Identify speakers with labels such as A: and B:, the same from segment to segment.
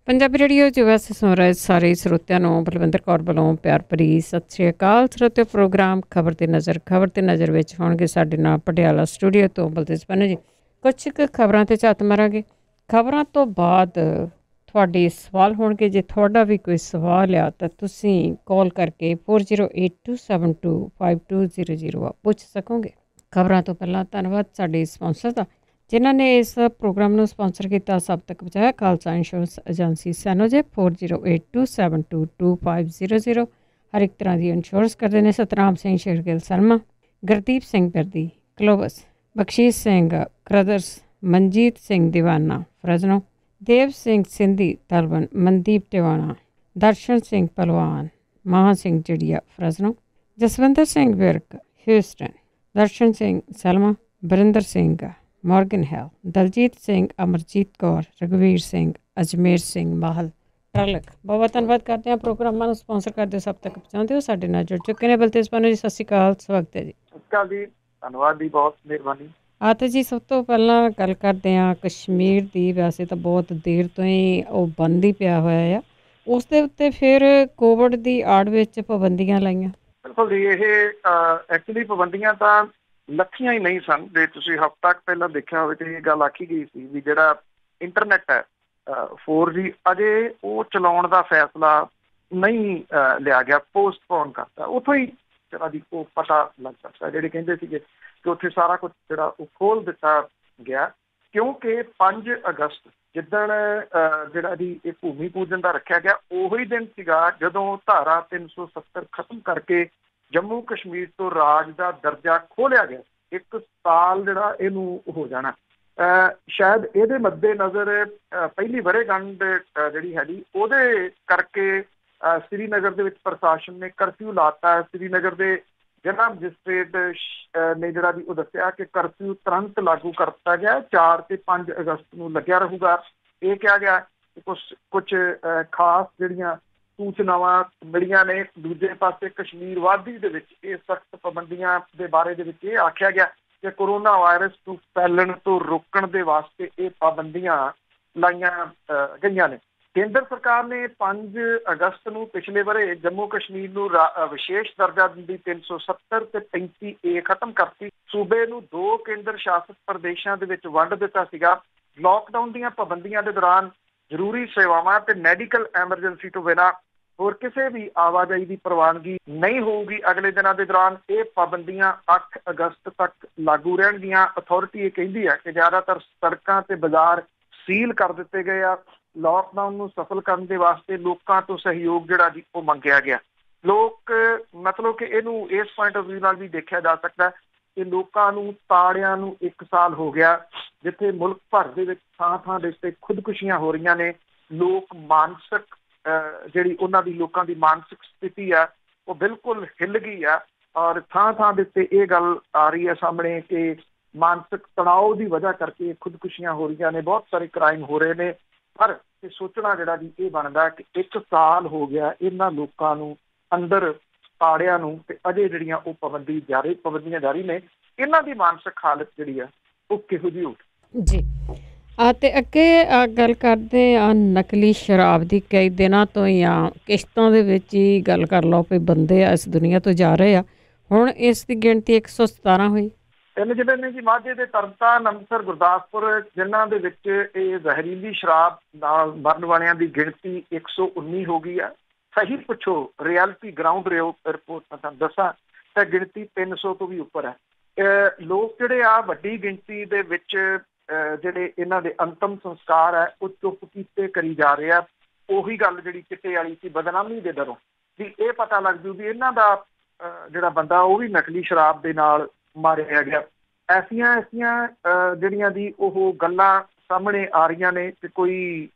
A: Punjabi radio 'ਚ ਵੈਸੇ ਸੁਣ ਰਹੇ ਸਾਰੇ ਸਰੋਤਿਆਂ ਨੂੰ ਬਲਵਿੰਦਰ ਕੌਰ ਵੱਲੋਂ ਪਿਆਰ ਭਰੀ ਸਤਿ ਸ਼੍ਰੀ ਅਕਾਲ। ਸਰੋਤਿਓ ਪ੍ਰੋਗਰਾਮ ਖਬਰ ਤੇ ਨਜ਼ਰ ਵਿੱਚ ਹੋਣਗੇ ਸਾਡੇ ਨਾਲ ਪਟਿਆਲਾ ਸਟੂਡੀਓ ਤੋਂ ਬਲਤੇਜ ਪੰਨੂ ਜੀ। ਕੁਛ ਕੁ ਖਬਰਾਂ ਤੇ ਝਾਤ ਮਾਰਾਂਗੇ। ਖਬਰਾਂ ਤੋਂ ਬਾਅਦ ਤੁਹਾਡੇ ਸਵਾਲ ਹੋਣਗੇ। ਜੇ ਤੁਹਾਡਾ ਵੀ ਕੋਈ ਸਵਾਲ ਆ ਤਾਂ ਤੁਸੀਂ ਕਾਲ ਕਰਕੇ 4082725200 ਪੁੱਛ ਸਕੋਗੇ। ਖਬਰਾਂ ਤੋਂ ਪਹਿਲਾਂ ਧੰਨਵਾਦ ਸਾਡੇ ਸਪਾਂਸਰ ਦਾ ਜਿਨ੍ਹਾਂ ਨੇ ਇਸ ਪ੍ਰੋਗਰਾਮ ਨੂੰ ਸਪਾਂਸਰ ਕੀਤਾ। ਸਭ ਤੱਕ ਪਹੁੰਚਾਇਆ ਖਾਲਸਾ ਇੰਸ਼ੋਰੈਂਸ ਏਜੰਸੀ ਸੈਨੋਜੇ 4082722500। ਹਰ ਇੱਕ ਤਰ੍ਹਾਂ ਦੀ ਇੰਸ਼ੋਰੈਂਸ ਕਰਦੇ ਨੇ। ਸਤਨਾਮ ਸਿੰਘ ਸ਼ੇਰਗਿੱਲ ਸਰਮਾ, ਗੁਰਦੀਪ ਸਿੰਘ ਬਿਰਦੀ ਕਲੋਵਸ, ਬਖਸ਼ੀਸ਼ ਸਿੰਘ ਕਰਦਰਸ, ਮਨਜੀਤ ਸਿੰਘ ਦੀਵਾਨਾ ਫਰਜ਼ਨੋ, ਦੇਵ ਸਿੰਘ ਸਿੰਧੀ ਤਲਵਨ, ਮਨਦੀਪ ਟਿਵਾਣਾ, ਦਰਸ਼ਨ ਸਿੰਘ ਪਹਿਲਵਾਨ, ਮਹਾਂ ਸਿੰਘ ਜੜੀਆ ਫਰਜ਼ਨੋ, ਜਸਵਿੰਦਰ ਸਿੰਘ ਵਿਰਕ ਹਿਊਸਟਨ, ਦਰਸ਼ਨ ਸਿੰਘ ਸਲਮਾ, ਬਰਿੰਦਰ ਸਿੰਘ ਮੋਰਗਨ ਹੈਲ, ਦਲਜੀਤ ਸਿੰਘ, ਅਮਰਜੀਤ ਕੌਰ, ਰਘਵੀਰ ਸਿੰਘ, ਅਜਮੇਰ ਸਿੰਘ ਮਾਹਲ ਟਰਲਕ। ਬਹੁਤ ਧੰਨਵਾਦ ਕਰਦੇ ਹਾਂ ਪ੍ਰੋਗਰਾਮਾਂ ਨੂੰ ਸਪਾਂਸਰ ਕਰਦੇ ਸਭ ਤੱਕ ਪਹੁੰਚਾਉਂਦੇ ਹੋ। ਸਾਡੇ ਨਾਲ ਜੁੜ ਚੁੱਕੇ ਨੇ ਬਲਤੇਜ ਪੰਨੂ ਜੀ। ਸਤਿ ਸ਼੍ਰੀ ਅਕਾਲ, ਸਵਾਗਤ ਹੈ ਜੀ।
B: ਸਤਿ ਸ਼੍ਰੀ ਅਕਾਲ ਜੀ, ਧੰਨਵਾਦ ਜੀ, ਬਹੁਤ ਮਿਹਰਬਾਨੀ।
A: ਤੇ ਜੀ ਸਭ ਤੋਂ ਪਹਿਲਾਂ ਗੱਲ ਕਰਦੇ ਹਾਂ ਕਸ਼ਮੀਰ ਦੀ। ਵੈਸੇ ਤਾਂ ਬਹੁਤ ਦੇਰ ਤੋਂ ਹੀ ਉਹ ਬੰਦ ਹੀ ਪਿਆ ਹੋਇਆ ਆ, ਉਸ ਦੇ ਉੱਤੇ ਫਿਰ ਕੋਵਿਡ ਦੀ ਆੜ ਵਿੱਚ ਪਾਬੰਦੀਆਂ ਲਾਈਆਂ।
B: ਬਿਲਕੁਲ ਜੀ, ਇਹ ਐਕਚੁਅਲੀ ਪਾਬੰਦੀਆਂ ਤਾਂ ਲੱਥੀਆਂ ਹੀ ਨਹੀਂ ਸਨ। ਜੇ ਤੁਸੀਂ ਹਫ਼ਤਾ ਕੁ ਪਹਿਲਾਂ ਦੇਖਿਆ ਹੋਵੇ ਤਾਂ ਇਹ ਗੱਲ ਆਖੀ ਗਈ ਸੀ ਵੀ ਜਿਹੜਾ ਇੰਟਰਨੈਟ ਹੈ 4G ਅਜੇ ਉਹ ਚਲਾਉਣ ਦਾ ਫੈਸਲਾ ਨਹੀਂ ਲਿਆ ਗਿਆ, ਪੋਸਟਪੋਨ ਕਰਤਾ। ਉੱਥੋਂ ਹੀ ਜਿਹੜਾ ਦੀ ਉਹ ਪਤਾ ਲੱਗ ਸਕਦਾ। ਜਿਹੜੇ ਕਹਿੰਦੇ ਸੀਗੇ ਕਿ ਉੱਥੇ ਸਾਰਾ ਕੁਝ ਜਿਹੜਾ ਉਹ ਖੋਲ੍ਹ ਦਿੱਤਾ ਗਿਆ, ਕਿਉਂਕਿ 5 ਅਗਸਤ ਜਿੱਦਣ ਜਿਹੜਾ ਦੀ ਇਹ ਭੂਮੀ ਪੂਜਨ ਦਾ ਰੱਖਿਆ ਗਿਆ, ਉਹੀ ਦਿਨ ਸੀਗਾ ਜਦੋਂ ਧਾਰਾ 370 ਖਤਮ ਕਰਕੇ ਜੰਮੂ ਕਸ਼ਮੀਰ ਤੋਂ ਰਾਜ ਦਾ ਦਰਜਾ ਖੋਲਿਆ ਗਿਆ। 1 ਸਾਲ ਜਿਹੜਾ ਇਹਨੂੰ ਹੋ ਜਾਣਾ। ਸ਼ਾਇਦ ਇਹਦੇ ਮੱਦੇ ਨਜ਼ਰ ਪਹਿਲੀ ਵਰ੍ਹੇਗੰਢ ਜਿਹੜੀ ਹੈਗੀ ਉਹਦੇ ਕਰਕੇ ਸ੍ਰੀਨਗਰ ਦੇ ਵਿੱਚ ਪ੍ਰਸ਼ਾਸਨ ਨੇ ਕਰਫਿਊ ਲਾਤਾ। ਸ੍ਰੀਨਗਰ ਦੇ ਜ਼ਿਲ੍ਹਾ ਮੈਜਿਸਟਰੇਟ ਨੇ ਜਿਹੜਾ ਵੀ ਉਹ ਦੱਸਿਆ ਕਿ ਕਰਫਿਊ ਤੁਰੰਤ ਲਾਗੂ ਕਰ ਦਿੱਤਾ ਗਿਆ। 4 ਤੇ 5 ਅਗਸਤ ਨੂੰ ਲੱਗਿਆ ਰਹੂਗਾ। ਇਹ ਕਿਹਾ ਗਿਆ ਕਿ ਕੁਛ ਖਾਸ ਜਿਹੜੀਆਂ ਸੂਚਨਾਵਾਂ ਮਿਲੀਆਂ ਨੇ। ਦੂਜੇ ਪਾਸੇ ਕਸ਼ਮੀਰ ਵਾਦੀ ਦੇ ਵਿੱਚ ਇਹ ਸਖਤ ਪਾਬੰਦੀਆਂ ਦੇ ਬਾਰੇ ਦੇ ਵਿੱਚ ਇਹ ਆਖਿਆ ਗਿਆ ਕਿ ਕੋਰੋਨਾ ਵਾਇਰਸ ਨੂੰ ਫੈਲਣ ਤੋਂ ਰੋਕਣ ਦੇ ਵਾਸਤੇ ਇਹ ਪਾਬੰਦੀਆਂ ਲਾਈਆਂ ਗਈਆਂ ਨੇ। ਕੇਂਦਰ ਸਰਕਾਰ ਨੇ 5 ਅਗਸਤ ਨੂੰ ਪਿਛਲੇ ਵਰ੍ਹੇ ਜੰਮੂ ਕਸ਼ਮੀਰ ਨੂੰ ਵਿਸ਼ੇਸ਼ ਦਰਜਾ ਦਿੰਦੀ 370 ਤੇ 35A ਖਤਮ ਕਰਤੀ। ਸੂਬੇ ਨੂੰ 2 ਕੇਂਦਰ ਸ਼ਾਸਿਤ ਪ੍ਰਦੇਸ਼ਾਂ ਦੇ ਵਿੱਚ ਵੰਡ ਦਿੱਤਾ ਸੀਗਾ। ਲਾਕਡਾਊਨ ਦੀਆਂ ਪਾਬੰਦੀਆਂ ਦੇ ਦੌਰਾਨ ਜ਼ਰੂਰੀ ਸੇਵਾਵਾਂ ਤੇ ਮੈਡੀਕਲ ਐਮਰਜੈਂਸੀ ਤੋਂ ਬਿਨਾਂ ਹੋਰ ਕਿਸੇ ਵੀ ਆਵਾਜਾਈ ਦੀ ਪ੍ਰਵਾਨਗੀ ਨਹੀਂ ਹੋਊਗੀ। ਅਗਲੇ ਦਿਨਾਂ ਦੇ ਦੌਰਾਨ ਇਹ ਪਾਬੰਦੀਆਂ 8 ਅਗਸਤ ਤੱਕ ਲਾਗੂ ਰਹਿਣਗੀਆਂ। ਅਥਾਰਟੀ ਇਹ ਕਹਿੰਦੀ ਹੈ ਕਿ ਜ਼ਿਆਦਾਤਰ ਸੜਕਾਂ ਤੇ ਬਾਜ਼ਾਰ ਸੀਲ ਕਰ ਦਿੱਤੇ ਗਏ ਆ। ਲਾਕਡਾਊਨ ਨੂੰ ਸਫਲ ਕਰਨ ਦੇ ਵਾਸਤੇ ਲੋਕਾਂ ਤੋਂ ਸਹਿਯੋਗ ਜਿਹੜਾ ਜੀ ਉਹ ਮੰਗਿਆ ਗਿਆ। ਲੋਕ ਮਤਲਬ ਕਿ ਇਹਨੂੰ ਇਸ ਪੁਆਇੰਟ ਆਫ ਵਿਊ ਨਾਲ ਵੀ ਦੇਖਿਆ ਜਾ ਸਕਦਾ ਕਿ ਲੋਕਾਂ ਨੂੰ ਤਾੜਿਆਂ ਨੂੰ 1 ਸਾਲ ਹੋ ਗਿਆ, ਜਿੱਥੇ ਮੁਲਕ ਭਰ ਦੇ ਵਿੱਚ ਥਾਂ ਦੇ ਉੱਤੇ ਖੁਦਕੁਸ਼ੀਆਂ ਹੋ ਰਹੀਆਂ ਨੇ। ਲੋਕ ਮਾਨਸਿਕ ਜਿਹੜੀ ਉਹਨਾਂ ਦੀ ਲੋਕਾਂ ਦੀ ਮਾਨਸਿਕ ਸਥਿਤੀ ਆ ਉਹ ਬਿਲਕੁਲ ਹਿੱਲ ਗਈ ਆ। ਔਰ ਥਾਂ ਦੇ ਉੱਤੇ ਇਹ ਗੱਲ ਆ ਰਹੀ ਹੈ ਸਾਹਮਣੇ ਕਿ ਮਾਨਸਿਕ ਤਣਾਅ ਦੀ ਵਜ੍ਹਾ ਕਰਕੇ ਖੁਦਕੁਸ਼ੀਆਂ ਹੋ ਰਹੀਆਂ ਨੇ, ਬਹੁਤ ਸਾਰੇ ਕ੍ਰਾਈਮ ਹੋ ਰਹੇ ਨੇ। ਪਰ ਇਹ ਸੋਚਣਾ ਜਿਹੜਾ ਜੀ ਇਹ ਬਣਦਾ ਕਿ 1 ਸਾਲ ਹੋ ਗਿਆ ਇਹਨਾਂ ਲੋਕਾਂ ਨੂੰ ਅੰਦਰ ਤਾੜਿਆਂ ਨੂੰ, ਤੇ ਅਜੇ ਜਿਹੜੀਆਂ ਉਹ ਪਾਬੰਦੀਆਂ ਜਾਰੀ ਨੇ। ਇਹਨਾਂ ਦੀ ਮਾਨਸਿਕ ਹਾਲਤ ਜਿਹੜੀ ਆ ਉਹ ਕਿਹੋ ਜਿਹੀ ਹੋ
A: ਜੀ। ਤੇ ਅੱਗੇ ਗੱਲ ਕਰਦੇ ਆ ਨਕਲੀ ਸ਼ਰਾਬ ਦੀ। ਕਈ ਦਿਨਾਂ ਤੋਂ ਹੀ ਆ ਕਿਸ਼ਤਾਂ ਦੇ ਵਿੱਚ ਹੀ ਗੱਲ ਕਰ ਲਓ ਵੀ ਬੰਦੇ ਆ ਇਸ ਦੁਨੀਆ ਤੋਂ ਜਾ ਰਹੇ ਆ। ਹੁਣ ਇਸ ਦੀ ਗਿਣਤੀ 117 ਹੋਈ।
B: 3 ਜ਼ਿਲ੍ਹੇ ਨੇ ਜੀ, ਮਾਝੇ ਦੇ ਤਰਨਤਾਰਨ, ਅੰਮ੍ਰਿਤਸਰ, ਗੁਰਦਾਸਪੁਰ, ਜਿਨ੍ਹਾਂ ਦੇ ਵਿੱਚ ਇਹ ਜ਼ਹਿਰੀਲੀ ਸ਼ਰਾਬ ਨਾਲ ਮਰਨ ਵਾਲਿਆਂ ਦੀ ਗਿਣਤੀ 119 ਹੋ ਗਈ ਆ। ਸਹੀ ਪੁੱਛੋ, ਰਿਐਲਿਟੀ ਗਰਾਊਂਡ ਰਿਪੋਰਟ ਮੈਂ ਤੁਹਾਨੂੰ ਦੱਸਾਂ ਤਾਂ ਗਿਣਤੀ 300 ਤੋਂ ਵੀ ਉੱਪਰ ਹੈ। ਲੋਕ ਜਿਹੜੇ ਆ ਵੱਡੀ ਗਿਣਤੀ ਦੇ ਵਿੱਚ ਜਿਹੜੇ ਇਹਨਾਂ ਦੇ ਅੰਤਮ ਸੰਸਕਾਰ ਹੈ ਉਹ ਚੁੱਪ ਕੀਤੇ ਕਰੀ ਜਾ ਰਹੇ ਆ। ਉਹੀ ਗੱਲ ਜਿਹੜੀ ਚਿੱਟੇ ਵਾਲੀ ਸੀ, ਬਦਨਾਮੀ ਦੇ ਡਰੋਂ ਵੀ ਇਹ ਪਤਾ ਲੱਗ ਜੂ ਵੀ ਇਹਨਾਂ ਦਾ ਜਿਹੜਾ ਬੰਦਾ ਉਹ ਵੀ ਨਕਲੀ ਸ਼ਰਾਬ ਦੇ ਨਾਲ ਮਾਰਿਆ ਗਿਆ। ਐਸੀਆਂ ਜਿਹੜੀਆਂ ਦੀ ਉਹ ਗੱਲਾਂ ਸਾਹਮਣੇ ਆ ਰਹੀਆਂ ਨੇ ਕਿ ਕੋਈ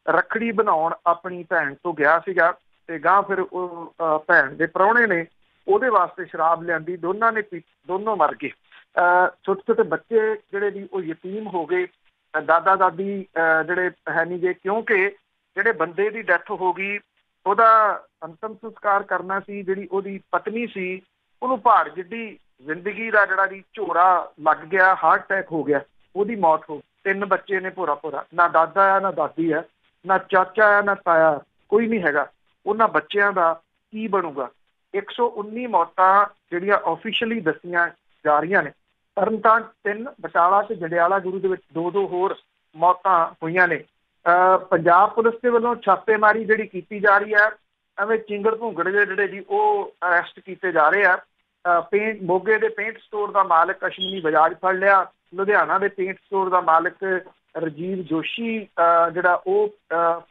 B: ਰੱਖੜੀ ਬਣਾਉਣ ਆਪਣੀ ਭੈਣ ਤੋਂ ਗਿਆ ਸੀਗਾ ਤੇ ਗਾਂ ਫਿਰ ਉਹ ਭੈਣ ਦੇ ਪ੍ਰਾਹੁਣੇ ਨੇ ਉਹਦੇ ਵਾਸਤੇ ਸ਼ਰਾਬ ਲਿਆਂਦੀ, ਦੋਨੋਂ ਮਰ ਗਏ। ਛੋਟੇ ਬੱਚੇ ਜਿਹੜੇ ਵੀ ਉਹ ਯਤੀਮ ਹੋ ਗਏ। ਦਾਦਾ ਦਾਦੀ ਜਿਹੜੇ ਹੈ ਨਹੀਂ ਗੇ, ਕਿਉਂਕਿ ਜਿਹੜੇ ਬੰਦੇ ਦੀ ਡੈਥ ਹੋ ਗਈ ਉਹਦਾ ਅੰਤਮ ਸੰਸਕਾਰ ਕਰਨਾ ਸੀ। ਜਿਹੜੀ ਉਹਦੀ ਪਤਨੀ ਸੀ ਉਹਨੂੰ ਪਹਾੜ ਜਿੱਡੀ ਜ਼ਿੰਦਗੀ ਦਾ ਜਿਹੜਾ ਦੀ ਝੋਰਾ ਲੱਗ ਗਿਆ, ਹਾਰਟ ਅਟੈਕ ਹੋ ਗਿਆ, ਉਹਦੀ ਮੌਤ ਹੋ। 3 ਬੱਚੇ ਨੇ, ਭੋਰਾ ਨਾ ਦਾਦਾ ਆ ਨਾ ਦਾਦੀ ਆ। ਨਾ ਚਾਚਾ ਨਾ ਤਾਇਆ ਕੋਈ ਨਹੀਂ ਹੈਗਾ, ਉਹਨਾਂ ਬੱਚਿਆਂ ਦਾ ਕੀ ਬਣੂਗਾ। 119 ਮੌਤਾਂ ਜਿਹੜੀਆਂ ਆਫੀਸ਼ੀਅਲੀ ਦੱਸੀਆਂ ਜਾ ਰਹੀਆਂ ਨੇ। ਤਰਨਤਾਰਨ 3, ਬਟਾਲਾ ਤੇ ਜੰਡਿਆਲਾ ਗੁਰੂ ਦੇ ਵਿੱਚ 2-2 ਹੋਰ ਮੌਤਾਂ ਹੋਈਆਂ ਨੇ। ਪੰਜਾਬ ਪੁਲਿਸ ਦੇ ਵੱਲੋਂ ਛਾਪੇਮਾਰੀ ਜਿਹੜੀ ਕੀਤੀ ਜਾ ਰਹੀ ਹੈ, ਐਵੇਂ ਚਿੰਗੜ ਭੁੰਗੜ ਦੇ ਜਿਹੜੇ ਜੀ ਉਹ ਅਰੈਸਟ ਕੀਤੇ ਜਾ ਰਹੇ ਆ। ਮੋਗੇ ਦੇ ਪੇਂਟ ਸਟੋਰ ਦਾ ਮਾਲਕ ਅਸ਼ਵਨੀ ਬਜਾਜ ਫੜ ਲਿਆ। ਲੁਧਿਆਣਾ ਦੇ ਪੇਂਟ ਸਟੋਰ ਦਾ ਮਾਲਕ ਰਜੀਵ ਜੋਸ਼ੀ ਜਿਹੜਾ ਉਹ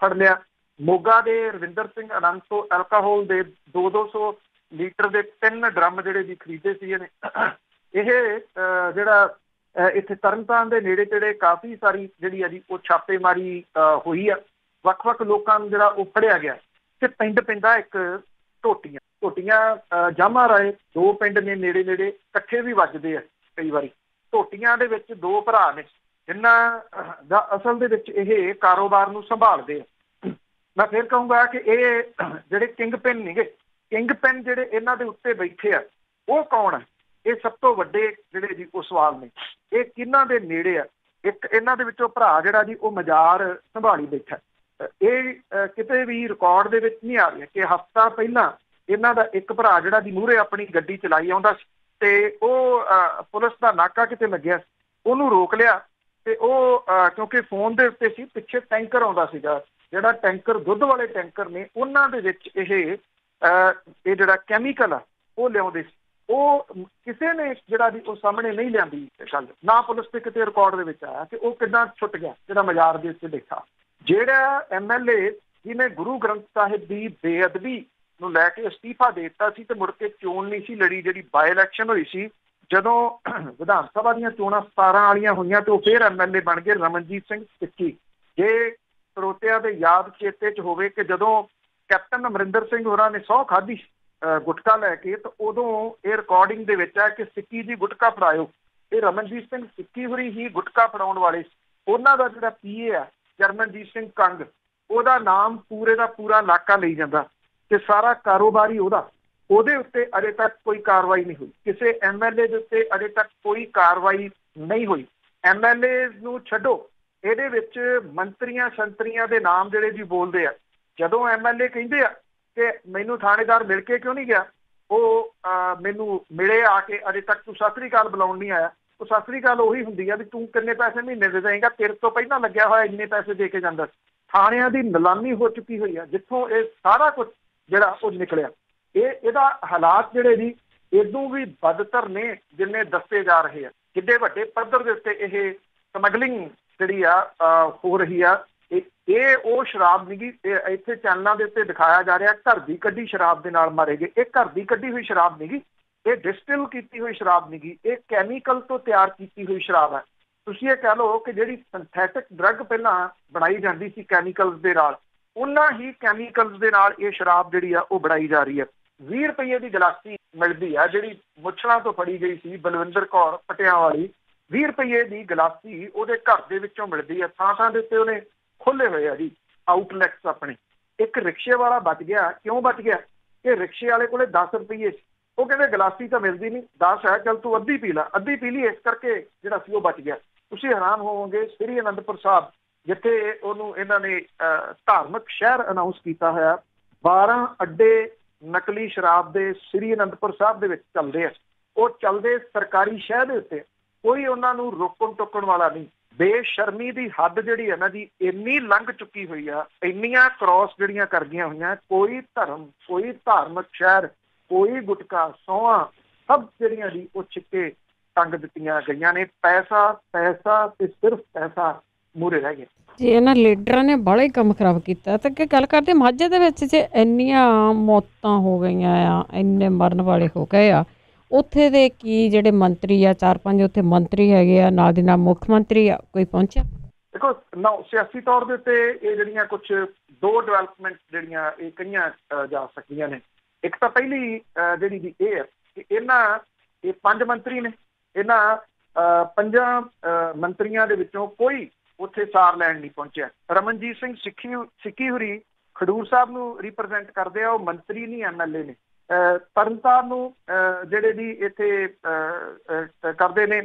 B: ਫੜ ਲਿਆ। ਮੋਗਾ ਦੇ ਰਵਿੰਦਰ ਸਿੰਘ ਆਨੰਦ ਤੋਂ ਐਲਕਾਹਲ ਦੇ 200 ਲੀਟਰ ਦੇ 3 ਡਰਮ ਜਿਹੜੇ ਜੀ ਖਰੀਦੇ ਸੀ ਇਹਨੇ। ਇਹ ਜਿਹੜਾ ਇੱਥੇ ਤਰਨਤਾਰਨ ਦੇ ਨੇੜੇ ਤੇੜੇ ਕਾਫੀ ਸਾਰੀ ਜਿਹੜੀ ਆ ਜੀ ਉਹ ਛਾਪੇਮਾਰੀ ਹੋਈ ਆ। ਵੱਖ-ਵੱਖ ਲੋਕਾਂ ਨੂੰ ਜਿਹੜਾ ਉਹ ਫੜਿਆ ਗਿਆ। ਤੇ ਪਿੰਡ ਪੈਂਦਾ ਇੱਕ ਢੋਟੀਆਂ ਜਾਮਾ ਰਾਏ, 2 ਪਿੰਡ ਨੇ ਨੇੜੇ ਨੇੜੇ, ਇਕੱਠੇ ਵੀ ਵੱਜਦੇ ਆ ਕਈ ਵਾਰੀ। ਢੋਟੀਆਂ ਦੇ ਵਿੱਚ 2 ਭਰਾ ਨੇ ਜਿਨ੍ਹਾਂ ਦਾ ਅਸਲ ਦੇ ਵਿੱਚ ਇਹ ਕਾਰੋਬਾਰ ਨੂੰ ਸੰਭਾਲਦੇ ਆ। ਮੈਂ ਫਿਰ ਕਹੂੰਗਾ ਕਿ ਇਹ ਜਿਹੜੇ ਕਿੰਗ ਪਿਨ ਜਿਹੜੇ ਇਹਨਾਂ ਦੇ ਉੱਤੇ ਬੈਠੇ ਆ ਉਹ ਕੌਣ ਆ? ਇਹ ਸਭ ਤੋਂ ਵੱਡੇ ਜਿਹੜੇ ਜੀ ਉਹ ਸਵਾਲ ਨੇ। ਇਹ ਕਿਹਨਾਂ ਦੇ ਨੇੜੇ ਆ? ਇੱਕ ਇਹਨਾਂ ਦੇ ਵਿੱਚੋਂ ਭਰਾ ਜਿਹੜਾ ਜੀ ਉਹ ਮਜ਼ਾਰ ਸੰਭਾਲੀ ਬੈਠਾ। ਇਹ ਕਿਤੇ ਵੀ ਰਿਕਾਰਡ ਦੇ ਵਿੱਚ ਨਹੀਂ ਆ ਰਿਹਾ ਕਿ ਹਫ਼ਤਾ ਪਹਿਲਾਂ ਇਹਨਾਂ ਦਾ ਇੱਕ ਭਰਾ ਜਿਹੜਾ ਜੀ ਮੂਹਰੇ ਆਪਣੀ ਗੱਡੀ ਚਲਾਈ ਆਉਂਦਾ ਸੀ ਤੇ ਉਹ ਪੁਲਿਸ ਦਾ ਨਾਕਾ ਕਿਤੇ ਲੱਗਿਆ, ਉਹਨੂੰ ਰੋਕ ਲਿਆ ਤੇ ਉਹ ਕਿਉਂਕਿ ਫੋਨ ਦੇ ਉੱਤੇ ਸੀ, ਪਿੱਛੇ ਟੈਂਕਰ ਆਉਂਦਾ ਸੀਗਾ, ਜਿਹੜਾ ਟੈਂਕਰ ਦੁੱਧ ਵਾਲੇ ਟੈਂਕਰ ਨੇ, ਉਹਨਾਂ ਦੇ ਵਿੱਚ ਇਹ ਜਿਹੜਾ ਕੈਮੀਕਲ ਆ ਉਹ ਲਿਆਉਂਦੇ ਸੀ। ਉਹ ਕਿਸੇ ਨੇ ਜਿਹੜਾ ਜੀ ਉਹ ਸਾਹਮਣੇ ਨਹੀਂ ਲਿਆਂਦੀ ਗੱਲ, ਨਾ ਪੁਲਿਸ ਦੇ ਕਿਤੇ ਰਿਕਾਰਡ ਦੇ ਵਿੱਚ ਆਇਆ ਕਿ ਉਹ ਕਿੱਦਾਂ ਛੁੱਟ ਗਿਆ ਜਿਹੜਾ ਮਜ਼ਾਰ ਦੇ ਉੱਤੇ ਬੈਠਾ। ਜਿਹੜਾ MLA ਜਿਹਨੇ ਗੁਰੂ ਗ੍ਰੰਥ ਸਾਹਿਬ ਦੀ ਬੇਅਦਬੀ ਨੂੰ ਲੈ ਕੇ ਅਸਤੀਫਾ ਦੇ ਦਿੱਤਾ ਸੀ ਤੇ ਮੁੜ ਕੇ ਚੋਣ ਨਹੀਂ ਸੀ ਲੜੀ, ਜਿਹੜੀ ਬਾਈ ਇਲੈਕਸ਼ਨ ਹੋਈ ਸੀ ਜਦੋਂ ਵਿਧਾਨ ਸਭਾ ਦੀਆਂ ਚੋਣਾਂ 17 ਵਾਲੀਆਂ ਹੋਈਆਂ ਤੇ ਉਹ ਫਿਰ MLA ਬਣ ਗਏ ਰਮਨਜੀਤ ਸਿੰਘ ਸਿੱਕੀ। ਜੇ ਸਰੋਤਿਆਂ ਦੇ ਯਾਦ ਚੇਤੇ 'ਚ ਹੋਵੇ ਕਿ ਜਦੋਂ ਕੈਪਟਨ ਅਮਰਿੰਦਰ ਸਿੰਘ ਹੋਰਾਂ ਨੇ ਸਹੁੰ ਖਾਧੀ ਗੁਟਕਾ ਲੈ ਕੇ, ਤਾਂ ਉਦੋਂ ਇਹ ਰਿਕਾਰਡਿੰਗ ਦੇ ਵਿੱਚ ਹੈ ਕਿ ਸਿੱਕੀ ਜੀ ਗੁਟਕਾ ਫੜਾਇਓ। ਇਹ ਰਮਨਜੀਤ ਸਿੰਘ ਸਿੱਕੀ ਹੋਰੀ ਹੀ ਗੁਟਕਾ ਫੜਾਉਣ ਵਾਲੇ। ਉਹਨਾਂ ਦਾ ਜਿਹੜਾ PA ਆ ਚਰਨਜੀਤ ਸਿੰਘ ਕੰਗ, ਉਹਦਾ ਨਾਮ ਪੂਰੇ ਦਾ ਪੂਰਾ ਇਲਾਕਾ ਲਈ ਜਾਂਦਾ ਤੇ ਸਾਰਾ ਕਾਰੋਬਾਰ ਹੀ ਉਹਦਾ। ਉਹਦੇ ਉੱਤੇ ਅਜੇ ਤੱਕ ਕੋਈ ਕਾਰਵਾਈ ਨਹੀਂ ਹੋਈ, ਕਿਸੇ MLA ਦੇ ਉੱਤੇ ਅਜੇ ਤੱਕ ਕੋਈ ਕਾਰਵਾਈ ਨਹੀਂ ਹੋਈ। MLA ਨੂੰ ਛੱਡੋ, ਇਹਦੇ ਵਿੱਚ ਮੰਤਰੀਆਂ ਸੰਤਰੀਆਂ ਦੇ ਨਾਮ ਜਿਹੜੇ ਜੀ ਬੋਲਦੇ ਆ। ਜਦੋਂ MLA ਕਹਿੰਦੇ ਆ ਕਿ ਮੈਨੂੰ ਥਾਣੇਦਾਰ ਮਿਲ ਕੇ ਕਿਉਂ ਨਹੀਂ ਗਿਆ, ਉਹ ਮੈਨੂੰ ਮਿਲੇ ਆ ਕੇ, ਅਜੇ ਤੱਕ ਤੂੰ ਸਤਿ ਸ੍ਰੀ ਅਕਾਲ ਬੁਲਾਉਣ ਨਹੀਂ ਆਇਆ। ਉਹ ਸਤਿ ਸ੍ਰੀ ਅਕਾਲ ਉਹੀ ਹੁੰਦੀ ਆ ਵੀ ਤੂੰ ਕਿੰਨੇ ਪੈਸੇ ਮਹੀਨੇ ਦੇ ਦੇਏਗਾ, ਤੇਰੇ ਤੋਂ ਪਹਿਲਾਂ ਲੱਗਿਆ ਹੋਇਆ ਇੰਨੇ ਪੈਸੇ ਦੇ ਕੇ ਜਾਂਦਾ। ਥਾਣਿਆਂ ਦੀ ਨਿਲਾਮੀ ਹੋ ਚੁੱਕੀ ਹੋਈ ਆ ਜਿੱਥੋਂ ਇਹ ਸਾਰਾ ਕੁਝ ਜਿਹੜਾ ਉਹ ਨਿਕਲਿਆ। ਇਹਦਾ ਹਾਲਾਤ ਜਿਹੜੇ ਜੀ ਇਦੋਂ ਵੀ ਬਦਤਰ ਨੇ ਜਿੰਨੇ ਦੱਸੇ ਜਾ ਰਹੇ ਆ। ਕਿੱਡੇ ਵੱਡੇ ਪੱਧਰ ਦੇ ਉੱਤੇ ਇਹ ਸਮਗਲਿੰਗ ਜਿਹੜੀ ਆ ਹੋ ਰਹੀ ਆ। ਇਹ ਉਹ ਸ਼ਰਾਬ ਨਹੀਂ ਗੀ, ਇੱਥੇ ਚੈਨਲਾਂ ਦੇ ਉੱਤੇ ਦਿਖਾਇਆ ਜਾ ਰਿਹਾ ਘਰ ਦੀ ਕੱਢੀ ਸ਼ਰਾਬ ਦੇ ਨਾਲ ਮਾਰੇ ਗਏ। ਇਹ ਘਰ ਦੀ ਕੱਢੀ ਹੋਈ ਸ਼ਰਾਬ ਨਹੀਂ ਗੀ, ਇਹ ਡਿਸਟਿਲ ਕੀਤੀ ਹੋਈ ਸ਼ਰਾਬ ਨਹੀਂ ਗੀ, ਇਹ ਕੈਮੀਕਲ ਤੋਂ ਤਿਆਰ ਕੀਤੀ ਹੋਈ ਸ਼ਰਾਬ ਹੈ। ਤੁਸੀਂ ਇਹ ਕਹਿ ਲਓ ਕਿ ਜਿਹੜੀ ਸਿੰਥੈਟਿਕ ਡਰੱਗ ਪਹਿਲਾਂ ਬਣਾਈ ਜਾਂਦੀ ਸੀ ਕੈਮੀਕਲਸ ਦੇ ਨਾਲ, ਉਹਨਾਂ ਹੀ ਕੈਮੀਕਲਸ ਦੇ ਨਾਲ ਇਹ ਸ਼ਰਾਬ ਜਿਹੜੀ ਆ ਉਹ ਬਣਾਈ ਜਾ ਰਹੀ ਹੈ। 20 ਰੁਪਏ ਦੀ ਗਲਾਸੀ ਮਿਲਦੀ ਆ, ਜਿਹੜੀ ਮੁੱਛਲਾਂ ਤੋਂ ਫੜੀ ਗਈ ਸੀ ਬਲਵਿੰਦਰ ਕੌਰ ਪਟਿਆਂ ਵਾਲੀ, 20 ਰੁਪਏ ਦੀ ਗਲਾਸੀ ਉਹਦੇ ਘਰ ਦੇ ਵਿੱਚੋਂ ਮਿਲਦੀ ਆ। ਥਾਂ ਥਾਂ ਦੇ ਉੱਤੇ ਉਹਨੇ ਖੋਲੇ ਹੋਏ ਆ ਜੀ ਆਊਟਲੈਟਸ ਆਪਣੇ। ਇੱਕ ਰਿਕਸ਼ੇ ਵਾਲਾ ਬਚ ਗਿਆ। ਕਿਉਂ ਬਚ ਗਿਆ? ਕਿ ਰਿਕਸ਼ੇ ਵਾਲੇ ਕੋਲੇ 10 ਰੁਪਏ ਸੀ, ਉਹ ਕਹਿੰਦੇ ਗਲਾਸੀ ਤਾਂ ਮਿਲਦੀ ਨਹੀਂ, 10 ਹੈ, ਚੱਲ ਤੂੰ ਅੱਧੀ ਪੀ ਲਾ, ਅੱਧੀ ਪੀ ਲਈ, ਇਸ ਕਰਕੇ ਜਿਹੜਾ ਸੀ ਉਹ ਬਚ ਗਿਆ। ਤੁਸੀਂ ਹੈਰਾਨ ਹੋਵੋਗੇ, ਸ੍ਰੀ ਅਨੰਦਪੁਰ ਸਾਹਿਬ ਜਿੱਥੇ ਉਹਨੂੰ ਇਹਨਾਂ ਨੇ ਧਾਰਮਿਕ ਸ਼ਹਿਰ ਅਨਾਊਂਸ ਕੀਤਾ ਹੋਇਆ, 12 ਅੱਡੇ ਨਕਲੀ ਸ਼ਰਾਬ ਦੇ ਸ੍ਰੀ ਅਨੰਦਪੁਰ ਸਾਹਿਬ ਦੇ ਵਿੱਚ ਚੱਲਦੇ ਆ। ਉਹ ਚੱਲਦੇ ਸਰਕਾਰੀ ਸ਼ਹਿਰ ਦੇ ਉੱਤੇ, ਕੋਈ ਉਹਨਾਂ ਨੂੰ ਰੋਕਣ ਟੋਕਣ ਵਾਲਾ ਨਹੀਂ। ਬੇਸ਼ਰਮੀ ਦੀ ਹੱਦ ਜਿਹੜੀ ਹੈ ਨਾ ਜੀ ਇੰਨੀ ਲੰਘ ਚੁੱਕੀ ਹੋਈ ਆ, ਇੰਨੀਆਂ ਕ੍ਰੋਸ ਜਿਹੜੀਆਂ ਕਰ ਗਈਆਂ ਹੋਈਆਂ। ਕੋਈ ਧਰਮ, ਕੋਈ ਧਾਰਮਿਕ ਸ਼ਹਿਰ, ਕੋਈ ਗੁਟਕਾ, ਸੌਹਾਂ, ਸਭ ਜਿਹੜੀਆਂ ਜੀ ਉਹ ਛਿੱਕੇ ਟੰਗ ਦਿੱਤੀਆਂ ਗਈਆਂ ਨੇ। ਪੈਸਾ ਪੈਸਾ ਤੇ ਸਿਰਫ ਪੈਸਾ ਮੂਹਰੇ ਰਹਿ ਗਿਆ
A: ਜੀ। ਇਹਨਾਂ ਲੀਡਰਾਂ ਨੇ ਬੜਾ ਹੀ ਕੰਮ ਖਰਾਬ ਕੀਤਾ। ਤਾਂ ਕਿ ਗੱਲ ਕਰਦੇ ਮਾਝੇ ਦੇ ਵਿੱਚ ਜੇ ਇੰਨੀਆਂ ਮੌਤਾਂ ਹੋ ਗਈਆਂ ਆ, ਇੰਨੇ ਮਰਨ ਵਾਲੇ ਹੋ ਗਏ ਆ, ਉੱਥੇ ਦੇ ਕੀ ਜਿਹੜੇ ਮੰਤਰੀ ਆ, 4-5 ਉੱਥੇ ਮੰਤਰੀ ਹੈਗੇ ਆ, ਨਾਲ ਦੀ ਨਾਲ ਮੁੱਖ ਮੰਤਰੀ ਆ, ਕੋਈ ਪਹੁੰਚਿਆ?
B: ਦੇਖੋ ਸਿਆਸੀ ਤੌਰ ਦੇ ਉੱਤੇ ਇਹ ਜਿਹੜੀਆਂ ਕੁਛ 2 ਡਿਵੈਲਪਮੈਂਟ ਜਿਹੜੀਆਂ ਇਹ ਕਹੀਆਂ ਜਾ ਸਕਦੀਆਂ ਨੇ। ਇੱਕ ਤਾਂ ਪਹਿਲੀ ਜਿਹੜੀ ਜੀ ਇਹ ਹੈ ਕਿ ਇਹ 5 ਮੰਤਰੀ ਨੇ, ਇਹਨਾਂ 5 ਮੰਤਰੀਆਂ ਦੇ ਵਿੱਚੋਂ ਕੋਈ ਉੱਥੇ ਸਾਰ ਲੈਣ ਨਹੀਂ ਪਹੁੰਚਿਆ। ਰਮਨਜੀਤ ਸਿੰਘ ਸਿੱਕੀ ਹੋਰੀ ਖਡੂਰ ਸਾਹਿਬ ਨੂੰ ਰਿਪਰੈਜ਼ੈਂਟ ਕਰਦੇ ਆ, ਉਹ ਮੰਤਰੀ ਨਹੀਂ MLA ਨੇ। ਤਰਨਤਾਰਨ ਨੂੰ ਜਿਹੜੇ ਜੀ ਇੱਥੇ ਕਰਦੇ ਨੇ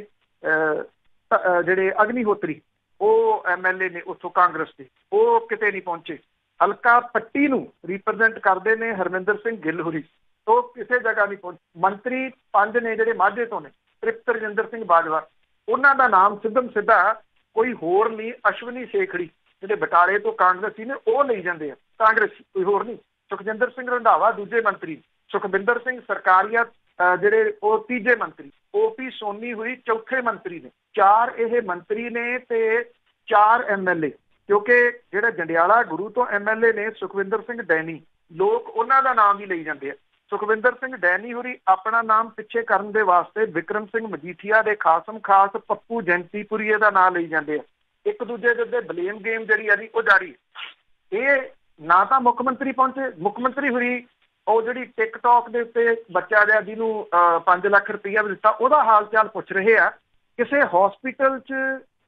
B: ਜਿਹੜੇ ਅਗਨੀਹੋਤਰੀ, ਉਹ MLA ਨੇ ਉੱਥੋਂ ਕਾਂਗਰਸ ਦੇ, ਉਹ ਕਿਤੇ ਨਹੀਂ ਪਹੁੰਚੇ। ਹਲਕਾ ਪੱਟੀ ਨੂੰ ਰਿਪਰੈਜ਼ੈਂਟ ਕਰਦੇ ਨੇ ਹਰਮਿੰਦਰ ਸਿੰਘ ਗਿੱਲ ਹੋਰੀ, ਉਹ ਕਿਸੇ ਜਗ੍ਹਾ ਨਹੀਂ ਪਹੁੰਚੇ। ਮੰਤਰੀ 5 ਨੇ ਜਿਹੜੇ ਮਾਝੇ ਤੋਂ ਨੇ, ਤ੍ਰਿਪਤ ਰਜਿੰਦਰ ਸਿੰਘ ਬਾਜਵਾ, ਉਹਨਾਂ ਦਾ ਨਾਮ ਸਿੱਧਮ ਸਿੱਧਾ ਕੋਈ ਹੋਰ ਨਹੀਂ, ਅਸ਼ਵਨੀ ਸ਼ੇਖੜੀ ਜਿਹੜੇ ਬਟਾਲੇ ਤੋਂ ਕਾਂਗਰਸੀ ਨੇ ਉਹ ਲਈ ਜਾਂਦੇ ਆ, ਕਾਂਗਰਸੀ ਕੋਈ ਹੋਰ ਨਹੀਂ। ਸੁਖਜਿੰਦਰ ਸਿੰਘ ਰੰਧਾਵਾ ਦੂਜੇ ਮੰਤਰੀ, ਸੁਖਬਿੰਦਰ ਸਿੰਘ ਸਰਕਾਰੀਆ ਜਿਹੜੇ ਉਹ ਤੀਜੇ ਮੰਤਰੀ, OP ਸੋਨੀ ਹੋਈ ਚੌਥੇ ਮੰਤਰੀ ਨੇ। 4 ਇਹ ਮੰਤਰੀ ਨੇ ਤੇ 4 MLA, ਕਿਉਂਕਿ ਜਿਹੜਾ ਜੰਡਿਆਲਾ ਗੁਰੂ ਤੋਂ MLA ਨੇ ਸੁਖਵਿੰਦਰ ਸਿੰਘ ਡੈਨੀ, ਲੋਕ ਉਹਨਾਂ ਦਾ ਨਾਮ ਵੀ ਲਈ ਜਾਂਦੇ ਆ। ਸੁਖਵਿੰਦਰ ਸਿੰਘ ਡੈਨੀ ਹੋਰੀ ਆਪਣਾ ਨਾਮ ਪਿੱਛੇ ਕਰਨ ਦੇ ਵਾਸਤੇ ਵਿਕਰਮ ਸਿੰਘ ਮਜੀਠੀਆ ਦੇ ਖਾਸਮ ਖਾਸ ਪੱਪੂ ਜੈਂਤੀਪੁਰੀਏ ਦਾ ਨਾਮ ਲਈ ਜਾਂਦੇ ਆ। ਇੱਕ ਦੂਜੇ ਦੇ ਉੱਤੇ ਬਲੇਮ ਗੇਮ ਜਿਹੜੀ ਆ ਜੀ ਉਹ ਜਾਰੀ। ਇਹ ਨਾ ਤਾਂ ਮੁੱਖ ਮੰਤਰੀ ਪਹੁੰਚੇ, ਮੁੱਖ ਮੰਤਰੀ ਹੋਰੀ ਉਹ ਜਿਹੜੀ ਟਿਕਟੌਕ ਦੇ ਉੱਤੇ ਬੱਚਾ ਜਿਹਾ ਜਿਹਨੂੰ 5 ਲੱਖ ਰੁਪਈਆ ਵੀ ਦਿੱਤਾ, ਉਹਦਾ ਹਾਲ ਚਾਲ ਪੁੱਛ ਰਹੇ ਆ। ਕਿਸੇ ਹਸਪੀਟਲ 'ਚ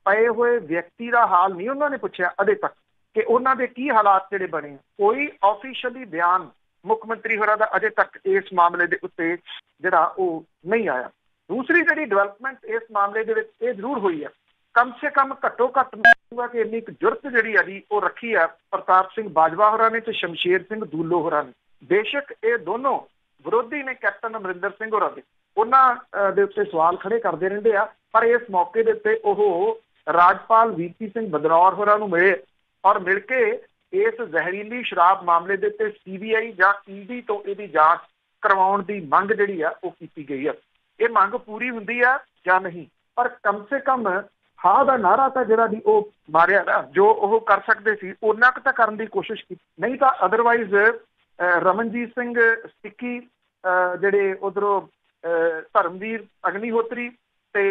B: ਪਏ ਹੋਏ ਵਿਅਕਤੀ ਦਾ ਹਾਲ ਨਹੀਂ ਉਹਨਾਂ ਨੇ ਪੁੱਛਿਆ ਅਜੇ ਤੱਕ ਕਿ ਉਹਨਾਂ ਦੇ ਕੀ ਹਾਲਾਤ ਜਿਹੜੇ ਬਣੇ। ਕੋਈ ਆਫੀਸ਼ੀਅਲੀ ਬਿਆਨ ਮੁੱਖ ਮੰਤਰੀ ਹੋਰਾਂ ਦਾ ਅਜੇ ਤੱਕ ਇਸ ਮਾਮਲੇ ਦੇ ਉੱਤੇ ਜਿਹੜਾ ਉਹ ਨਹੀਂ ਆਇਆ। ਦੂਸਰੀ ਜਿਹੜੀ ਡਿਵੈਲਪਮੈਂਟ ਇਸ ਮਾਮਲੇ ਦੇ ਵਿੱਚ ਇਹ ਜ਼ਰੂਰ ਹੋਈ ਹੈ, ਕਮ ਸੇ ਕਮ ਘੱਟੋ ਘੱਟ ਕਿ ਇੰਨੀ ਕੁ ਜੁਰਤ ਜਿਹੜੀ ਆ ਜੀ ਉਹ ਰੱਖੀ ਆ ਪ੍ਰਤਾਪ ਸਿੰਘ ਬਾਜਵਾ ਹੋਰਾਂ ਨੇ ਤੇ ਸ਼ਮਸ਼ੇਰ ਸਿੰਘ ਦੂਲੋ ਹੋਰਾਂ ਨੇ। ਬੇਸ਼ੱਕ ਇਹ ਦੋਨੋਂ ਵਿਰੋਧੀ ਨੇ ਕੈਪਟਨ ਅਮਰਿੰਦਰ ਸਿੰਘ ਹੋਰਾਂ ਦੇ, ਉਹਨਾਂ ਦੇ ਉੱਤੇ ਸਵਾਲ ਖੜੇ ਕਰਦੇ ਰਹਿੰਦੇ ਆ, ਪਰ ਇਸ ਮੌਕੇ ਦੇ ਉੱਤੇ ਉਹ ਰਾਜਪਾਲ VP ਸਿੰਘ ਬਦਨੌਰ ਹੋਰਾਂ ਨੂੰ ਮਿਲੇ ਔਰ ਮਿਲ ਕੇ ਇਸ ਜ਼ਹਿਰੀਲੀ ਸ਼ਰਾਬ ਮਾਮਲੇ ਦੇ ਉੱਤੇ CBI ਜਾਂ ED ਤੋਂ ਇਹਦੀ ਜਾਂਚ ਕਰਵਾਉਣ ਦੀ ਮੰਗ ਜਿਹੜੀ ਆ ਉਹ ਕੀਤੀ ਗਈ ਆ। ਇਹ ਮੰਗ ਪੂਰੀ ਹੁੰਦੀ ਆ ਜਾਂ ਨਹੀਂ, ਪਰ ਕਮ ਸੇ ਕਮ ਹਾਂ ਦਾ ਨਾਰਾ ਤਾਂ ਜਿਹੜਾ ਦੀ ਉਹ ਮਾਰਿਆ ਨਾ, ਜੋ ਉਹ ਕਰ ਸਕਦੇ ਸੀ ਉਹਨਾਂ ਕੁ ਤਾਂ ਕਰਨ ਦੀ ਕੋਸ਼ਿਸ਼ ਕੀਤੀ, ਨਹੀਂ ਤਾਂ ਅਦਰਵਾਈਜ਼ ਰਮਨਜੀਤ ਸਿੰਘ ਸਿੱਕੀ, ਜਿਹੜੇ ਉਧਰੋਂ ਧਰਮਵੀਰ ਅਗਨੀਹੋਤਰੀ ਤੇ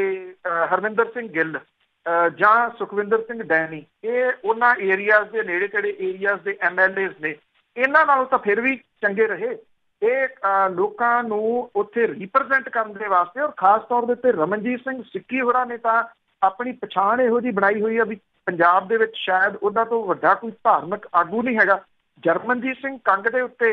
B: ਹਰਮਿੰਦਰ ਸਿੰਘ ਗਿੱਲ ਜਾਂ ਸੁਖਵਿੰਦਰ ਸਿੰਘ ਡੈਨੀ, ਇਹ ਉਹਨਾਂ ਏਰੀਆਜ਼ ਦੇ ਨੇੜੇ ਤੇੜੇ ਏਰੀਆਜ਼ ਦੇ MLAs ਨੇ। ਇਹਨਾਂ ਨਾਲੋਂ ਤਾਂ ਫਿਰ ਵੀ ਚੰਗੇ ਰਹੇ। ਇਹ ਲੋਕਾਂ ਨੂੰ ਉੱਥੇ ਰਿਪਰੈਜ਼ੈਂਟ ਕਰਨ ਦੇ ਵਾਸਤੇ, ਔਰ ਖਾਸ ਤੌਰ ਦੇ ਉੱਤੇ ਰਮਨਜੀਤ ਸਿੰਘ ਸਿੱਕੀ ਹੋਰਾਂ ਨੇ ਤਾਂ ਆਪਣੀ ਪਛਾਣ ਇਹੋ ਜਿਹੀ ਬਣਾਈ ਹੋਈ ਆ ਵੀ ਪੰਜਾਬ ਦੇ ਵਿੱਚ ਸ਼ਾਇਦ ਉਹਨਾਂ ਤੋਂ ਵੱਡਾ ਕੋਈ ਧਾਰਮਿਕ ਆਗੂ ਨਹੀਂ ਹੈਗਾ। ਜਰਮਨਜੀਤ ਸਿੰਘ ਕੰਗ ਦੇ ਉੱਤੇ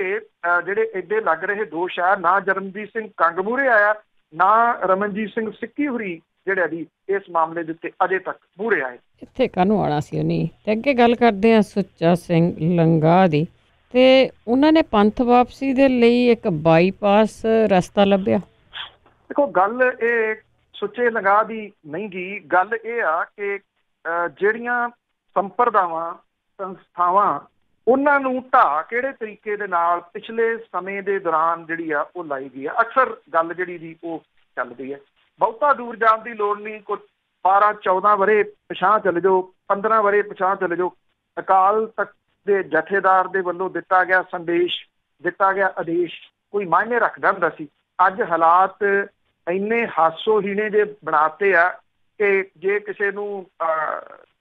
B: ਜਿਹੜੇ ਏਡੇ ਲੱਗ ਰਹੇ ਦੋਸ਼ ਆ, ਨਾ ਜਰਮਨਜੀਤ ਸਿੰਘ ਕੰਗ ਮੂਹਰੇ ਆਇਆ, ਨਾ ਰਮਨਜੀਤ ਸਿੰਘ ਸਿੱਕੀ ਹੋਰੀ ਜਿਹੜੇ ਜੀ ਇਸ ਮਾਮਲੇ ਦੇ ਉੱਤੇ ਅਜੇ ਤੱਕ ਮੂਹਰੇ ਆਏ।
A: ਇੱਥੇ ਕਾਹਨੂੰ ਆਉਣਾ ਸੀ ਉਹਨੇ। ਤੇ ਅੱਗੇ ਗੱਲ ਕਰਦੇ ਆ ਸੁੱਚਾ ਸਿੰਘ ਲੰਗਾ ਦੀ, ਤੇ ਉਹਨਾਂ ਨੇ ਪੰਥ ਵਾਪਸੀ ਦੇ ਲਈ ਇੱਕ ਬਾਈਪਾਸ ਰਸਤਾ ਲੱਭਿਆ।
B: ਦੇਖੋ ਗੱਲ ਇਹ ਸੁੱਚੇ ਲੰਗਾ ਦੀ ਨਹੀਂ ਗੀ, ਗੱਲ ਇਹ ਆ ਕਿ ਜਿਹੜੀਆਂ ਸੰਪਰਦਾਵਾਂ ਸੰਸਥਾਵਾਂ ਉਹਨਾਂ ਨੂੰ ਢਾਹ ਕਿਹੜੇ ਤਰੀਕੇ ਦੇ ਨਾਲ ਪਿਛਲੇ ਸਮੇਂ ਦੇ ਦੌਰਾਨ ਜਿਹੜੀ ਆ ਉਹ ਲਾਈ ਗਈ ਆ। ਅਕਸਰ ਗੱਲ ਜਿਹੜੀ ਦੀ ਉਹ ਚੱਲਦੀ ਹੈ, ਬਹੁਤਾ ਦੂਰ ਜਾਣ ਦੀ ਲੋੜ ਨਹੀਂ, ਕੁਝ 12-14 ਵਰੇ ਪਿਛਾਂਹ ਚਲੇ ਜਾਓ, 15 ਵਰੇ ਪਿਛਾਂਹ ਚਲੇ ਜਾਓ। ਅਕਾਲ ਤਖਤ ਦੇ ਜਥੇਦਾਰ ਦੇ ਵੱਲੋਂ ਦਿੱਤਾ ਗਿਆ ਸੰਦੇਸ਼, ਦਿੱਤਾ ਗਿਆ ਆਦੇਸ਼ ਕੋਈ ਮਾਇਨੇ ਰੱਖਦਾ ਹੁੰਦਾ ਸੀ। ਅੱਜ ਹਾਲਾਤ ਇੰਨੇ ਹਾਸੋਹੀਣੇ ਜੇ ਬਣਾਤੇ ਆ ਕਿ ਜੇ ਕਿਸੇ ਨੂੰ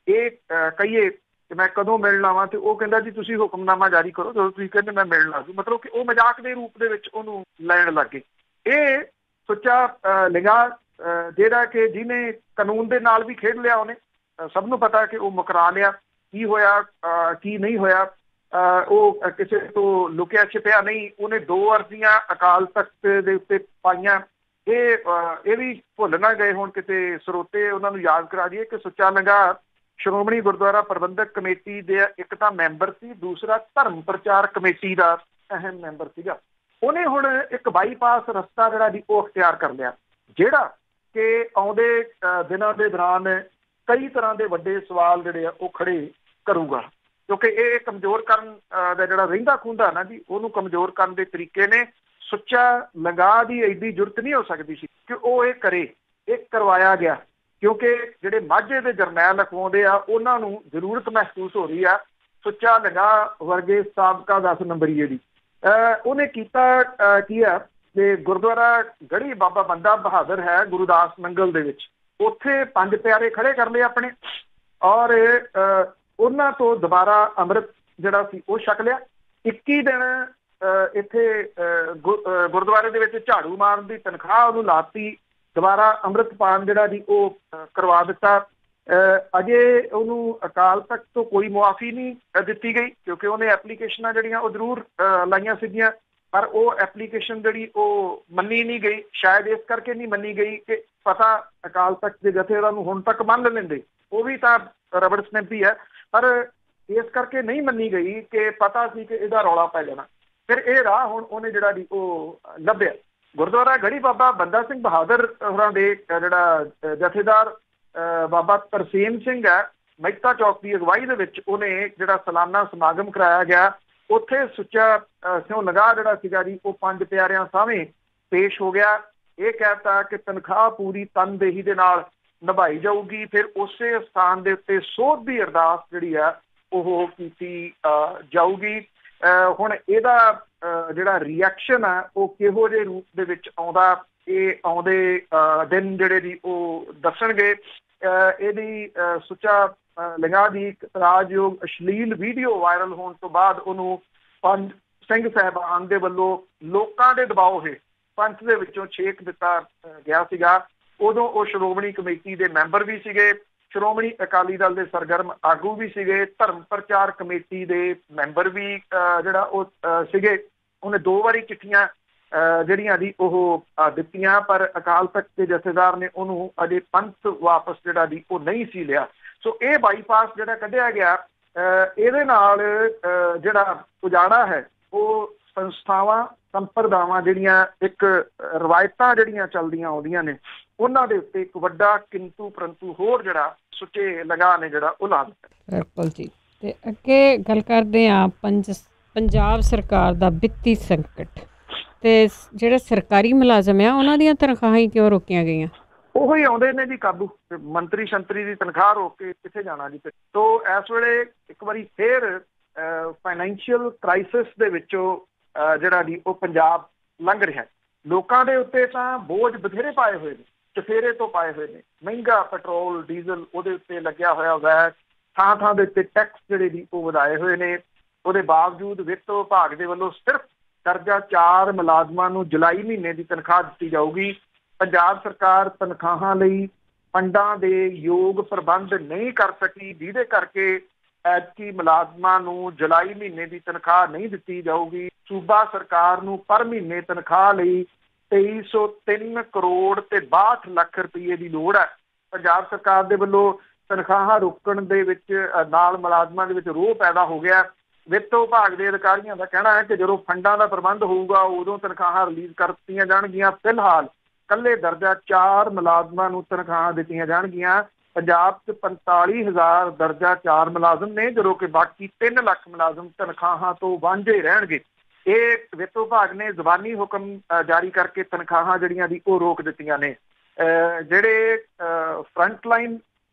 B: ਇਹ ਕਹੀਏ ਕਿ ਮੈਂ ਕਦੋਂ ਮਿਲਣ ਆਵਾਂ ਤੇ ਉਹ ਕਹਿੰਦਾ ਜੀ ਤੁਸੀਂ ਹੁਕਮਨਾਮਾ ਜਾਰੀ ਕਰੋ, ਜਦੋਂ ਤੁਸੀਂ ਕਹਿੰਦੇ ਮੈਂ ਮਿਲਣ ਆ ਜੂ, ਮਤਲਬ ਕਿ ਉਹ ਮਜ਼ਾਕ ਦੇ ਰੂਪ ਦੇ ਵਿੱਚ ਉਹਨੂੰ ਲੈਣ ਲੱਗ ਗਏ। ਇਹ ਸੁੱਚਾ ਲਿੰਗਾ ਜਿਹੜਾ ਕਿ ਜਿਹਨੇ ਕਾਨੂੰਨ ਦੇ ਨਾਲ ਵੀ ਖੇਡ ਲਿਆ, ਉਹਨੇ ਸਭ ਨੂੰ ਪਤਾ ਕਿ ਉਹ ਮੁਕਰਾ ਲਿਆ, ਕੀ ਹੋਇਆ ਕੀ ਨਹੀਂ ਹੋਇਆ, ਉਹ ਕਿਸੇ ਤੋਂ ਲੁਕਿਆ ਛਿਪਿਆ ਨਹੀਂ। ਉਹਨੇ 2 ਅਰਜ਼ੀਆਂ ਅਕਾਲ ਤਖਤ ਦੇ ਉੱਤੇ ਪਾਈਆਂ। ਇਹ ਵੀ ਭੁੱਲ ਨਾ ਗਏ ਹੁਣ ਕਿਤੇ ਸਰੋਤੇ, ਉਹਨਾਂ ਨੂੰ ਯਾਦ ਕਰਾ ਦਈਏ ਕਿ ਸੁੱਚਾ ਲੰਗਾ ਸ਼੍ਰੋਮਣੀ ਗੁਰਦੁਆਰਾ ਪ੍ਰਬੰਧਕ ਕਮੇਟੀ ਦੇ ਇੱਕ ਤਾਂ ਮੈਂਬਰ ਸੀ, ਦੂਸਰਾ ਧਰਮ ਪ੍ਰਚਾਰ ਕਮੇਟੀ ਦਾ ਅਹਿਮ ਮੈਂਬਰ ਸੀਗਾ। ਉਹਨੇ ਹੁਣ ਇੱਕ ਬਾਈਪਾਸ ਰਸਤਾ ਜਿਹੜਾ ਜੀ ਉਹ ਅਖਤਿਆਰ ਕਰ ਲਿਆ, ਜਿਹੜਾ ਕਿ ਆਉਂਦੇ ਦਿਨਾਂ ਦੇ ਦੌਰਾਨ ਕਈ ਤਰ੍ਹਾਂ ਦੇ ਵੱਡੇ ਸਵਾਲ ਜਿਹੜੇ ਆ ਉਹ ਖੜੇ ਕਰੂਗਾ, ਕਿਉਂਕਿ ਇਹ ਕਮਜ਼ੋਰ ਕਰਨ ਦਾ ਜਿਹੜਾ ਰਹਿੰਦਾ ਖੂੰਦਾ ਨਾ ਜੀ, ਉਹਨੂੰ ਕਮਜ਼ੋਰ ਕਰਨ ਦੇ ਤਰੀਕੇ ਨੇ। ਸੁੱਚਾ ਲੰਗਾ ਦੀ ਐਡੀ ਜ਼ਰੂਰਤ ਨਹੀਂ ਹੋ ਸਕਦੀ ਸੀ ਕਿ ਉਹ ਇਹ ਕਰੇ, ਇਹ ਕਰਵਾਇਆ ਗਿਆ, ਕਿਉਂਕਿ ਜਿਹੜੇ ਮਾਝੇ ਦੇ ਜਰਨੈਲ ਅਖਵਾਉਂਦੇ ਆ ਉਹਨਾਂ ਨੂੰ ਜ਼ਰੂਰਤ ਮਹਿਸੂਸ ਹੋ ਰਹੀ ਆ ਸੁੱਚਾ ਲੰਗਾ ਵਰਗੇ ਸਾਬਕਾ 10 ਨੰਬਰੀਏ ਦੀ। ਉਹਨੇ ਕੀਤਾ ਕੀ ਆ ਕਿ ਗੁਰਦੁਆਰਾ ਗੜੀ ਬਾਬਾ ਬੰਦਾ ਬਹਾਦਰ ਹੈ ਗੁਰਦਾਸ ਨੰਗਲ ਦੇ ਵਿੱਚ, ਉੱਥੇ 5 ਪਿਆਰੇ ਖੜੇ ਕਰ ਲਏ ਆਪਣੇ, ਔਰ ਉਹਨਾਂ ਤੋਂ ਦੁਬਾਰਾ ਅੰਮ੍ਰਿਤ ਜਿਹੜਾ ਸੀ ਉਹ ਛਕ ਲਿਆ। 21 ਦਿਨ ਇੱਥੇ ਗੁਰਦੁਆਰੇ ਦੇ ਵਿੱਚ ਝਾੜੂ ਮਾਰਨ ਦੀ ਤਨਖਾਹ ਉਹਨੂੰ ਲਾਤੀ, ਦੁਬਾਰਾ ਅੰਮ੍ਰਿਤਪਾਨ ਜਿਹੜਾ ਜੀ ਉਹ ਕਰਵਾ ਦਿੱਤਾ। ਅਜੇ ਉਹਨੂੰ ਅਕਾਲ ਤਖਤ ਤੋਂ ਕੋਈ ਮੁਆਫੀ ਨਹੀਂ ਦਿੱਤੀ ਗਈ, ਕਿਉਂਕਿ ਉਹਨੇ ਐਪਲੀਕੇਸ਼ਨਾਂ ਜਿਹੜੀਆਂ ਉਹ ਜ਼ਰੂਰ ਲਾਈਆਂ ਸੀਗੀਆਂ, ਪਰ ਉਹ ਐਪਲੀਕੇਸ਼ਨ ਜਿਹੜੀ ਉਹ ਮੰਨੀ ਨਹੀਂ ਗਈ। ਸ਼ਾਇਦ ਇਸ ਕਰਕੇ ਨਹੀਂ ਮੰਨੀ ਗਈ ਕਿ ਪਤਾ ਅਕਾਲ ਤਖਤ ਦੇ ਜਥੇਦਾਰ ਨੂੰ ਹੁਣ ਤੱਕ ਮੰਨ ਲੈਂਦੇ, ਉਹ ਵੀ ਤਾਂ ਰਬੜ ਸਟੈਂਪ ਹੀ ਹੈ, ਪਰ ਇਸ ਕਰਕੇ ਨਹੀਂ ਮੰਨੀ ਗਈ ਕਿ ਪਤਾ ਸੀ ਕਿ ਇਹਦਾ ਰੌਲਾ ਪੈ ਜਾਣਾ। ਫਿਰ ਇਹ ਰਾਹ ਹੁਣ ਉਹਨੇ ਜਿਹੜਾ ਦੀ ਉਹ ਲੱਭਿਆ। ਗੁਰਦੁਆਰਾ ਗੜੀ ਬਾਬਾ ਬੰਦਾ ਸਿੰਘ ਬਹਾਦਰ ਹੋਰਾਂ ਦੇ ਜਿਹੜਾ ਜਥੇਦਾਰ ਬਾਬਾ ਤਰਸੇਮ ਸਿੰਘ ਹੈ, ਮਹਿਤਾ ਚੌਕ ਦੀ ਅਗਵਾਈ ਦੇ ਵਿੱਚ ਉਹਨੇ ਜਿਹੜਾ ਸਾਲਾਨਾ ਸਮਾਗਮ ਕਰਾਇਆ ਗਿਆ। ਉੱਥੇ ਸੁੱਚਾ ਸਿਉਂ ਲੰਗਾਹ ਜਿਹੜਾ ਸੀਗਾ ਜੀ ਉਹ 5 ਪਿਆਰਿਆਂ ਸਾਹਮਣੇ ਪੇਸ਼ ਹੋ ਗਿਆ। ਇਹ ਕਹਿਤਾ ਕਿ ਤਨਖਾਹ ਪੂਰੀ ਤਨਦੇਹੀ ਦੇ ਨਾਲ ਨਿਭਾਈ ਜਾਊਗੀ। ਫਿਰ ਉਸੇ ਸਥਾਨ ਦੇ ਉੱਤੇ ਸੋਧ ਦੀ ਅਰਦਾਸ ਜਿਹੜੀ ਆ ਉਹ ਕੀਤੀ ਜਾਊਗੀ। ਹੁਣ ਇਹਦਾ ਜਿਹੜਾ ਰਿਐਕਸ਼ਨ ਆ ਉਹ ਕਿਹੋ ਜਿਹੇ ਰੂਪ ਦੇ ਵਿੱਚ ਆਉਂਦਾ, ਇਹ ਆਉਂਦੇ ਦਿਨ ਜਿਹੜੇ ਦੀ ਉਹ ਦੱਸਣਗੇ। ਇਹਦੀ ਸੁੱਚਾ ਲੰਗਾਹ ਦੀ ਇੱਕ ਇਤਰਾਜ਼ਯੋਗ ਅਸ਼ਲੀਲ ਵੀਡੀਓ ਵਾਇਰਲ ਹੋਣ ਤੋਂ ਬਾਅਦ ਉਹਨੂੰ ਪੰਜ ਸਿੰਘ ਸਾਹਿਬਾਨ ਦੇ ਵੱਲੋਂ ਲੋਕਾਂ ਦੇ ਦਬਾਅ ਹੇਠ ਪੰਥ ਦੇ ਵਿੱਚੋਂ ਛੇਕ ਦਿੱਤਾ ਗਿਆ ਸੀਗਾ। ਉਦੋਂ ਉਹ ਸ਼੍ਰੋਮਣੀ ਕਮੇਟੀ ਦੇ ਮੈਂਬਰ ਵੀ ਸੀਗੇ, ਸ਼੍ਰੋਮਣੀ ਅਕਾਲੀ ਦਲ ਦੇ ਸਰਗਰਮ ਆਗੂ ਵੀ ਸੀਗੇ, ਧਰਮ ਪ੍ਰਚਾਰ ਕਮੇਟੀ ਦੇ ਮੈਂਬਰ ਵੀ ਜਿਹੜਾ ਉਹ ਸੀਗੇ। ਉਹਨੇ 2 ਵਾਰੀ ਚਿੱਠੀਆਂ ਜਿਹੜੀਆਂ ਦੀ ਉਹ ਦਿੱਤੀਆਂ, ਪਰ ਅਕਾਲ ਤਖਤ ਦੇ ਜਥੇਦਾਰ ਨੇ ਉਹਨੂੰ ਅਜੇ ਪੰਥ ਵਾਪਸ ਜਿਹੜਾ ਦੀ ਉਹ ਨਹੀਂ ਸੀ ਲਿਆ। ਸੋ ਇਹ ਬਾਈਪਾਸ ਜਿਹੜਾ ਕੱਢਿਆ ਗਿਆ, ਇਹਦੇ ਨਾਲ ਜਿਹੜਾ ਉਜਾੜਾ ਹੈ ਉਹ ਸੰਸਥਾਵਾਂ ਸੰਪਰਦਾਵਾਂ ਜਿਹੜੀਆਂ ਇੱਕ ਰਵਾਇਤਾਂ ਜਿਹੜੀਆਂ ਚੱਲਦੀਆਂ ਆਉਂਦੀਆਂ ਨੇ ਉਹਨਾਂ ਦੇ ਉੱਤੇ ਇੱਕ ਵੱਡਾ ਕਿੰਤੂ ਪਰੰਤੂ ਹੋਰ ਜਿਹੜਾ ਸੁੱਚੇ ਲੰਗਾਹ ਨੇ ਜਿਹੜਾ ਉਹ ਲਾ ਦਿੱਤਾ।
A: ਬਿਲਕੁਲ ਜੀ। ਤੇ ਅੱਗੇ ਗੱਲ ਕਰਦੇ ਹਾਂ ਪੰਜਾਬ ਸਰਕਾਰ ਦਾ ਵਿੱਤੀ ਸੰਕਟ ਤੇ ਜਿਹੜੇ ਸਰਕਾਰੀ ਮੁਲਾਜ਼ਮ ਆ ਉਹਨਾਂ ਦੀਆਂ ਤਨਖਾਹਾਂ ਹੀ ਕਿਉਂ ਰੋਕੀਆਂ ਗਈਆਂ?
B: ਉਹੀ ਆਉਂਦੇ ਨੇ ਜੀ ਕਾਬੂ। ਮੰਤਰੀ ਸ਼ੰਤਰੀ ਦੀ ਤਨਖਾਹ ਰੋਕ ਕੇ ਕਿੱਥੇ ਜਾਣਾ ਜੀ। ਤੋ ਇਸ ਵੇਲੇ ਇੱਕ ਵਾਰੀ ਫੇਰ ਫਾਈਨੈਂਸ਼ੀਅਲ ਕ੍ਰਾਈਸਿਸ ਦੇ ਵਿੱਚੋਂ ਜਿਹੜਾ ਜੀ ਉਹ ਪੰਜਾਬ ਲੰਘ ਰਿਹਾ। ਲੋਕਾਂ ਦੇ ਉੱਤੇ ਤਾਂ ਬੋਝ ਬਥੇਰੇ ਪਾਏ ਹੋਏ ਨੇ, ਚਫੇਰੇ ਤੋਂ ਪਾਏ ਹੋਏ ਨੇ। ਮਹਿੰਗਾ ਪੈਟਰੋਲ ਡੀਜ਼ਲ ਉਹਦੇ ਉੱਤੇ ਲੱਗਿਆ ਹੋਇਆ ਵੈ, ਥਾਂ ਥਾਂ ਦੇ ਉੱਤੇ ਟੈਕਸ ਜਿਹੜੇ ਦੀ ਉਹ ਵਧਾਏ ਹੋਏ ਨੇ। ਉਹਦੇ ਬਾਵਜੂਦ ਵਿੱਤ ਵਿਭਾਗ ਦੇ ਵੱਲੋਂ ਸਿਰਫ ਦਰਜਾ 4 ਮੁਲਾਜ਼ਮਾਂ ਨੂੰ ਜੁਲਾਈ ਮਹੀਨੇ ਦੀ ਤਨਖਾਹ ਦਿੱਤੀ ਜਾਊਗੀ। ਪੰਜਾਬ ਸਰਕਾਰ ਤਨਖਾਹਾਂ ਲਈ ਫੰਡਾਂ ਦੇ ਯੋਗ ਪ੍ਰਬੰਧ ਨਹੀਂ ਕਰ ਸਕੀ, ਜਿਹਦੇ ਕਰਕੇ ਐਤਕੀ ਮੁਲਾਜ਼ਮਾਂ ਨੂੰ ਜੁਲਾਈ ਮਹੀਨੇ ਦੀ ਤਨਖਾਹ ਨਹੀਂ ਦਿੱਤੀ ਜਾਊਗੀ। ਸੂਬਾ ਸਰਕਾਰ ਨੂੰ ਪਰ ਮਹੀਨੇ ਤਨਖਾਹ ਲਈ 2303 ਕਰੋੜ ਤੇ 62 ਲੱਖ ਰੁਪਏ ਦੀ ਲੋੜ ਹੈ। ਪੰਜਾਬ ਸਰਕਾਰ ਦੇ ਵੱਲੋਂ ਤਨਖਾਹਾਂ ਰੋਕਣ ਦੇ ਵਿੱਚ ਨਾਲ ਮੁਲਾਜ਼ਮਾਂ ਦੇ ਵਿੱਚ ਰੋਹ ਪੈਦਾ ਹੋ ਗਿਆ। ਵਿੱਤ ਵਿਭਾਗ ਦੇ ਅਧਿਕਾਰੀਆਂ ਦਾ ਕਹਿਣਾ ਹੈ ਕਿ ਜਦੋਂ ਫੰਡਾਂ ਦਾ ਪ੍ਰਬੰਧ ਹੋਊਗਾ ਉਦੋਂ ਤਨਖਾਹਾਂ ਰਿਲੀਜ਼ ਕਰ ਦਿੱਤੀਆਂ ਜਾਣਗੀਆਂ। ਫਿਲਹਾਲ ਇਕੱਲੇ ਦਰਜਾ 4 ਮੁਲਾਜ਼ਮਾਂ ਨੂੰ ਤਨਖਾਹਾਂ ਦਿੱਤੀਆਂ ਜਾਣਗੀਆਂ। ਪੰਜਾਬ 'ਚ 45,000 ਦਰਜਾ 4 ਮੁਲਾਜ਼ਮ ਨੇ, ਜਦੋਂ ਕਿ ਬਾਕੀ 3 ਲੱਖ ਮੁਲਾਜ਼ਮ ਤਨਖਾਹਾਂ ਤੋਂ ਵਾਂਝੇ ਰਹਿਣਗੇ। ਇਹ ਵਿੱਤ ਵਿਭਾਗ ਨੇ ਜ਼ਬਾਨੀ ਹੁਕਮ ਜਾਰੀ ਕਰਕੇ ਤਨਖਾਹਾਂ ਜਿਹੜੀਆਂ ਦੀ ਉਹ ਰੋਕ ਦਿੱਤੀਆਂ ਨੇ। ਜਿਹੜੇ ਫਰੰਟ ਲਾਈਨ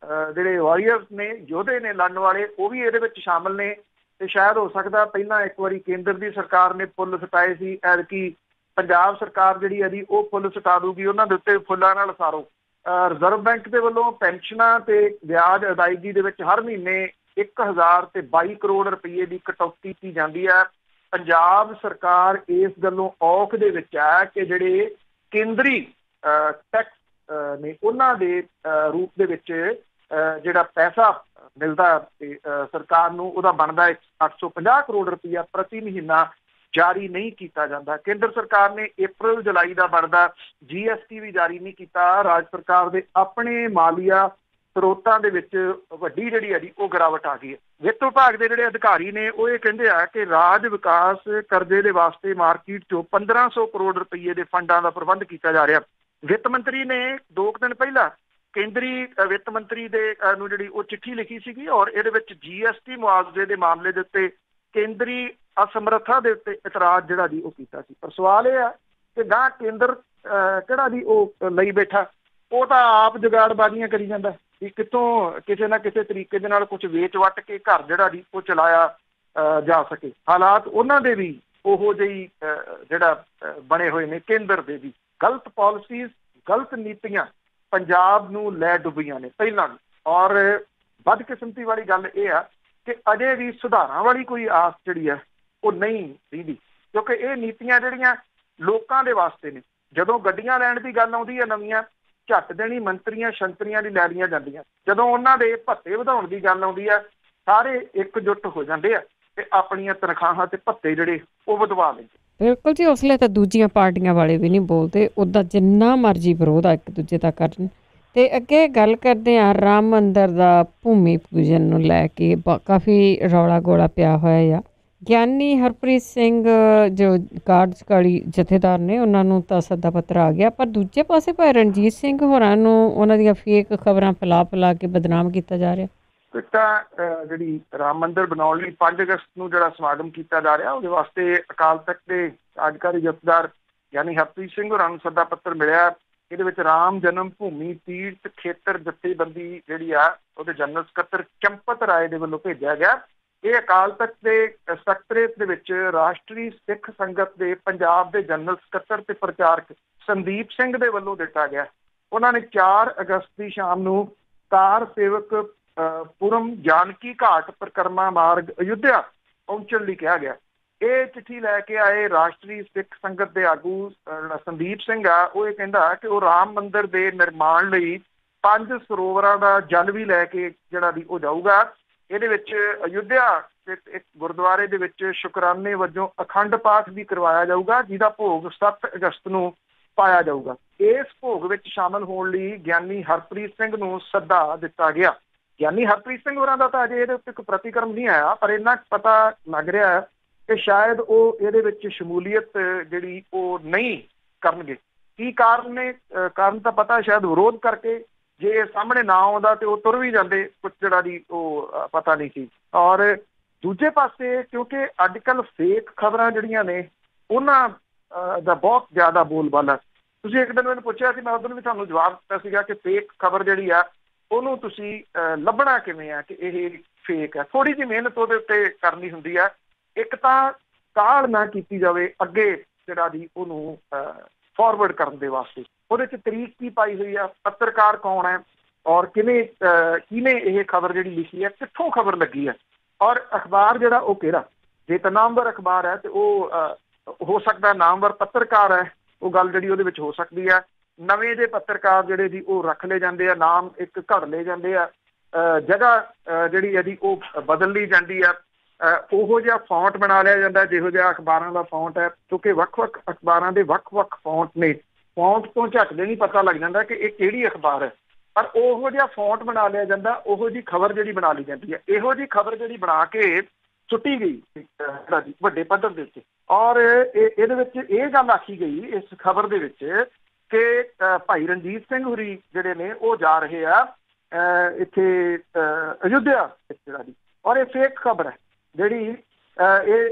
B: ਜਿਹੜੇ ਵਾਰੀਅਰਸ ਨੇ, ਯੋਧੇ ਨੇ ਲੜਨ ਵਾਲੇ, ਉਹ ਵੀ ਇਹਦੇ ਵਿੱਚ ਸ਼ਾਮਲ ਨੇ। ਤੇ ਸ਼ਾਇਦ ਹੋ ਸਕਦਾ ਪਹਿਲਾਂ ਇੱਕ ਵਾਰੀ ਕੇਂਦਰ ਦੀ ਸਰਕਾਰ ਨੇ ਫੁੱਲ ਸਟਾਏ ਸੀ, ਐਤਕੀ ਪੰਜਾਬ ਸਰਕਾਰ ਜਿਹੜੀ ਹੈ ਜੀ ਉਹ ਫੁੱਲ ਸਟਾ ਦੂਗੀ। ਉਹਨਾਂ ਦੇ ਉੱਤੇ ਫੁੱਲਾਂ ਨਾਲ ਸਾਰੋ। ਰਿਜ਼ਰਵ ਬੈਂਕ ਦੇ ਵੱਲੋਂ ਪੈਨਸ਼ਨਾਂ ਤੇ ਵਿਆਜ ਅਦਾਇਗੀ ਦੇ ਵਿੱਚ ਹਰ ਮਹੀਨੇ 1022 ਕਰੋੜ ਰੁਪਏ ਦੀ ਕਟੌਤੀ ਕੀਤੀ ਜਾਂਦੀ ਹੈ। ਪੰਜਾਬ ਸਰਕਾਰ ਇਸ ਗੱਲੋਂ ਔਖ ਦੇ ਵਿੱਚ ਹੈ ਕਿ ਜਿਹੜੇ ਕੇਂਦਰੀ ਟੈਕਸ ਨੇ ਉਹਨਾਂ ਦੇ ਰੂਪ ਦੇ ਵਿੱਚ ਜਿਹੜਾ ਪੈਸਾ ਮਿਲਦਾ ਤੇ ਸਰਕਾਰ ਨੂੰ ਉਹਦਾ ਬਣਦਾ 850 ਕਰੋੜ ਰੁਪਇਆ ਪ੍ਰਤੀ ਮਹੀਨਾ ਜਾਰੀ ਨਹੀਂ ਕੀਤਾ ਜਾਂਦਾ। ਕੇਂਦਰ ਸਰਕਾਰ ਨੇ April ਜੁਲਾਈ ਦਾ ਬਣਦਾ GST ਵੀ ਜਾਰੀ ਨਹੀਂ ਕੀਤਾ। ਰਾਜ ਸਰਕਾਰ ਦੇ ਆਪਣੇ ਮਾਲੀਆ ਸਰੋਤਾਂ ਦੇ ਵਿੱਚ ਵੱਡੀ ਜਿਹੜੀ ਹੈ ਜੀ ਉਹ ਗਿਰਾਵਟ ਆ ਗਈ ਹੈ। ਵਿੱਤ ਵਿਭਾਗ ਦੇ ਜਿਹੜੇ ਅਧਿਕਾਰੀ ਨੇ ਉਹ ਇਹ ਕਹਿੰਦੇ ਆ ਕਿ ਰਾਜ ਵਿਕਾਸ ਕਰਜ਼ੇ ਦੇ ਵਾਸਤੇ ਮਾਰਕੀਟ 'ਚੋਂ 1500 ਕਰੋੜ ਰੁਪਏ ਦੇ ਫੰਡਾਂ ਦਾ ਪ੍ਰਬੰਧ ਕੀਤਾ ਜਾ ਰਿਹਾ। ਵਿੱਤ ਮੰਤਰੀ ਨੇ 2 ਦਿਨ ਪਹਿਲਾਂ ਕੇਂਦਰੀ ਵਿੱਤ ਮੰਤਰੀ ਦੇ ਨੂੰ ਜਿਹੜੀ ਉਹ ਚਿੱਠੀ ਲਿਖੀ ਸੀਗੀ ਔਰ ਇਹਦੇ ਵਿੱਚ GST ਮੁਆਵਜ਼ੇ ਦੇ ਮਾਮਲੇ ਦੇ ਉੱਤੇ ਕੇਂਦਰੀ ਅਸਮਰੱਥਾ ਦੇ ਉੱਤੇ ਇਤਰਾਜ਼ ਜਿਹੜਾ ਜੀ ਉਹ ਕੀਤਾ ਸੀ। ਪਰ ਸਵਾਲ ਇਹ ਆ ਕਿ ਗਾਂ ਕੇਂਦਰ ਕਿਹੜਾ ਜੀ ਉਹ ਲਈ ਬੈਠਾ, ਉਹ ਤਾਂ ਆਪ ਜੁਗਾੜਬਾਜ਼ੀਆਂ ਕਰੀ ਜਾਂਦਾ ਵੀ ਕਿਤੋਂ ਕਿਸੇ ਨਾ ਕਿਸੇ ਤਰੀਕੇ ਦੇ ਨਾਲ ਕੁਝ ਵੇਚ ਵੱਟ ਕੇ ਘਰ ਜਿਹੜਾ ਜੀ ਉਹ ਚਲਾਇਆ ਜਾ ਸਕੇ। ਹਾਲਾਤ ਉਹਨਾਂ ਦੇ ਵੀ ਉਹੋ ਜਿਹੀ ਜਿਹੜਾ ਬਣੇ ਹੋਏ ਨੇ। ਕੇਂਦਰ ਦੇ ਵੀ ਗਲਤ ਪਾਲਿਸੀਜ਼, ਗਲਤ ਨੀਤੀਆਂ ਪੰਜਾਬ ਨੂੰ ਲੈ ਡੁੱਬੀਆਂ ਨੇ ਪਹਿਲਾਂ ਵੀ। ਔਰ ਬਦਕਿਸਮਤੀ ਵਾਲੀ ਗੱਲ ਇਹ ਆ ਕਿ ਅਜੇ ਵੀ ਸੁਧਾਰਾਂ ਵਾਲੀ ਕੋਈ ਆਸ ਜਿਹੜੀ ਹੈ ਉਹ ਨਹੀਂ ਰਹਿੰਦੀ, ਕਿਉਂਕਿ ਇਹ ਨੀਤੀਆਂ ਜਿਹੜੀਆਂ ਲੋਕਾਂ ਦੇ ਵਾਸਤੇ ਨੇ। ਜਦੋਂ ਗੱਡੀਆਂ ਲੈਣ ਦੀ ਗੱਲ ਆਉਂਦੀ ਹੈ ਨਵੀਆਂ, ਝੱਟ ਦੇਣੀ ਮੰਤਰੀਆਂ ਸ਼ੰਤਰੀਆਂ ਦੀ ਲੈ ਲਈਆਂ ਜਾਂਦੀਆਂ। ਜਦੋਂ ਉਹਨਾਂ ਦੇ ਭੱਤੇ ਵਧਾਉਣ ਦੀ ਗੱਲ ਆਉਂਦੀ ਹੈ, ਸਾਰੇ ਇਕਜੁੱਟ ਹੋ ਜਾਂਦੇ ਆ ਤੇ ਆਪਣੀਆਂ ਤਨਖਾਹਾਂ ਤੇ ਭੱਤੇ ਜਿਹੜੇ ਉਹ ਵਧਵਾ ਲੈਂਦੇ।
A: ਬਿਲਕੁਲ ਜੀ, ਉਸ ਵੇਲੇ ਤਾਂ ਦੂਜੀਆਂ ਪਾਰਟੀਆਂ ਵਾਲੇ ਵੀ ਨਹੀਂ ਬੋਲਦੇ, ਉੱਦਾਂ ਜਿੰਨਾ ਮਰਜ਼ੀ ਵਿਰੋਧ ਆ ਇੱਕ ਦੂਜੇ ਦਾ ਕਰਨ। ਅਤੇ ਅੱਗੇ ਗੱਲ ਕਰਦੇ ਹਾਂ ਰਾਮ ਮੰਦਰ ਦਾ ਭੂਮੀ ਪੂਜਨ ਨੂੰ ਲੈ ਕੇ ਕਾਫੀ ਰੌਲਾ ਗੋਲਾ ਪਿਆ ਹੋਇਆ ਆ। ਗਿਆਨੀ ਹਰਪ੍ਰੀਤ ਸਿੰਘ ਜੋ ਕਾਰਜਕਾਰੀ ਜਥੇਦਾਰ ਨੇ, ਉਹਨਾਂ ਨੂੰ ਤਾਂ ਸੱਦਾ ਪੱਤਰ ਆ ਗਿਆ, ਪਰ ਦੂਜੇ ਪਾਸੇ ਭਾਈ ਰਣਜੀਤ ਸਿੰਘ ਹੋਰਾਂ ਨੂੰ ਉਹਨਾਂ ਦੀਆਂ ਫੇਕ ਖਬਰਾਂ ਫੈਲਾ ਕੇ ਬਦਨਾਮ ਕੀਤਾ ਜਾ ਰਿਹਾ।
B: ਤਾਂ ਜਿਹੜੀ ਰਾਮ ਮੰਦਿਰ ਬਣਾਉਣ ਲਈ 5 ਅਗਸਤ ਨੂੰ ਜਿਹੜਾ ਸਮਾਗਮ ਕੀਤਾ ਜਾ ਰਿਹਾ, ਉਹਦੇ ਵਾਸਤੇ ਅਕਾਲ ਤਖਤ ਦੇ ਕਾਰਜਕਾਰੀ ਜਥੇਦਾਰ ਯਾਨੀ ਹਰਪ੍ਰੀਤ ਸਿੰਘ ਹੋਰਾਂ ਨੂੰ ਸੱਦਾ ਪੱਤਰ ਮਿਲਿਆ। ਇਹਦੇ ਵਿੱਚ ਰਾਮ ਜਨਮ ਭੂਮੀ ਤੀਰਥ ਖੇਤਰ ਜਥੇਬੰਦੀ ਜਿਹੜੀ ਆ, ਉਹਦੇ ਜਨਰਲ ਸਕੱਤਰ ਚੰਪਤ ਰਾਏ ਦੇ ਵੱਲੋਂ ਭੇਜਿਆ ਗਿਆ। ਇਹ ਅਕਾਲ ਤਖਤ ਦੇ ਸਕੱਤਰੇਤ ਦੇ ਵਿੱਚ ਰਾਸ਼ਟਰੀ ਸਿੱਖ ਸੰਗਤ ਦੇ ਪੰਜਾਬ ਦੇ ਜਨਰਲ ਸਕੱਤਰ ਤੇ ਪ੍ਰਚਾਰਕ ਸੰਦੀਪ ਸਿੰਘ ਦੇ ਵੱਲੋਂ ਦਿੱਤਾ ਗਿਆ। ਉਹਨਾਂ ਨੇ 4 ਅਗਸਤ ਦੀ ਸ਼ਾਮ ਨੂੰ ਕਾਰ ਸੇਵਕ ਪੁਰਮ ਜਾਨਕੀ ਘਾਟ ਪਰਿਕਰਮਾ ਮਾਰਗ ਅਯੁੱਧਿਆ ਪਹੁੰਚਣ ਲਈ ਕਿਹਾ ਗਿਆ। ਇਹ ਚਿੱਠੀ ਲੈ ਕੇ ਆਏ ਰਾਸ਼ਟਰੀ ਸਿੱਖ ਸੰਗਤ ਦੇ ਆਗੂ ਸੰਦੀਪ ਸਿੰਘ ਆ, ਉਹ ਇਹ ਕਹਿੰਦਾ ਕਿ ਉਹ ਰਾਮ ਮੰਦਿਰ ਦੇ ਨਿਰਮਾਣ ਲਈ 5 ਸਰੋਵਰਾਂ ਦਾ ਜਲ ਵੀ ਲੈ ਕੇ ਜਿਹੜਾ ਵੀ ਉਹ ਜਾਊਗਾ। ਇਹਦੇ ਵਿੱਚ ਅਯੁੱਧਿਆ ਇੱਕ ਗੁਰਦੁਆਰੇ ਦੇ ਵਿੱਚ ਸ਼ੁਕਰਾਨੇ ਵਜੋਂ ਅਖੰਡ ਪਾਠ ਵੀ ਕਰਵਾਇਆ ਜਾਊਗਾ, ਜਿਹਦਾ ਭੋਗ 7 ਅਗਸਤ ਨੂੰ ਪਾਇਆ ਜਾਊਗਾ। ਇਸ ਭੋਗ ਵਿੱਚ ਸ਼ਾਮਲ ਹੋਣ ਲਈ ਗਿਆਨੀ ਹਰਪ੍ਰੀਤ ਸਿੰਘ ਨੂੰ ਸੱਦਾ ਦਿੱਤਾ ਗਿਆ। ਗਿਆਨੀ ਹਰਪ੍ਰੀਤ ਸਿੰਘ ਹੋਰਾਂ ਦਾ ਤਾਂ ਅਜੇ ਇਹਦੇ ਉੱਤੇ ਕੋਈ ਪ੍ਰਤੀਕਰਮ ਨਹੀਂ ਆਇਆ, ਪਰ ਇੰਨਾ ਪਤਾ ਲੱਗ ਰਿਹਾ ਹੈ ਕਿ ਸ਼ਾਇਦ ਉਹ ਇਹਦੇ ਵਿੱਚ ਸ਼ਮੂਲੀਅਤ ਜਿਹੜੀ ਉਹ ਨਹੀਂ ਕਰਨਗੇ। ਕੀ ਕਾਰਨ ਨੇ? ਕਾਰਨ ਤਾਂ ਪਤਾ, ਸ਼ਾਇਦ ਵਿਰੋਧ ਕਰਕੇ। ਜੇ ਇਹ ਸਾਹਮਣੇ ਨਾ ਆਉਂਦਾ ਤੇ ਉਹ ਤੁਰ ਵੀ ਜਾਂਦੇ, ਕੁਛ ਜਿਹੜਾ ਦੀ ਉਹ ਪਤਾ ਨਹੀਂ ਸੀ। ਔਰ ਦੂਜੇ ਪਾਸੇ ਕਿਉਂਕਿ ਅੱਜ ਕੱਲ੍ਹ ਫੇਕ ਖਬਰਾਂ ਜਿਹੜੀਆਂ ਨੇ ਉਹਨਾਂ ਦਾ ਬਹੁਤ ਜ਼ਿਆਦਾ ਬੋਲਬਾਲਾ। ਤੁਸੀਂ ਇੱਕ ਦਿਨ ਮੈਨੂੰ ਪੁੱਛਿਆ ਸੀ, ਮੈਂ ਉਦੋਂ ਵੀ ਤੁਹਾਨੂੰ ਜਵਾਬ ਦਿੱਤਾ ਸੀਗਾ ਕਿ ਫੇਕ ਖਬਰ ਜਿਹੜੀ ਆ ਉਹਨੂੰ ਤੁਸੀਂ ਲੱਭਣਾ ਕਿਵੇਂ ਆ ਕਿ ਇਹ ਫੇਕ ਹੈ। ਥੋੜ੍ਹੀ ਜਿਹੀ ਮਿਹਨਤ ਉਹਦੇ ਉੱਤੇ ਕਰਨੀ ਹੁੰਦੀ ਆ। ਇੱਕ ਤਾਂ ਕਾਹਲ ਨਾ ਕੀਤੀ ਜਾਵੇ ਅੱਗੇ ਜਿਹੜਾ ਦੀ ਉਹਨੂੰ ਫਾਰਵਰਡ ਕਰਨ ਦੇ ਵਾਸਤੇ। ਉਹਦੇ 'ਚ ਤਰੀਕ ਕੀ ਪਾਈ ਹੋਈ ਆ, ਪੱਤਰਕਾਰ ਕੌਣ ਹੈ, ਔਰ ਕਿਹਨੇ ਇਹ ਖਬਰ ਜਿਹੜੀ ਲਿਖੀ ਹੈ, ਕਿੱਥੋਂ ਖਬਰ ਲੱਗੀ ਹੈ, ਔਰ ਅਖਬਾਰ ਜਿਹੜਾ ਉਹ ਕਿਹੜਾ। ਜੇ ਤਾਂ ਨਾਮਵਰ ਅਖਬਾਰ ਹੈ ਤੇ ਉਹ ਹੋ ਸਕਦਾ ਨਾਮਵਰ ਪੱਤਰਕਾਰ ਹੈ, ਉਹ ਗੱਲ ਜਿਹੜੀ ਉਹਦੇ ਵਿੱਚ ਹੋ ਸਕਦੀ ਹੈ। ਨਵੇਂ ਜਿਹੇ ਪੱਤਰਕਾਰ ਜਿਹੜੇ ਜੀ ਉਹ ਰੱਖ ਲਏ ਜਾਂਦੇ ਆ, ਨਾਮ ਇੱਕ ਘੜ ਲਏ ਜਾਂਦੇ ਆ, ਜਗ੍ਹਾ ਜਿਹੜੀ ਇਹਦੀ ਉਹ ਬਦਲ ਲਈ ਜਾਂਦੀ ਆ, ਉਹੋ ਜਿਹਾ ਫੌਂਟ ਬਣਾ ਲਿਆ ਜਾਂਦਾ ਜਿਹੋ ਜਿਹਾ ਅਖਬਾਰਾਂ ਦਾ ਫੌਂਟ ਹੈ। ਕਿਉਂਕਿ ਵੱਖ-ਵੱਖ ਅਖਬਾਰਾਂ ਦੇ ਵੱਖ-ਵੱਖ ਫੌਂਟ ਨੇ, ਫੌਂਟ ਤੋਂ ਝੱਟਦੇ ਨਹੀਂ ਪਤਾ ਲੱਗ ਜਾਂਦਾ ਕਿ ਇਹ ਕਿਹੜੀ ਅਖਬਾਰ ਹੈ, ਪਰ ਉਹੋ ਜਿਹਾ ਫੌਂਟ ਬਣਾ ਲਿਆ ਜਾਂਦਾ, ਉਹੋ ਜਿਹੀ ਖਬਰ ਜਿਹੜੀ ਬਣਾ ਲਈ ਜਾਂਦੀ ਹੈ। ਇਹੋ ਜਿਹੀ ਖਬਰ ਜਿਹੜੀ ਬਣਾ ਕੇ ਸੁੱਟੀ ਗਈ ਵੱਡੇ ਪੱਧਰ ਦੇ ਉੱਤੇ। ਔਰ ਇਹਦੇ ਵਿੱਚ ਇਹ ਗੱਲ ਆਖੀ ਗਈ ਇਸ ਖਬਰ ਦੇ ਵਿੱਚ ਕਿ ਭਾਈ ਰਣਜੀਤ ਸਿੰਘ ਹੋਰੀ ਜਿਹੜੇ ਨੇ ਉਹ ਜਾ ਰਹੇ ਆ ਇੱਥੇ ਅਯੁੱਧਿਆ ਜਿਹੜਾ ਦੀ, ਔਰ ਇਹ ਫੇਕ ਖਬਰ ਹੈ ਜਿਹੜੀ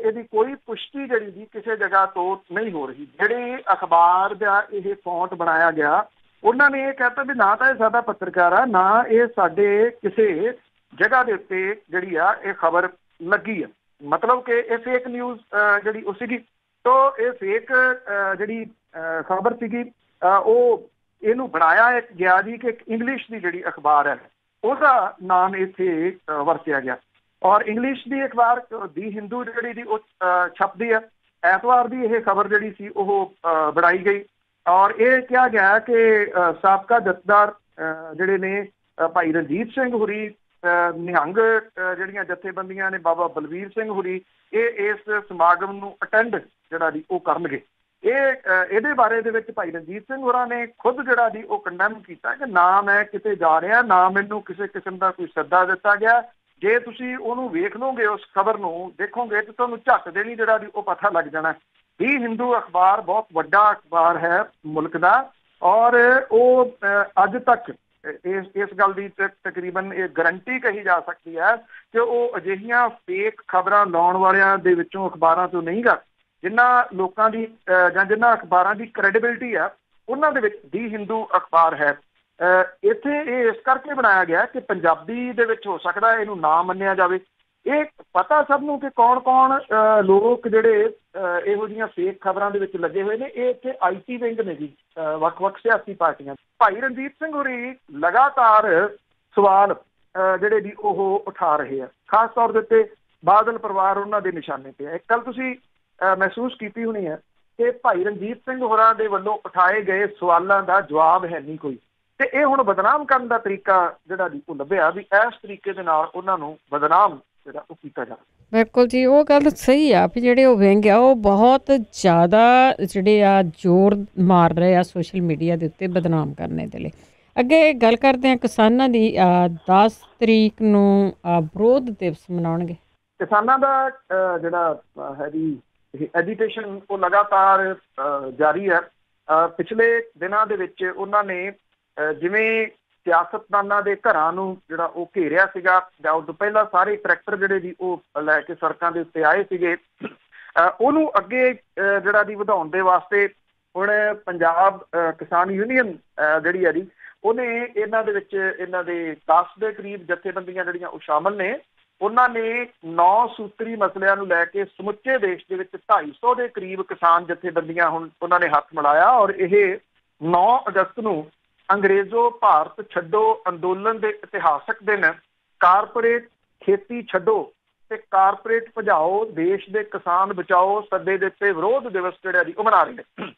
B: ਇਹਦੀ ਕੋਈ ਪੁਸ਼ਟੀ ਜਿਹੜੀ ਦੀ ਕਿਸੇ ਜਗ੍ਹਾ ਤੋਂ ਨਹੀਂ ਹੋ ਰਹੀ। ਜਿਹੜੇ ਅਖਬਾਰ ਦਾ ਇਹ ਫੌਂਟ ਬਣਾਇਆ ਗਿਆ, ਉਹਨਾਂ ਨੇ ਇਹ ਕਹਿਤਾ ਵੀ ਨਾ ਤਾਂ ਇਹ ਸਾਡਾ ਪੱਤਰਕਾਰ ਆ, ਨਾ ਇਹ ਸਾਡੇ ਕਿਸੇ ਜਗ੍ਹਾ ਦੇ ਉੱਤੇ ਜਿਹੜੀ ਆ ਇਹ ਖਬਰ ਲੱਗੀ ਆ। ਮਤਲਬ ਕਿ ਇਹ ਫੇਕ ਨਿਊਜ਼ ਜਿਹੜੀ ਉਹ ਸੀਗੀ। ਤੋ ਇਹ ਫੇਕ ਜਿਹੜੀ ਖਬਰ ਸੀਗੀ ਉਹ ਇਹਨੂੰ ਬਣਾਇਆ ਗਿਆ ਜੀ ਕਿ ਇੱਕ ਇੰਗਲਿਸ਼ ਦੀ ਜਿਹੜੀ ਅਖਬਾਰ ਹੈ ਉਹਦਾ ਨਾਮ ਇੱਥੇ ਵਰਤਿਆ ਗਿਆ। ਔਰ ਇੰਗਲਿਸ਼ ਦੀ ਅਖਬਾਰ ਦੀ ਹਿੰਦੂ ਜਿਹੜੀ ਦੀ ਉਹ ਛਪਦੀ ਹੈ। ਐਤਵਾਰ ਦੀ ਇਹ ਖਬਰ ਜਿਹੜੀ ਸੀ ਉਹ ਬਣਾਈ ਗਈ ਔਰ ਇਹ ਕਿਹਾ ਗਿਆ ਕਿ ਸਾਬਕਾ ਜਥੇਦਾਰ ਜਿਹੜੇ ਨੇ ਭਾਈ ਰਣਜੀਤ ਸਿੰਘ ਹੋਰੀ, ਨਿਹੰਗ ਜਿਹੜੀਆਂ ਜਥੇਬੰਦੀਆਂ ਨੇ, ਬਾਬਾ ਬਲਵੀਰ ਸਿੰਘ ਹੋਰੀ, ਇਹ ਇਸ ਸਮਾਗਮ ਨੂੰ ਅਟੈਂਡ ਜਿਹੜਾ ਦੀ ਉਹ ਕਰਨਗੇ। ਇਹਦੇ ਬਾਰੇ ਦੇ ਵਿੱਚ ਭਾਈ ਰਣਜੀਤ ਸਿੰਘ ਹੋਰਾਂ ਨੇ ਖੁਦ ਜਿਹੜਾ ਦੀ ਉਹ ਕੰਡੈਮ ਕੀਤਾ ਕਿ ਨਾ ਮੈਂ ਕਿਤੇ ਜਾ ਰਿਹਾ, ਨਾ ਮੈਨੂੰ ਕਿਸੇ ਕਿਸਮ ਦਾ ਕੋਈ ਸੱਦਾ ਦਿੱਤਾ ਗਿਆ। ਜੇ ਤੁਸੀਂ ਉਹਨੂੰ ਵੇਖ ਲਓਗੇ, ਉਸ ਖਬਰ ਨੂੰ ਦੇਖੋਗੇ ਤੇ ਤੁਹਾਨੂੰ ਝੱਟ ਦੇਣੀ ਜਿਹੜਾ ਦੀ ਉਹ ਪਤਾ ਲੱਗ ਜਾਣਾ। ਦੀ ਹਿੰਦੂ ਅਖਬਾਰ ਬਹੁਤ ਵੱਡਾ ਅਖਬਾਰ ਹੈ ਮੁਲਕ ਦਾ, ਔਰ ਉਹ ਅੱਜ ਤੱਕ ਇਸ ਗੱਲ ਦੀ ਤਕਰੀਬਨ ਇਹ ਗਰੰਟੀ ਕਹੀ ਜਾ ਸਕਦੀ ਹੈ ਕਿ ਉਹ ਅਜਿਹੀਆਂ ਫੇਕ ਖਬਰਾਂ ਲਾਉਣ ਵਾਲਿਆਂ ਦੇ ਵਿੱਚੋਂ ਅਖਬਾਰਾਂ ਤੋਂ ਨਹੀਂ ਗਾ। ਜਿਨ੍ਹਾਂ ਲੋਕਾਂ ਦੀ ਜਾਂ ਜਿਨ੍ਹਾਂ ਅਖਬਾਰਾਂ ਦੀ ਕ੍ਰੈਡੀਬਿਲਿਟੀ ਆ ਉਹਨਾਂ ਦੇ ਵਿੱਚ ਦੀ ਹਿੰਦੂ ਅਖਬਾਰ ਹੈ। ਇੱਥੇ ਇਹ ਇਸ ਕਰਕੇ ਬਣਾਇਆ ਗਿਆ ਕਿ ਪੰਜਾਬੀ ਦੇ ਵਿੱਚ ਹੋ ਸਕਦਾ ਇਹਨੂੰ ਨਾ ਮੰਨਿਆ ਜਾਵੇ। ਇਹ ਪਤਾ ਸਭ ਨੂੰ ਕਿ ਕੌਣ ਲੋਕ ਜਿਹੜੇ ਇਹੋ ਜਿਹੀਆਂ ਫੇਕ ਖਬਰਾਂ ਦੇ ਵਿੱਚ ਲੱਗੇ ਹੋਏ ਨੇ। ਇਹ ਇੱਥੇ IT ਵਿੰਗ ਨੇ ਜੀ, ਵੱਖ-ਵੱਖ ਸਿਆਸੀ ਪਾਰਟੀਆਂ। ਭਾਈ ਰਣਜੀਤ ਸਿੰਘ ਹੋਰੀ ਲਗਾਤਾਰ ਸਵਾਲ ਜਿਹੜੇ ਵੀ ਉਹ ਉਠਾ ਰਹੇ ਆ, ਖਾਸ ਤੌਰ ਦੇ ਉੱਤੇ ਬਾਦਲ ਪਰਿਵਾਰ ਉਹਨਾਂ ਦੇ ਨਿਸ਼ਾਨੇ ਤੇ ਹੈ। ਇੱਕ ਗੱਲ ਤੁਸੀਂ ਮਹਿਸੂਸ ਕੀਤੀ ਹੋਣੀ ਹੈ ਕਿ ਭਾਈ ਰਣਜੀਤ ਸਿੰਘ ਹੋਰਾਂ ਦੇ ਵੱਲੋਂ ਉਠਾਏ ਗਏ ਸਵਾਲਾਂ ਦਾ ਜਵਾਬ ਹੈ ਨਹੀਂ ਕੋਈ, ਤੇ ਇਹ ਹੁਣ ਬਦਨਾਮ ਕਰਨ ਦਾ ਤਰੀਕਾ ਜਿਹੜਾ ਉਹ ਲੱਭਿਆ ਵੀ ਇਸ ਤਰੀਕੇ ਦੇ ਨਾਲ ਉਹਨਾਂ ਨੂੰ ਬਦਨਾਮ ਜਿਹੜਾ ਉਹ ਕੀਤਾ ਜਾਵੇ।
A: ਬਿਲਕੁਲ ਜੀ, ਉਹ ਗੱਲ ਸਹੀ ਆ ਵੀ ਜਿਹੜੇ ਉਹ ਵਿੰਗ ਆ ਉਹ ਬਹੁਤ ਜ਼ਿਆਦਾ ਜਿਹੜੇ ਆ ਜ਼ੋਰ ਮਾਰ ਰਹੇ ਆ ਸੋਸ਼ਲ ਮੀਡੀਆ ਦੇ ਉੱਤੇ ਬਦਨਾਮ ਕਰਨੇ ਦੇ ਲਈ। ਅੱਗੇ ਗੱਲ ਕਰਦੇ ਹਾਂ ਕਿਸਾਨਾਂ ਦੀ। 10 ਤਰੀਕ ਨੂੰ ਵਿਰੋਧ ਦਿਵਸ ਮਨਾਉਣਗੇ।
B: ਕਿਸਾਨਾਂ ਦਾ ਜਿਹੜਾ ਹੈ ਜੀ ਐਜੀਟੇਸ਼ਨ ਉਹ ਲਗਾਤਾਰ ਜਾਰੀ ਹੈ। ਪਿਛਲੇ ਦਿਨਾਂ ਦੇ ਵਿੱਚ ਉਹਨਾਂ ਨੇ ਜਿਵੇਂ ਸਿਆਸਤਦਾਨਾਂ ਦੇ ਘਰਾਂ ਨੂੰ ਜਿਹੜਾ ਉਹ ਘੇਰਿਆ ਸੀਗਾ, ਜਾਂ ਉਦੋਂ ਪਹਿਲਾਂ ਸਾਰੇ ਟਰੈਕਟਰ ਜਿਹੜੇ ਜੀ ਉਹ ਲੈ ਕੇ ਸੜਕਾਂ ਦੇ ਉੱਤੇ ਆਏ ਸੀਗੇ, ਉਹਨੂੰ ਅੱਗੇ ਜਿਹੜਾ ਦੀ ਵਧਾਉਣ ਦੇ ਵਾਸਤੇ ਹੁਣ ਪੰਜਾਬ ਕਿਸਾਨ ਯੂਨੀਅਨ ਜਿਹੜੀ ਹੈ ਜੀ ਉਹਨੇ ਇਹਨਾਂ ਦੇ ਵਿੱਚ ਇਹਨਾਂ ਦੇ 10 ਦੇ ਕਰੀਬ ਜਥੇਬੰਦੀਆਂ ਜਿਹੜੀਆਂ ਉਹ ਸ਼ਾਮਲ ਨੇ। ਉਹਨਾਂ ਨੇ 9 ਸੂਤਰੀ ਮਸਲਿਆਂ ਨੂੰ ਲੈ ਕੇ ਸਮੁੱਚੇ ਦੇਸ਼ ਦੇ ਵਿੱਚ 250 ਦੇ ਕਰੀਬ ਕਿਸਾਨ ਜਥੇਬੰਦੀਆਂ ਹੁਣ ਉਹਨਾਂ ਨੇ ਹੱਥ ਮਿਲਾਇਆ, ਔਰ ਇਹ 9 ਅਗਸਤ ਨੂੰ ਅੰਗਰੇਜ਼ੋ ਭਾਰਤ ਛੱਡੋ ਅੰਦੋਲਨ ਦੇ ਇਤਿਹਾਸਕ ਦਿਨ ਕਾਰਪੋਰੇਟ ਖੇਤੀ ਛੱਡੋ ਤੇ ਕਾਰਪੋਰੇਟ ਭਜਾਓ ਦੇਸ਼ ਦੇ ਕਿਸਾਨ ਬਚਾਓ ਸੱਦੇ ਦੇ ਉੱਤੇ ਵਿਰੋਧ ਦਿਵਸ ਜਿਹੜਾ ਜੀ ਉਹ ਮਨਾ ਰਹੇ ਨੇ।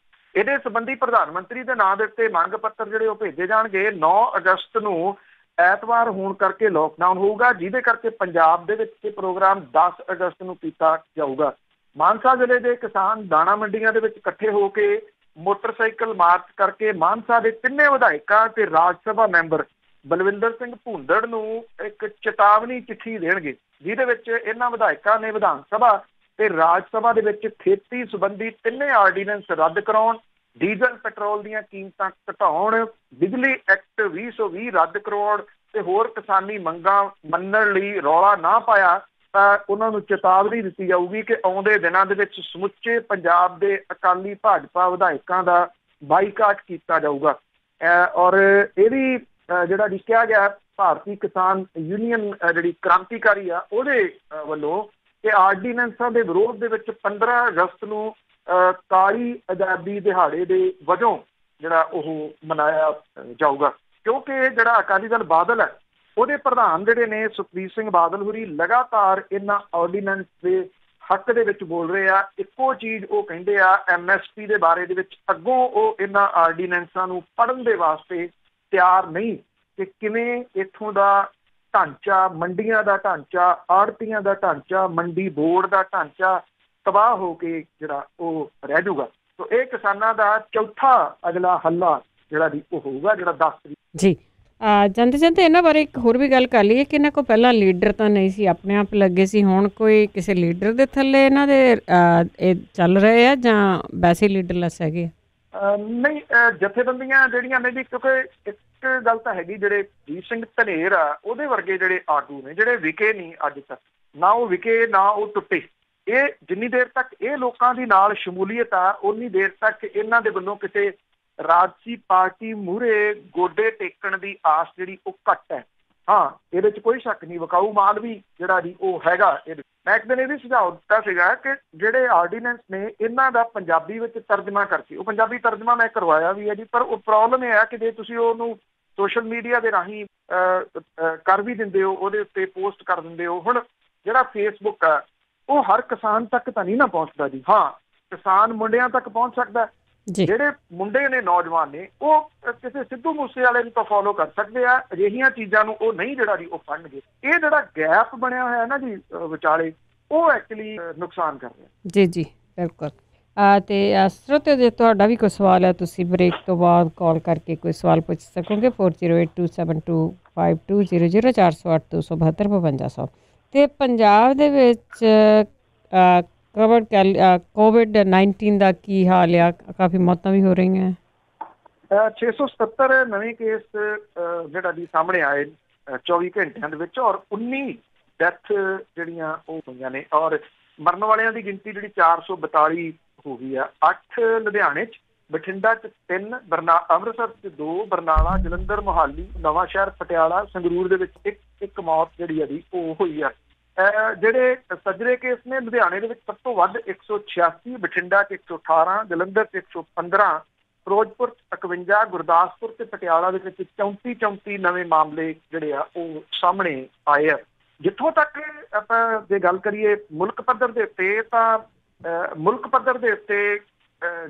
B: ਇਹਦੇ ਸੰਬੰਧੀ ਪ੍ਰਧਾਨ ਮੰਤਰੀ ਦੇ ਨਾਂ ਦੇ ਉੱਤੇ ਮੰਗ ਪੱਤਰ ਜਿਹੜੇ ਉਹ ਭੇਜੇ ਜਾਣਗੇ। 9 ਅਗਸਤ ਨੂੰ ਐਤਵਾਰ ਹੋਣ ਕਰਕੇ ਲੋਕਡਾਊਨ ਹੋਊਗਾ, ਜਿਹਦੇ ਕਰਕੇ ਪੰਜਾਬ ਦੇ ਵਿੱਚ ਇਹ ਪ੍ਰੋਗਰਾਮ 10 ਅਗਸਤ ਨੂੰ ਕੀਤਾ ਜਾਊਗਾ। ਮਾਨਸਾ ਜ਼ਿਲ੍ਹੇ ਦੇ ਕਿਸਾਨ ਦਾਣਾ ਮੰਡੀਆਂ ਦੇ ਵਿੱਚ ਇਕੱਠੇ ਹੋ ਕੇ ਮੋਟਰਸਾਈਕਲ ਮਾਰਚ ਕਰਕੇ ਮਾਨਸਾ ਦੇ ਤਿੰਨੇ ਵਿਧਾਇਕਾਂ ਤੇ ਰਾਜ ਸਭਾ ਮੈਂਬਰ ਬਲਵਿੰਦਰ ਸਿੰਘ ਭੂੰਦੜ ਨੂੰ ਇੱਕ ਚੇਤਾਵਨੀ ਚਿੱਠੀ ਦੇਣਗੇ, ਜਿਹਦੇ ਵਿੱਚ ਇਹਨਾਂ ਵਿਧਾਇਕਾਂ ਨੇ ਵਿਧਾਨ ਸਭਾ ਤੇ ਰਾਜ ਸਭਾ ਦੇ ਵਿੱਚ ਖੇਤੀ ਸੰਬੰਧੀ ਤਿੰਨੇ ਆਰਡੀਨੈਂਸ ਰੱਦ ਕਰਾਉਣ, ਡੀਜ਼ਲ ਪੈਟਰੋਲ ਦੀਆਂ ਕੀਮਤਾਂ ਘਟਾਉਣ, ਬਿਜਲੀ ਐਕਟ 2020 ਰੱਦ ਕਰਾਉਣ ਤੇ ਹੋਰ ਕਿਸਾਨੀ ਮੰਗਾਂ ਮੰਨਣ ਲਈ ਰੌਲਾ ਨਾ ਪਾਇਆ ਤਾਂ ਉਹਨਾਂ ਨੂੰ ਚੇਤਾਵਨੀ ਦਿੱਤੀ ਜਾਊਗੀ ਕਿ ਆਉਂਦੇ ਦਿਨਾਂ ਦੇ ਵਿੱਚ ਸਮੁੱਚੇ ਪੰਜਾਬ ਦੇ ਅਕਾਲੀ ਭਾਜਪਾ ਵਿਧਾਇਕਾਂ ਦਾ ਬਾਈਕਾਟ ਕੀਤਾ ਜਾਊਗਾ। ਔਰ ਇਹ ਵੀ ਜਿਹੜਾ ਲਿਖਿਆ ਗਿਆ ਭਾਰਤੀ ਕਿਸਾਨ ਯੂਨੀਅਨ ਜਿਹੜੀ ਕ੍ਰਾਂਤੀਕਾਰੀ ਆ ਉਹਦੇ ਵੱਲੋਂ ਕਿ ਆਰਡੀਨੈਂਸਾਂ ਦੇ ਵਿਰੋਧ ਦੇ ਵਿੱਚ 15 ਅਗਸਤ ਨੂੰ ਕਾਲੀ ਆਜ਼ਾਦੀ ਦਿਹਾੜੇ ਦੇ ਵਜੋਂ ਜਿਹੜਾ ਉਹ ਮਨਾਇਆ ਜਾਊਗਾ, ਕਿਉਂਕਿ ਜਿਹੜਾ ਅਕਾਲੀ ਦਲ ਬਾਦਲ ਹੈ ਉਹਦੇ ਪ੍ਰਧਾਨ ਜਿਹੜੇ ਨੇ ਸੁਖਬੀਰ ਸਿੰਘ ਬਾਦਲ ਹੋਰੀ ਲਗਾਤਾਰ ਇਹਨਾਂ ਆਰਡੀਨੈਂਸ ਦੇ ਹੱਕ ਦੇ ਵਿੱਚ ਬੋਲ ਰਹੇ ਆ। ਇੱਕੋ ਚੀਜ਼ ਉਹ ਕਹਿੰਦੇ ਆ MSP ਦੇ ਬਾਰੇ ਦੇ ਵਿੱਚ, ਅੱਗੋਂ ਉਹ ਇਹਨਾਂ ਆਰਡੀਨੈਂਸਾਂ ਨੂੰ ਪੜ੍ਹਨ ਦੇ ਵਾਸਤੇ ਤਿਆਰ ਨਹੀਂ ਕਿ ਕਿਵੇਂ ਇੱਥੋਂ ਦਾ ਢਾਂਚਾ, ਮੰਡੀਆਂ ਦਾ ਢਾਂਚਾ, ਆੜ੍ਹਤੀਆਂ ਦਾ ਢਾਂਚਾ, ਮੰਡੀ ਬੋਰਡ ਦਾ ਢਾਂਚਾ ਤਬਾਹ ਹੋ ਕੇ ਜਿਹੜਾ ਉਹ ਰਹਿ ਜਾਊਗਾ। ਸੋ ਇਹ ਕਿਸਾਨਾਂ ਦਾ ਚੌਥਾ ਅਗਲਾ ਹੱਲਾ ਜਿਹੜਾ ਵੀ ਉਹ ਹੋਊਗਾ, ਜਿਹੜਾ 10 ਤਰੀਕ
A: ਜੀ। ਜਾਂਦੇ ਜਾਂਦੇ ਇਹਨਾਂ ਬਾਰੇ ਇੱਕ ਹੋਰ ਵੀ ਗੱਲ ਕਰ ਲਈਏ ਕਿ ਇਹਨਾਂ ਕੋਲ ਪਹਿਲਾਂ ਲੀਡਰ ਤਾਂ ਨਹੀਂ ਸੀ, ਆਪਣੇ ਆਪ ਲੱਗੇ ਸੀ। ਹੁਣ ਕੋਈ ਕਿਸੇ ਲੀਡਰ ਦੇ ਥੱਲੇ ਇਹਨਾਂ ਦੇ ਇਹ ਚੱਲ ਰਹੇ ਆ ਜਾਂ ਵੈਸੇ ਲੀਡਰਲੈਸ ਹੈਗੇ?
B: ਨਹੀਂ, ਜਥੇਬੰਦੀਆਂ ਜਿਹੜੀਆਂ ਨੇ ਜੀ, ਕਿਉਂਕਿ ਇੱਕ ਗੱਲ ਤਾਂ ਹੈਗੀ, ਜਿਹੜੇ ਜੀਤ ਸਿੰਘ ਧਨੇਰ ਆ ਉਹਦੇ ਵਰਗੇ ਜਿਹੜੇ ਆਗੂ ਨੇ ਜਿਹੜੇ ਵਿਕੇ ਨਹੀਂ ਅੱਜ ਤੱਕ, ਨਾ ਉਹ ਵਿਕੇ ਨਾ ਉਹ ਟੁੱਟੇ। ਇਹ ਜਿੰਨੀ ਦੇਰ ਤੱਕ ਇਹ ਲੋਕਾਂ ਦੀ ਨਾਲ ਸ਼ਮੂਲੀਅਤ ਆ ਉਨੀ ਦੇਰ ਤੱਕ ਇਹਨਾਂ ਦੇ ਵੱਲੋਂ ਕਿਸੇ ਰਾਜਸੀ ਪਾਰਟੀ ਮੂਹਰੇ ਗੋਡੇ ਟੇਕਣ ਦੀ ਆਸ ਜਿਹੜੀ ਉਹ ਘੱਟ ਹੈ। ਹਾਂ, ਇਹਦੇ 'ਚ ਕੋਈ ਸ਼ੱਕ ਨਹੀਂ, ਵਿਕਾਊ ਮਾਲ ਵੀ ਜਿਹੜਾ ਜੀ ਉਹ ਹੈਗਾ। ਮੈਂ ਇੱਕ ਦਿਨ ਇਹ ਵੀ ਸੁਝਾਅ ਦਿੱਤਾ ਸੀਗਾ ਕਿ ਜਿਹੜੇ ਆਰਡੀਨੈਂਸ ਨੇ ਇਹਨਾਂ ਦਾ ਪੰਜਾਬੀ ਵਿੱਚ ਤਰਜਮਾ ਕਰਕੇ, ਉਹ ਪੰਜਾਬੀ ਤਰਜਮਾ ਮੈਂ ਕਰਵਾਇਆ ਵੀ ਹੈ ਜੀ, ਪਰ ਉਹ ਪ੍ਰੋਬਲਮ ਇਹ ਹੈ ਕਿ ਜੇ ਤੁਸੀਂ ਉਹਨੂੰ ਸੋਸ਼ਲ ਮੀਡੀਆ ਦੇ ਰਾਹੀਂ ਕਰ ਵੀ ਦਿੰਦੇ ਹੋ, ਉਹਦੇ ਉੱਤੇ ਪੋਸਟ ਕਰ ਦਿੰਦੇ ਹੋ। ਹੁਣ ਜਿਹੜਾ ਫੇਸਬੁੱਕ ਆ ਉਹ ਹਰ ਕਿਸਾਨ ਤੱਕ ਤਾਂ ਨਹੀਂ ਨਾ ਪਹੁੰਚਦਾ ਜੀ। ਹਾਂ, ਕਿਸਾਨ ਮੁੰਡਿਆਂ ਤੱਕ ਪਹੁੰਚ ਸਕਦਾ। ਜਿਹੜੇ ਮੁੰਡੇ ਨੇ, ਨੌਜਵਾਨ ਨੇ, ਉਹ ਕਿਸੇ ਸਿੱਧੂ ਮੂਸੇ ਵਾਲੇ ਨੂੰ ਤਾਂ ਫੋਲੋ ਕਰ ਸਕਦੇ ਆ, ਅਜਿਹੀਆਂ ਚੀਜ਼ਾਂ ਨੂੰ ਉਹ ਨਹੀਂ ਜਿਹੜਾ ਜੀ ਉਹ ਪੜ੍ਹਨਗੇ। ਇਹ ਜਿਹੜਾ ਗੈਪ ਬਣਿਆ ਹੋਇਆ ਨਾ ਜੀ ਵਿਚਾਲੇ, ਉਹ ਐਕਚੁਅਲੀ ਨੁਕਸਾਨ ਕਰ ਰਿਹਾ।
A: ਜੀ ਜੀ, ਬਿਲਕੁਲ। ਤੇ ਸਰੋਤਿਓ, ਜੇ ਤੁਹਾਡਾ ਵੀ ਕੋਈ ਸਵਾਲ ਹੈ ਤੁਸੀਂ ਬ੍ਰੇਕ ਤੋਂ ਬਾਅਦ ਕਾਲ ਕਰਕੇ ਕੋਈ ਸਵਾਲ ਪੁੱਛ ਸਕੋਗੇ। 4082725200 408-272-5200। ਤੇ ਪੰਜਾਬ ਦੇ ਵਿੱਚ ਕੋਵਿਡ-19 ਦਾ ਕੀ ਹਾਲ ਆ? ਕਾਫੀ ਮੌਤਾਂ ਵੀ ਹੋ ਰਹੀਆਂ।
B: 677 ਨਵੇਂ ਕੇਸ ਜਿਹੜਾ ਜੀ ਸਾਹਮਣੇ ਆਏ 24 ਘੰਟਿਆਂ ਦੇ ਵਿੱਚ, ਔਰ 19 ਡੈਥ ਜਿਹੜੀਆਂ ਉਹ ਹੋਈਆਂ ਨੇ, ਔਰ ਮਰਨ ਵਾਲਿਆਂ ਦੀ ਗਿਣਤੀ ਜਿਹੜੀ 442 ਹੋ ਗਈ ਆ। 8 ਲੁਧਿਆਣੇ 'ਚ, ਬਠਿੰਡਾ 'ਚ 3, ਅੰਮ੍ਰਿਤਸਰ 'ਚ 2, ਬਰਨਾਲਾ, ਜਲੰਧਰ, ਮੋਹਾਲੀ, ਨਵਾਂ ਸ਼ਹਿਰ, ਪਟਿਆਲਾ, ਸੰਗਰੂਰ ਦੇ ਵਿੱਚ ਇੱਕ ਮੌਤ ਜਿਹੜੀ ਆ ਜੀ ਉਹ ਹੋਈ ਆ। ਜਿਹੜੇ ਸੱਜਰੇ ਕੇਸ ਨੇ, ਲੁਧਿਆਣੇ ਦੇ ਵਿੱਚ ਸਭ ਤੋਂ ਵੱਧ 186, ਬਠਿੰਡਾ 'ਚ 118, ਜਲੰਧਰ 'ਚ 115, ਫਿਰੋਜ਼ਪੁਰ 'ਚ 51, ਗੁਰਦਾਸਪੁਰ ਤੇ ਪਟਿਆਲਾ ਦੇ ਵਿੱਚ 34 ਨਵੇਂ ਮਾਮਲੇ ਜਿਹੜੇ ਆ ਉਹ ਸਾਹਮਣੇ ਆਏ ਆ। ਜਿੱਥੋਂ ਤੱਕ ਆਪਾਂ ਜੇ ਗੱਲ ਕਰੀਏ ਮੁਲਕ ਪੱਧਰ ਦੇ ਉੱਤੇ, ਤਾਂ ਮੁਲਕ ਪੱਧਰ ਦੇ ਉੱਤੇ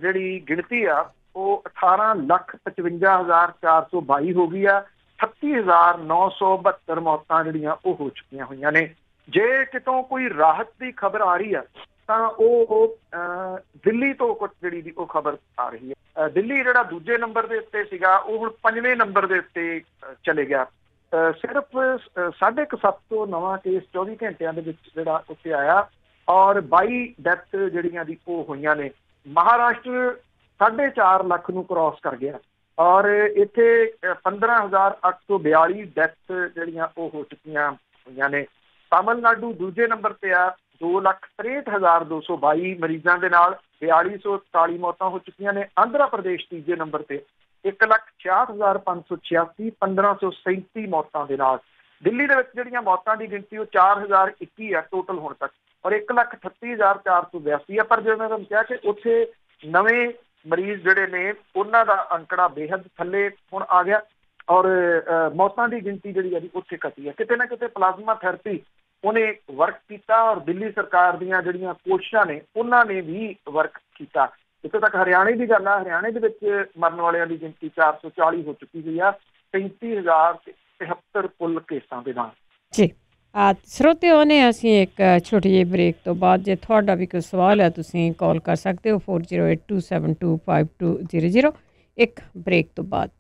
B: ਜਿਹੜੀ ਗਿਣਤੀ ਆ ਉਹ 18,55,422 ਹੋ ਗਈ ਆ। 38,972 ਮੌਤਾਂ ਜਿਹੜੀਆਂ ਉਹ ਹੋ ਚੁੱਕੀਆਂ ਹੋਈਆਂ ਨੇ। ਜੇ ਕਿਤੋਂ ਕੋਈ ਰਾਹਤ ਦੀ ਖਬਰ ਆ ਰਹੀ ਆ ਤਾਂ ਉਹ ਦਿੱਲੀ ਤੋਂ ਕੁਝ ਜਿਹੜੀ ਦੀ ਉਹ ਖਬਰ ਆ ਰਹੀ ਹੈ। ਦਿੱਲੀ ਜਿਹੜਾ ਦੂਜੇ ਨੰਬਰ ਦੇ ਉੱਤੇ ਸੀਗਾ ਉਹ ਹੁਣ 5ਵੇਂ ਨੰਬਰ ਦੇ ਉੱਤੇ ਚਲੇ ਗਿਆ। ਸਿਰਫ 750 ਨਵਾਂ ਕੇਸ 24 ਘੰਟਿਆਂ ਦੇ ਵਿੱਚ ਜਿਹੜਾ ਉੱਥੇ ਆਇਆ ਔਰ 22 ਡੈਥ ਜਿਹੜੀਆਂ ਦੀ ਉਹ ਹੋਈਆਂ ਨੇ। ਮਹਾਰਾਸ਼ਟਰ 4.5 ਲੱਖ ਨੂੰ ਕ੍ਰਾਸ ਕਰ ਗਿਆ ਔਰ ਇੱਥੇ 15,842 ਡੈਥ ਜਿਹੜੀਆਂ ਉਹ ਹੋ ਚੁੱਕੀਆਂ ਹੋਈਆਂ ਨੇ। ਤਾਮਿਲਨਾਡੂ ਦੂਜੇ ਨੰਬਰ ਤੇ ਆ 2,63,222 ਮਰੀਜ਼ਾਂ ਦੇ ਨਾਲ 4,243 ਮੌਤਾਂ ਹੋ ਚੁੱਕੀਆਂ ਨੇ। ਆਂਧਰਾ ਪ੍ਰਦੇਸ਼ ਤੀਜੇ ਨੰਬਰ ਤੇ 1,66,586 1,537 ਮੌਤਾਂ ਦੇ ਨਾਲ। ਦਿੱਲੀ ਦੇ ਵਿੱਚ ਜਿਹੜੀਆਂ ਮੌਤਾਂ ਦੀ ਗਿਣਤੀ ਉਹ 4,021 ਹੈ ਟੋਟਲ ਹੁਣ ਤੱਕ ਔਰ 1,38,482 ਹੈ। ਪਰ ਜਿਵੇਂ ਮੈਂ ਤੁਹਾਨੂੰ ਕਿਹਾ ਕਿ ਉੱਥੇ ਨਵੇਂ ਮਰੀਜ਼ ਜਿਹੜੇ ਨੇ ਉਹਨਾਂ ਦਾ ਅੰਕੜਾ ਬੇਹੱਦ ਥੱਲੇ ਹੁਣ ਆ ਗਿਆ ਔਰ ਮੌਤਾਂ ਦੀ ਗਿਣਤੀ ਜਿਹੜੀ ਹੈ ਉੱਥੇ ਘਟੀ ਹੈ। ਕਿਤੇ ਨਾ ਕਿਤੇ ਪਲਾਜ਼ਮਾ ਥੈਰੇਪੀ ਉਹਨੇ ਵਰਕ ਕੀਤਾ ਔਰ ਦਿੱਲੀ ਸਰਕਾਰ ਦੀਆਂ ਜਿਹੜੀਆਂ ਕੋਸ਼ਿਸ਼ਾਂ ਨੇ ਉਹਨਾਂ ਨੇ ਵੀ ਵਰਕ ਕੀਤਾ। ਇੱਥੇ ਤੱਕ ਹਰਿਆਣੇ ਦੀ ਗੱਲ ਆ, ਹਰਿਆਣੇ ਦੇ ਵਿੱਚ ਮਰਨ ਵਾਲਿਆਂ ਦੀ ਗਿਣਤੀ 440 ਹੋ ਚੁੱਕੀ ਹੋਈ ਆ 35,073 ਕੁੱਲ ਕੇਸਾਂ ਦੇ ਨਾਲ।
A: ਜੀ ਸਰੋਤਿਓ ਨੇ ਅਸੀਂ ਇੱਕ ਛੋਟੀ ਜਿਹੀ ਬ੍ਰੇਕ ਤੋਂ ਬਾਅਦ ਜੇ ਤੁਹਾਡਾ ਵੀ ਕੋਈ ਸਵਾਲ ਹੈ ਤੁਸੀਂ ਕਾਲ ਕਰ ਸਕਦੇ ਹੋ 4082725200 ਇੱਕ ਬ੍ਰੇਕ ਤੋਂ ਬਾਅਦ।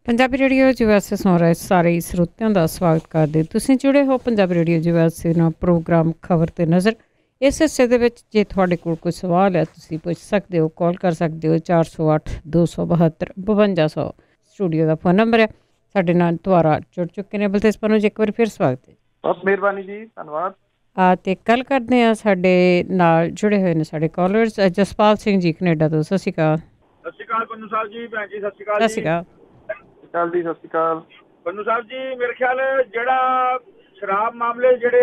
A: ਪੰਜਾਬੀ ਰੇਡੀਓ ਯੂਐਸਏ ਸੁਣ ਰਹੇ ਸਾਰੇ ਸਰੋਤਿਆਂ ਦਾ ਸਵਾਗਤ ਕਰਦੇ। ਤੁਸੀਂ ਜੁੜੇ ਹੋ ਪੰਜਾਬੀ ਰੇਡੀਓ ਯੂਐਸਏ ਨਾਲ ਪ੍ਰੋਗਰਾਮ ਖਬਰ ਤੇ ਨਜ਼ਰ। ਇਸ ਹਿੱਸੇ ਦੇ ਵਿੱਚ ਜੇ ਤੁਹਾਡੇ ਕੋਲ ਕੋਈ ਸਵਾਲ ਹੈ ਤੁਸੀਂ ਪੁੱਛ ਸਕਦੇ ਹੋ, ਕਾਲ ਕਰ ਸਕਦੇ ਹੋ 408-272 5200 ਸਟੂਡੀਓ ਦਾ ਫੋਨ ਨੰਬਰ ਹੈ। ਸਾਡੇ ਨਾਲ ਦੁਆਰਾ ਜੁੜ ਚੁੱਕੇ ਨੇ ਬਲਤੇਜਪਨ ਨੂੰ ਇੱਕ ਵਾਰੀ ਫਿਰ ਸਵਾਗਤ ਹੈ।
B: ਬਹੁਤ ਮਿਹਰਬਾਨੀ ਜੀ, ਧੰਨਵਾਦ।
A: ਅਤੇ ਗੱਲ ਕਰਦੇ ਹਾਂ ਸਾਡੇ ਨਾਲ ਜੁੜੇ ਹੋਏ ਨੇ ਸਾਡੇ ਕਾਲਰਸ ਜਸਪਾਲ ਸਿੰਘ ਜੀ ਕੈਨੇਡਾ ਤੋਂ। ਸਤਿ ਸ਼੍ਰੀ ਅਕਾਲ।
C: ਸਤਿ ਸ਼੍ਰੀ ਅਕਾਲ ਪੰਨੂ ਸਾਹਿਬ ਜੀ। ਭੈਣ ਜੀ ਸਤਿ ਸ਼੍ਰੀ ਅਕਾਲ।
A: ਸਤਿ ਸ਼੍ਰੀ ਅਕਾਲ
B: ਜੀ। ਸਤਿ ਸ਼੍ਰੀ ਅਕਾਲ
C: ਪੰਨੂ ਸਾਹਿਬ ਜੀ। ਮੇਰੇ ਖਿਆਲ ਜਿਹੜਾ ਸ਼ਰਾਬ ਮਾਮਲੇ ਜਿਹੜੇ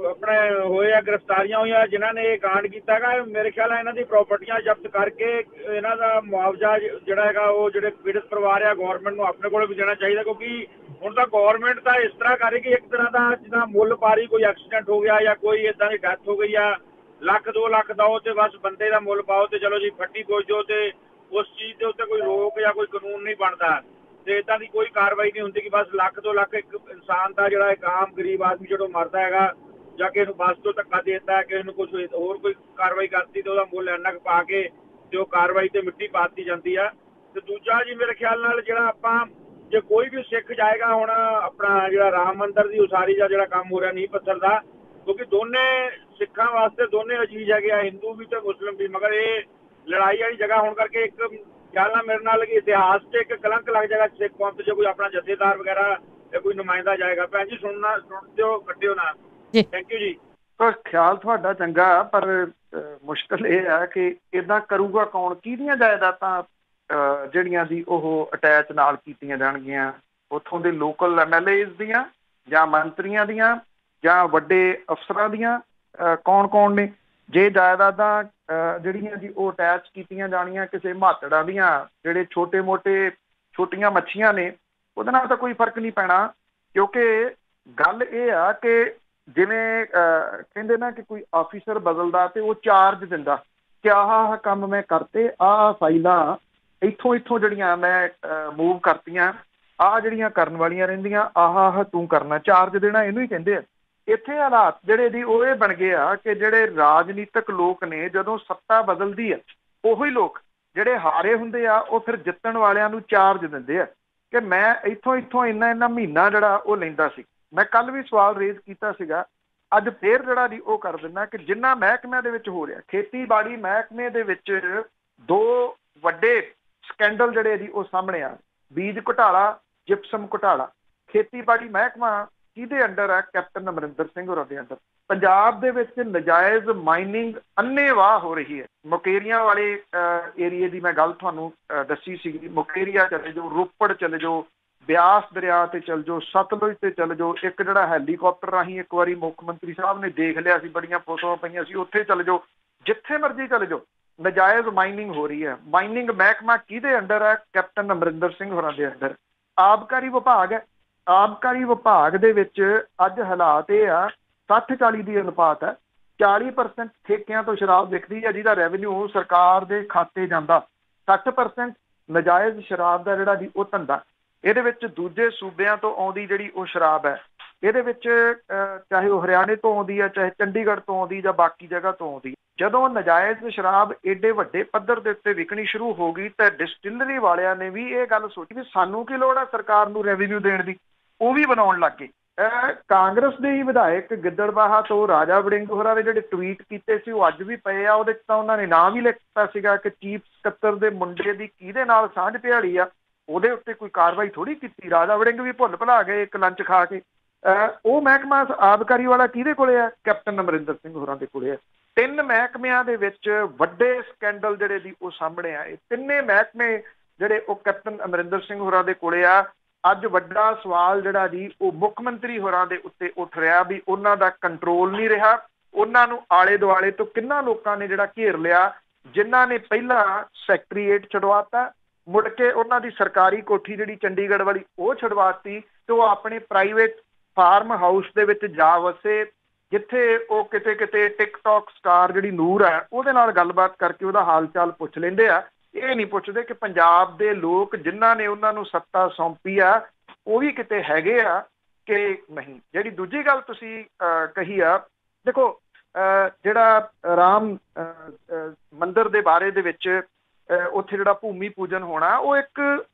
C: ਆਪਣੇ ਹੋਏ ਆ, ਗ੍ਰਿਫਤਾਰੀਆਂ ਹੋਈਆਂ ਜਿਨ੍ਹਾਂ ਨੇ ਇਹ ਕਾਂਡ ਕੀਤਾ ਹੈਗਾ, ਮੇਰੇ ਖਿਆਲ ਇਹਨਾਂ ਦੀ ਪ੍ਰਾਪਰਟੀਆਂ ਜ਼ਬਤ ਕਰਕੇ ਇਹਨਾਂ ਦਾ ਮੁਆਵਜ਼ਾ ਜਿਹੜਾ ਹੈਗਾ ਉਹ ਜਿਹੜੇ ਪੀੜਤ ਪਰਿਵਾਰ ਆ ਗੌਰਮੈਂਟ ਨੂੰ ਆਪਣੇ ਕੋਲ ਵੀ ਦੇਣਾ ਚਾਹੀਦਾ। ਕਿਉਂਕਿ ਹੁਣ ਤਾਂ ਗੌਰਮੈਂਟ ਤਾਂ ਇਸ ਤਰ੍ਹਾਂ ਕਰ ਰਹੀ ਕਿ ਇੱਕ ਤਰ੍ਹਾਂ ਦਾ ਜਿੱਦਾਂ ਮੁੱਲ ਪਾਰੀ ਕੋਈ ਐਕਸੀਡੈਂਟ ਹੋ ਗਿਆ ਜਾਂ ਕੋਈ ਇੱਦਾਂ ਦੀ ਡੈਥ ਹੋ ਗਈ ਆ, 1,00,000-2 ਲੱਖ ਦਓ ਤੇ ਬਸ ਬੰਦੇ ਦਾ ਮੁੱਲ ਪਾਓ ਤੇ ਚਲੋ ਜੀ ਫੱਟੀ ਖੋਜੋ ਤੇ ਉਸ ਚੀਜ਼ ਦੇ ਉੱਤੇ ਕੋਈ ਰੋਕ ਜਾਂ ਕੋਈ ਕਾਨੂੰਨ ਨਹੀਂ ਬਣਦਾ ਤੇ ਇੱਦਾਂ ਦੀ ਕੋਈ ਕਾਰਵਾਈ ਨਹੀਂ ਹੁੰਦੀ ਕਿ ਬਸ 1,00,000-2 ਲੱਖ ਇੱਕ ਇਨਸਾਨ ਦਾ ਜਿਹੜਾ ਇੱਕ ਆਮ ਗਰੀਬ ਆਦਮੀ ਜਦੋਂ ਮਰਦਾ ਹੈਗਾ ਜਾਂ ਕਿਸੇ ਨੂੰ ਬੱਸ ਤੋਂ ਧੱਕਾ ਦੇ ਦਿੱਤਾ, ਕਿਸੇ ਨੂੰ ਕੁਛ ਹੋਰ ਕੋਈ ਕਾਰਵਾਈ ਕਰਤੀ ਤੇ ਉਹਦਾ ਮੁੱਲ ਇੰਨਾ ਕੁ ਪਾ ਕੇ ਤੇ ਉਹ ਕਾਰਵਾਈ ਤੇ ਮਿੱਟੀ ਪਾ ਦਿੱਤੀ ਜਾਂਦੀ ਆ। ਤੇ ਦੂਜਾ ਜੀ ਮੇਰੇ ਖਿਆਲ ਨਾਲ ਜਿਹੜਾ ਆਪਾਂ ਜੇ ਕੋਈ ਵੀ ਸਿੱਖ ਜਾਏਗਾ ਹੁਣ ਆਪਣਾ ਜਿਹੜਾ ਰਾਮ ਮੰਦਿਰ ਦੀ ਉਸਾਰੀ ਦਾ ਜਿਹੜਾ ਕੰਮ ਹੋ ਰਿਹਾ ਨੀਂਹ ਪੱਥਰ ਦਾ, ਕਿਉਂਕਿ ਦੋਨੇ ਸਿੱਖਾਂ ਵਾਸਤੇ ਦੋਨੇ ਅਜੀਜ਼ ਹੈਗੇ ਆ, ਹਿੰਦੂ ਵੀ ਤੇ ਮੁਸਲਿਮ ਵੀ, ਮਗਰ ਇਹ ਲੜਾਈ ਵਾਲੀ ਜਗ੍ਹਾ ਹੋਣ ਕਰਕੇ ਇੱਕ ਖਿਆਲ ਨਾਲ ਮੇਰੇ ਨਾਲ ਇਤਿਹਾਸ ਤੇ ਇੱਕ ਕਲੰਕ ਲੱਗ ਜਾਏਗਾ ਸਿੱਖ ਕੌਮ ਤੇ ਜੇ ਕੋਈ ਆਪਣਾ ਜਥੇਦਾਰ ਵਗੈਰਾ ਜਾਂ ਕੋਈ ਨੁਮਾਇੰਦਾ ਜਾਏਗਾ। ਭੈਣ ਜੀ ਸੁਣ ਦਿਓ, ਕੱਟਿਓ ਨਾ। ਥੈਂਕ ਯੂ ਜੀ।
B: ਖਿਆਲ ਤੁਹਾਡਾ ਚੰਗਾ, ਪਰ ਮੁਸ਼ਕਲ ਇਹ ਹੈ ਕਿ ਏਦਾਂ ਕਰੂਗਾ ਕੌਣ? ਕਿਹਦੀਆਂ ਜਾਇਦਾਦਾਂ ਜਿਹੜੀਆਂ ਦੀ ਉਹ ਅਟੈਚ ਨਾਲ ਕੀਤੀਆਂ ਜਾਣਗੀਆਂ? ਉੱਥੋਂ ਦੇ ਲੋਕਲ MLAs ਦੀਆਂ ਜਾਂ ਮੰਤਰੀਆਂ ਦੀਆਂ ਜਾਂ ਵੱਡੇ ਅਫਸਰਾਂ ਦੀਆਂ? ਕੌਣ ਨੇ? ਜੇ ਜਾਇਦਾਦਾਂ ਜਿਹੜੀਆਂ ਜੀ ਉਹ ਅਟੈਚ ਕੀਤੀਆਂ ਜਾਣੀਆਂ ਕਿਸੇ ਮਹਾਤੜਾ ਦੀਆਂ ਜਿਹੜੇ ਛੋਟੀਆਂ ਮੱਛੀਆਂ ਨੇ, ਉਹਦੇ ਨਾਲ ਤਾਂ ਕੋਈ ਫਰਕ ਨਹੀਂ ਪੈਣਾ। ਕਿਉਂਕਿ ਗੱਲ ਇਹ ਆ ਕਿ ਜਿਵੇਂ ਕਹਿੰਦੇ ਨਾ ਕਿ ਕੋਈ ਆਫਿਸਰ ਬਦਲਦਾ ਤੇ ਉਹ ਚਾਰਜ ਦਿੰਦਾ ਕਿ ਆਹ ਕੰਮ ਮੈਂ ਕਰਤੇ, ਆਹ ਫਾਈਲਾਂ ਇੱਥੋਂ ਜਿਹੜੀਆਂ ਮੈਂ ਮੂਵ ਕਰਤੀਆਂ, ਆਹ ਜਿਹੜੀਆਂ ਕਰਨ ਵਾਲੀਆਂ ਰਹਿੰਦੀਆਂ, ਆਹ ਤੂੰ ਕਰਨਾ। ਚਾਰਜ ਦੇਣਾ ਇਹਨੂੰ ਹੀ ਕਹਿੰਦੇ ਆ। ਇੱਥੇ ਹਾਲਾਤ ਜਿਹੜੇ ਦੀ ਉਹ ਇਹ ਬਣ ਗਏ ਆ ਕਿ ਜਿਹੜੇ ਰਾਜਨੀਤਿਕ ਲੋਕ ਨੇ ਜਦੋਂ ਸੱਤਾ ਬਦਲਦੀ ਆ, ਉਹੀ ਲੋਕ ਜਿਹੜੇ ਹਾਰੇ ਹੁੰਦੇ ਆ ਉਹ ਫਿਰ ਜਿੱਤਣ ਵਾਲਿਆਂ ਨੂੰ ਚਾਰਜ ਦਿੰਦੇ ਆ ਕਿ ਮੈਂ ਇੱਥੋਂ ਇੰਨਾ ਮਹੀਨਾ ਜਿਹੜਾ ਉਹ ਲੈਂਦਾ ਸੀ। ਮੈਂ ਕੱਲ ਵੀ ਸਵਾਲ ਰੇਜ਼ ਕੀਤਾ ਸੀਗਾ, ਅੱਜ ਫੇਰ ਜਿਹੜਾ ਦੀ ਉਹ ਕਰ ਦਿੰਦਾ ਕਿ ਜਿੰਨਾ ਮਹਿਕਮਿਆਂ ਦੇ ਵਿੱਚ ਹੋ ਰਿਹਾ, ਖੇਤੀਬਾੜੀ ਮਹਿਕਮੇ ਦੇ ਵਿੱਚ 2 ਵੱਡੇ ਸਕੈਂਡਲ ਜਿਹੜੇ ਦੀ ਉਹ ਸਾਹਮਣੇ ਆ। ਬੀਜ ਘੁਟਾਲਾ, ਜਿਪਸਮ ਘੁਟਾਲਾ। ਖੇਤੀਬਾੜੀ ਮਹਿਕਮਾ ਕਿਹਦੇ ਅੰਡਰ ਹੈ? ਕੈਪਟਨ ਅਮਰਿੰਦਰ ਸਿੰਘ ਹੋਰਾਂ ਦੇ ਅੰਡਰ। ਪੰਜਾਬ ਦੇ ਵਿੱਚ ਨਜਾਇਜ਼ ਮਾਈਨਿੰਗ ਅੰਨ੍ਹੇਵਾਹ ਹੋ ਰਹੀ ਹੈ। ਮੁਕੇਰੀਆਂ ਵਾਲੇ ਏਰੀਏ ਦੀ ਮੈਂ ਗੱਲ ਤੁਹਾਨੂੰ ਦੱਸੀ ਸੀਗੀ। ਮੁਕੇਰੀਆ ਚਲੇ ਜਾਓ, ਰੋਪੜ ਚਲੇ ਜਾਓ, ਬਿਆਸ ਦਰਿਆ ਤੇ ਚਲ ਜਾਓ, ਸਤਲੁਜ ਤੇ ਚਲ ਜਾਓ। ਇੱਕ ਜਿਹੜਾ ਹੈਲੀਕਾਪਟਰ ਰਾਹੀਂ ਇੱਕ ਵਾਰੀ ਮੁੱਖ ਮੰਤਰੀ ਸਾਹਿਬ ਨੇ ਦੇਖ ਲਿਆ ਸੀ, ਬੜੀਆਂ ਫੋਟੋਆਂ ਪਈਆਂ ਸੀ, ਉੱਥੇ ਚਲੇ ਜਾਓ, ਜਿੱਥੇ ਮਰਜ਼ੀ ਚਲੇ ਜਾਓ, ਨਜਾਇਜ਼ ਮਾਈਨਿੰਗ ਹੋ ਰਹੀ ਹੈ। ਮਾਈਨਿੰਗ ਮਹਿਕਮਾ ਕਿਹਦੇ ਅੰਡਰ ਹੈ? ਕੈਪਟਨ ਅਮਰਿੰਦਰ ਸਿੰਘ ਹੋਰਾਂ ਦੇ ਅੰਡਰ। ਆਬਕਾਰੀ ਵਿਭਾਗ ਹੈ। ਆਬਕਾਰੀ ਵਿਭਾਗ ਦੇ ਵਿੱਚ ਅੱਜ ਹਾਲਾਤ ਇਹ ਆ 60-40 ਦੀ ਅਨੁਪਾਤ ਹੈ। 40% ਠੇਕਿਆਂ ਤੋਂ ਸ਼ਰਾਬ ਵਿਕਦੀ ਹੈ ਜਿਹਦਾ ਰੈਵਨਿਊ ਸਰਕਾਰ ਦੇ ਖਾਤੇ ਜਾਂਦਾ। 60% ਨਜਾਇਜ਼ ਸ਼ਰਾਬ ਦਾ ਜਿਹੜਾ ਜੀ ਉਹ ਧੰਦਾ, ਇਹਦੇ ਵਿੱਚ ਦੂਜੇ ਸੂਬਿਆਂ ਤੋਂ ਆਉਂਦੀ ਜਿਹੜੀ ਉਹ ਸ਼ਰਾਬ ਹੈ, ਇਹਦੇ ਵਿੱਚ ਚਾਹੇ ਉਹ ਹਰਿਆਣੇ ਤੋਂ ਆਉਂਦੀ ਹੈ, ਚਾਹੇ ਚੰਡੀਗੜ੍ਹ ਤੋਂ ਆਉਂਦੀ ਜਾਂ ਬਾਕੀ ਜਗ੍ਹਾ ਤੋਂ ਆਉਂਦੀ, ਜਦੋਂ ਨਜਾਇਜ਼ ਸ਼ਰਾਬ ਏਡੇ ਵੱਡੇ ਪੱਧਰ ਦੇ ਉੱਤੇ ਵਿਕਣੀ ਸ਼ੁਰੂ ਹੋ ਗਈ ਤਾਂ ਡਿਸਟਿਲਰੀ ਵਾਲਿਆਂ ਨੇ ਵੀ ਇਹ ਗੱਲ ਸੋਚੀ ਵੀ ਸਾਨੂੰ ਕੀ ਲੋੜ ਹੈ ਸਰਕਾਰ ਨੂੰ ਰੈਵਨਿਊ ਦੇਣ ਦੀ, ਉਹ ਵੀ ਬਣਾਉਣ ਲੱਗ ਗਏ। ਕਾਂਗਰਸ ਦੇ ਹੀ ਵਿਧਾਇਕ ਗਿੱਦੜਬਾਹਾ ਤੋਂ ਰਾਜਾ ਵੜਿੰਗ ਹੋਰਾਂ ਦੇ ਜਿਹੜੇ ਟਵੀਟ ਕੀਤੇ ਸੀ ਉਹ ਅੱਜ ਵੀ ਪਏ ਆ। ਉਹਦੇ 'ਚ ਤਾਂ ਉਹਨਾਂ ਨੇ ਨਾਂ ਵੀ ਲਿਖਤਾ ਸੀਗਾ ਕਿ ਚੀਫ ਸਕੱਤਰ ਦੇ ਮੁੰਡੇ ਦੀ ਕਿਹਦੇ ਨਾਲ ਸਾਂਝ ਭਿਆਲੀ ਆ, ਉਹਦੇ ਉੱਤੇ ਕੋਈ ਕਾਰਵਾਈ ਥੋੜ੍ਹੀ ਕੀਤੀ। ਰਾਜਾ ਵੜਿੰਗ ਵੀ ਭੁੱਲ ਭੁਲਾ ਗਏ ਇੱਕ ਲੰਚ ਖਾ ਕੇ। ਉਹ ਮਹਿਕਮਾ ਆਬਕਾਰੀ ਵਾਲਾ ਕਿਹਦੇ ਕੋਲੇ ਆ? ਕੈਪਟਨ ਅਮਰਿੰਦਰ ਸਿੰਘ ਹੋਰਾਂ ਦੇ ਕੋਲੇ ਆ। 3 ਮਹਿਕਮਿਆਂ ਦੇ ਵਿੱਚ ਵੱਡੇ ਸਕੈਂਡਲ ਜਿਹੜੇ ਦੀ ਉਹ ਸਾਹਮਣੇ ਆਏ, ਤਿੰਨੇ ਮਹਿਕਮੇ ਜਿਹੜੇ ਉਹ ਕੈਪਟਨ ਅਮਰਿੰਦਰ ਸਿੰਘ ਹੋਰਾਂ ਦੇ ਕੋਲੇ ਆ। ਅੱਜ ਵੱਡਾ ਸਵਾਲ ਜਿਹੜਾ ਜੀ ਉਹ ਮੁੱਖ ਮੰਤਰੀ ਹੋਰਾਂ ਦੇ ਉੱਤੇ ਉੱਠ ਰਿਹਾ ਵੀ ਉਹਨਾਂ ਦਾ ਕੰਟਰੋਲ ਨਹੀਂ ਰਿਹਾ, ਉਹਨਾਂ ਨੂੰ ਆਲੇ ਦੁਆਲੇ ਤੋਂ ਕਿੰਨਾ ਲੋਕਾਂ ਨੇ ਜਿਹੜਾ ਘੇਰ ਲਿਆ, ਜਿਨ੍ਹਾਂ ਨੇ ਪਹਿਲਾਂ ਸੈਕਟਰੀਏਟ ਛਡਵਾਤਾ, ਮੁੜ ਕੇ ਉਹਨਾਂ ਦੀ ਸਰਕਾਰੀ ਕੋਠੀ ਜਿਹੜੀ ਚੰਡੀਗੜ੍ਹ ਵਾਲੀ ਉਹ ਛਡਵਾਤੀ ਤੇ ਉਹ ਆਪਣੇ ਪ੍ਰਾਈਵੇਟ ਫਾਰਮ ਹਾਊਸ ਦੇ ਵਿੱਚ ਜਾ ਵਸੇ, ਜਿੱਥੇ ਉਹ ਕਿਤੇ ਕਿਤੇ ਟਿਕਟੌਕ ਸਟਾਰ ਜਿਹੜੀ ਨੂਰ ਹੈ ਉਹਦੇ ਨਾਲ ਗੱਲਬਾਤ ਕਰਕੇ ਉਹਦਾ ਹਾਲ ਚਾਲ ਪੁੱਛ ਲੈਂਦੇ ਆ। ਇਹ ਨਹੀਂ ਪੁੱਛਦੇ ਕਿ ਪੰਜਾਬ ਦੇ ਲੋਕ ਜਿਨ੍ਹਾਂ ਨੇ ਉਹਨਾਂ ਨੂੰ ਸੱਤਾ ਸੌਂਪੀ ਆ ਉਹ ਵੀ ਕਿਤੇ ਹੈਗੇ ਆ ਕਿ ਨਹੀਂ। ਜਿਹੜੀ ਦੂਜੀ ਗੱਲ ਤੁਸੀਂ ਕਹੀ ਆ, ਦੇਖੋ ਜਿਹੜਾ ਰਾਮ ਮੰਦਿਰ ਦੇ ਬਾਰੇ ਦੇ ਵਿੱਚ ਉੱਥੇ ਜਿਹੜਾ ਭੂਮੀ ਪੂਜਨ ਹੋਣਾ ਉਹ ਇੱਕ